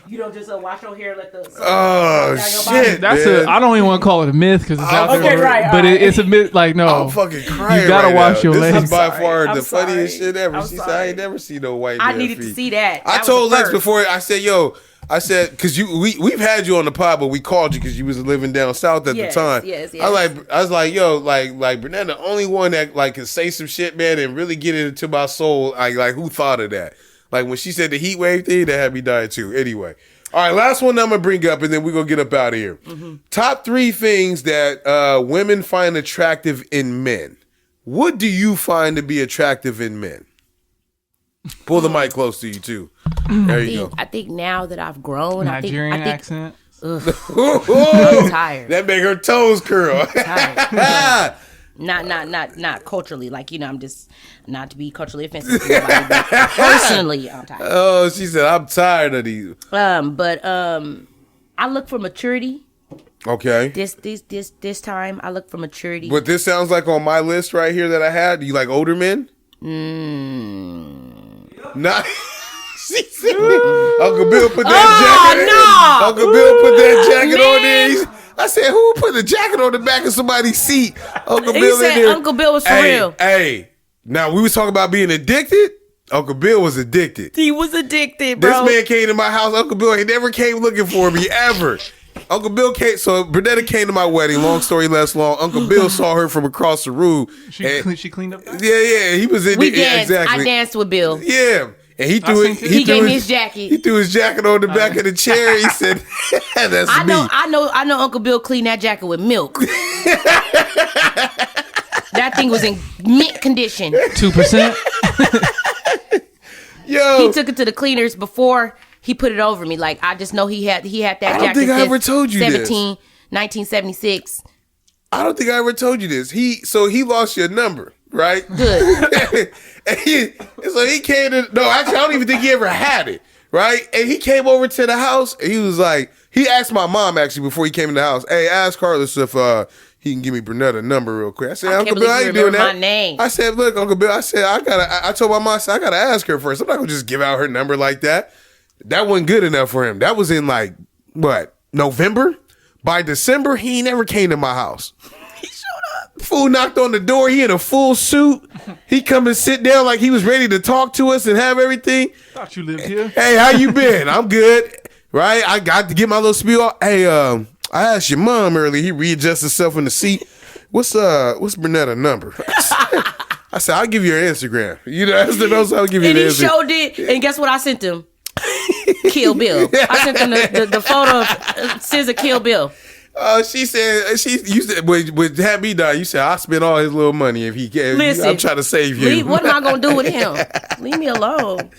Speaker 2: You don't just wash your hair, let the.
Speaker 1: Oh shit!
Speaker 3: I don't even want to call it a myth because it's out there.
Speaker 2: Right,
Speaker 3: but it's a myth. Like no,
Speaker 1: I'm fucking crying.
Speaker 3: You gotta wash your legs.
Speaker 1: This is by far the funniest shit ever. She said, "I ain't never seen no white man
Speaker 2: I needed to see that.
Speaker 1: I told Lex before. I said, "Yo, I said, because we've had you on the pod, but we called you because you was living down south at the time.
Speaker 2: Yes.
Speaker 1: I was like, yo, like Bernetta, the only one that like can say some shit, man, and really get it into my soul. Like who thought of that? Like when she said the heat wave thing, that had me dying too. Anyway, all right, last one I'm gonna bring up, and then we're gonna get up out of here. Mm-hmm. Top 3 things that women find attractive in men. What do you find to be attractive in men? Pull the mic close to you too. There you go.
Speaker 2: I think now that I've grown,
Speaker 3: Nigerian
Speaker 2: I think
Speaker 3: accent.
Speaker 2: I'm tired.
Speaker 1: That make her toes curl.
Speaker 2: Not culturally. Like, I'm just not to be culturally offensive to nobody, but personally, I'm tired.
Speaker 1: Oh, she said, I'm tired of these.
Speaker 2: But I look for maturity.
Speaker 1: Okay.
Speaker 2: This time I look for maturity.
Speaker 1: But this sounds like on my list right here that I had. Do you like older men? Not. She said, Uncle Bill put that jacket.
Speaker 2: No.
Speaker 1: Uncle Bill put that jacket on there. I said, who put the jacket on the back of somebody's seat? Uncle Bill
Speaker 2: said
Speaker 1: in there.
Speaker 2: Uncle Bill was for real.
Speaker 1: Hey, now we was talking about being addicted. Uncle Bill was addicted.
Speaker 2: He was addicted, bro.
Speaker 1: This man came to my house. Uncle Bill, he never came looking for me ever. Uncle Bill came, so Bernetta came to my wedding. Long story less long. Uncle Bill saw her from across the room.
Speaker 3: She cleaned up.
Speaker 1: Yeah. He was in.
Speaker 2: We danced.
Speaker 1: Exactly.
Speaker 2: I danced with Bill.
Speaker 1: Yeah, and he
Speaker 2: gave me his jacket.
Speaker 1: He threw his jacket on the back of the chair. He said, "That's me."
Speaker 2: I know. Uncle Bill cleaned that jacket with milk. That thing was in mint condition.
Speaker 3: 2%.
Speaker 1: Yo,
Speaker 2: he took it to the cleaners before he put it over me. Like, I just know he had that jacket.
Speaker 1: I don't think I ever told you this.
Speaker 2: 1976.
Speaker 1: I don't think I ever told you this. He lost your number, right?
Speaker 2: Good.
Speaker 1: So he came to, no, actually, I don't even think he ever had it, right? And he came over to the house, and he was like, he asked my mom, actually, before he came in the house, hey, ask Carlos if he can give me Bernetta a number real quick. I said, Uncle Bill, I ain't doing that.
Speaker 2: My name.
Speaker 1: I said, look, Uncle Bill, I told my mom, I gotta ask her first. I'm not gonna just give out her number like that. That wasn't good enough for him. That was in like, what, November? By December, he never came to my house. He showed up. Fool knocked on the door. He in a full suit. He come and sit down like he was ready to talk to us and have everything.
Speaker 3: Thought you lived here.
Speaker 1: Hey, how you been? I'm good. Right? I got to get my little spiel. Hey, I asked your mom earlier. He readjusted himself in the seat. What's Bernetta's number? I said, I'll give you her Instagram. You know, that's the most I'll give you.
Speaker 2: And
Speaker 1: the
Speaker 2: he showed it. And guess what I sent him? Kill Bill. I sent them the photo of SZA Kill Bill.
Speaker 1: She said, you said, would have me die. You said, I spent all his little money if he can.
Speaker 2: Listen,
Speaker 1: I'm trying to save you.
Speaker 2: What am I going to do with him? Leave me alone.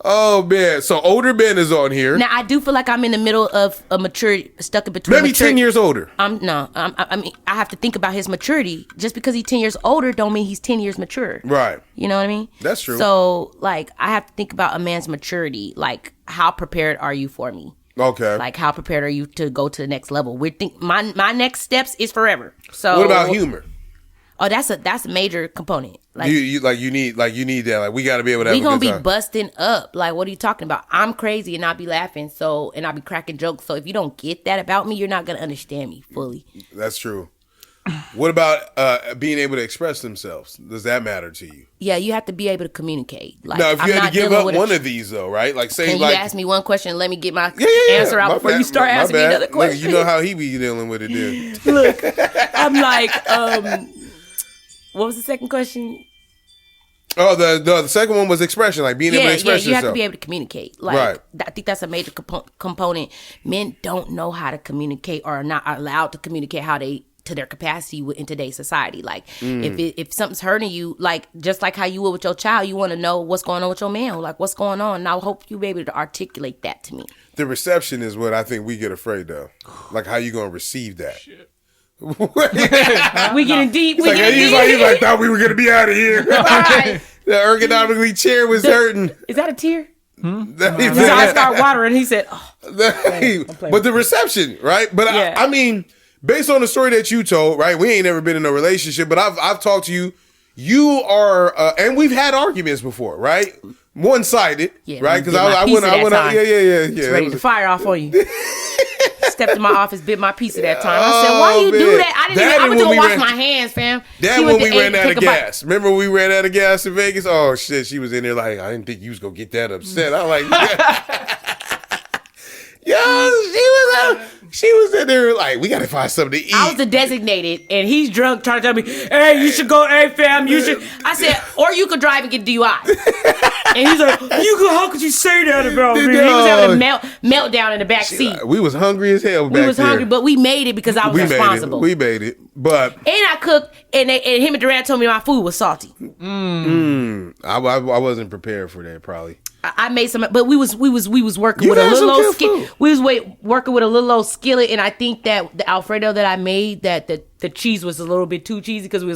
Speaker 1: Oh, man. So older Ben is on here.
Speaker 2: Now, I do feel like I'm in the middle of a maturity, stuck in between.
Speaker 1: Maybe 10 years older.
Speaker 2: I mean, I have to think about his maturity. Just because he's 10 years older don't mean he's 10 years mature.
Speaker 1: Right.
Speaker 2: You know what I mean?
Speaker 1: That's true.
Speaker 2: So, like, I have to think about a man's maturity. Like, how prepared are you for me?
Speaker 1: Okay.
Speaker 2: Like, how prepared are you to go to the next level? My next steps is forever. So
Speaker 1: what about humor?
Speaker 2: Oh, that's a major component. Like,
Speaker 1: you need that. Like, we got to be able to have
Speaker 2: we gonna be
Speaker 1: time.
Speaker 2: busting up. Like, what are you talking about? I'm crazy and I'll be laughing. And I'll be cracking jokes. So if you don't get that about me, you're not gonna understand me fully.
Speaker 1: That's true. What about being able to express themselves? Does that matter to you?
Speaker 2: Yeah, you have to be able to communicate. Like,
Speaker 1: now, if you had to give up one of these, though, right? Like, say,
Speaker 2: can
Speaker 1: like,
Speaker 2: you ask me one question and let me get my answer out before you start asking me another question?
Speaker 1: Look, you know how he be dealing with it, then.
Speaker 2: Look, I'm like, what was the second question?
Speaker 1: Oh, the second one was expression, like being able to express yourself.
Speaker 2: You have to be able to communicate. Like,
Speaker 1: right. I
Speaker 2: think that's a major component. Men don't know how to communicate or are not allowed to communicate to their capacity in today's society. Like, if something's hurting you, like, just like how you would with your child, you want to know what's going on with your man. Like, what's going on? And I hope you be able to articulate that to me.
Speaker 1: The reception is what I think we get afraid of. Like, how you going to receive that?
Speaker 3: Shit.
Speaker 2: We getting deep.
Speaker 1: He's like, thought we were going to be out of here.
Speaker 2: Right.
Speaker 1: The ergonomically chair was hurting.
Speaker 2: Is that a tear? His eyes start watering. He said, oh.
Speaker 1: But the reception, right? But yeah. I mean, based on the story that you told, right? We ain't never been in a relationship, but I've talked to you. You are, and we've had arguments before, right? One-sided, right? Because I went out. Yeah.
Speaker 2: Ready to fire off on you. Stepped in my office, bit my piece of that time. I said, "Why you do that?" I went to go wash my hands, fam.
Speaker 1: That when we ran out of gas. Remember we ran out of gas in Vegas? Oh shit, she was in there like, I didn't think you was gonna get that upset. I like, She was in there like, we gotta find something to eat.
Speaker 2: I was the designated, and he's drunk trying to tell me, hey, you should go, hey, fam, you should. I said, or you could drive and get DUI. And he's like, how could you say that about me? He was having a meltdown in the back seat.
Speaker 1: We was hungry as hell back there.
Speaker 2: We was hungry, but we made it because I was responsible.
Speaker 1: We made it. But
Speaker 2: and I cooked, and him and Durant told me my food was salty.
Speaker 1: I wasn't prepared for that, probably.
Speaker 2: I made some, but we was working with a little old skillet. We was working with a little old skillet, and I think that the Alfredo that I made, that the cheese was a little bit too cheesy because we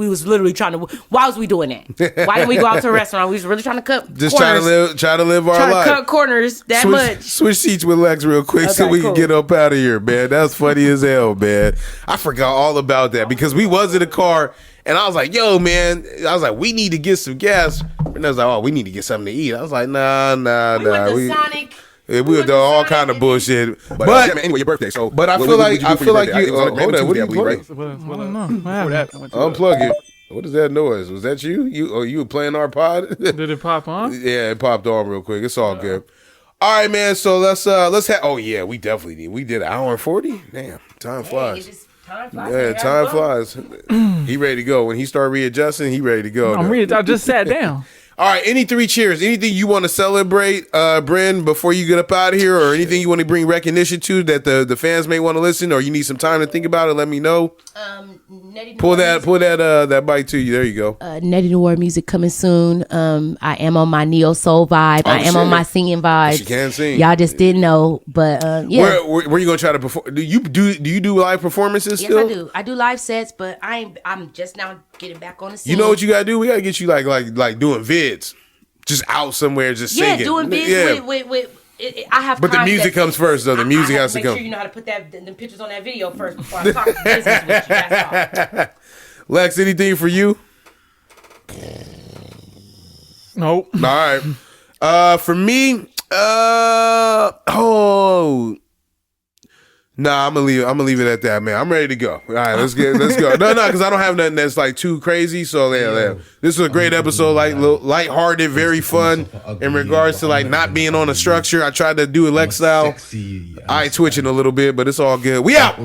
Speaker 2: was literally trying to. Why was we doing that? Why didn't we go out to a restaurant? We was really trying to cut.
Speaker 1: Just
Speaker 2: corners,
Speaker 1: try to live our life.
Speaker 2: Trying to cut corners that much.
Speaker 1: Switch seats with Lex real quick so we can get up out of here, man. That's funny as hell, man. I forgot all about that because we was in the car. And I was like, yo, man, we need to get some gas. And I was like, we need to get something to eat. I was like, nah.
Speaker 2: We went to Sonic.
Speaker 1: We were doing all kind of bullshit. But
Speaker 5: anyway, your birthday. So,
Speaker 1: but I feel like you. Hold on, what are you playing? Unplug it. What is that noise? Was that you? You were playing our pod?
Speaker 3: Did it pop on?
Speaker 1: Yeah, it popped on real quick. It's all good. All right, man. So let's have. Oh yeah, we definitely did. We did an hour and 40. Damn, time flies. Time flies. He ready to go. When he start readjusting, he ready to go.
Speaker 3: I just sat down.
Speaker 1: All right, any three cheers? Anything you want to celebrate, Bryn, before you get up out of here, or anything you want to bring recognition to that the fans may want to listen, or you need some time to think about it? Let me know. Pull that bike to you. There you go.
Speaker 2: Nettie Noir music coming soon. I am on my neo soul vibe. I am on my singing vibe.
Speaker 1: She can sing.
Speaker 2: Y'all just didn't know, but yeah.
Speaker 1: Where you gonna try to perform? Do you do live performances still?
Speaker 2: Yes, I do. I do live sets, but I'm just now getting back on the scene.
Speaker 1: You know what you gotta do? We gotta get you like doing vids, just out somewhere, just singing.
Speaker 2: Yeah, doing vids with. I have,
Speaker 1: but the music comes first, though. The music has to come.
Speaker 2: Make sure you know how to put the pictures on that video first before I talk business with you. That's all.
Speaker 1: Lex, anything for you?
Speaker 3: Nope.
Speaker 1: All right. For me, Nah, I'm gonna leave it at that, man. I'm ready to go. All right, let's go. No, because I don't have nothing that's like too crazy. So yeah. This was a great episode, like lighthearted, very fun in regards to like not being on a structure. I tried to do a Lex style. I twitching a little bit, but it's all good. We out.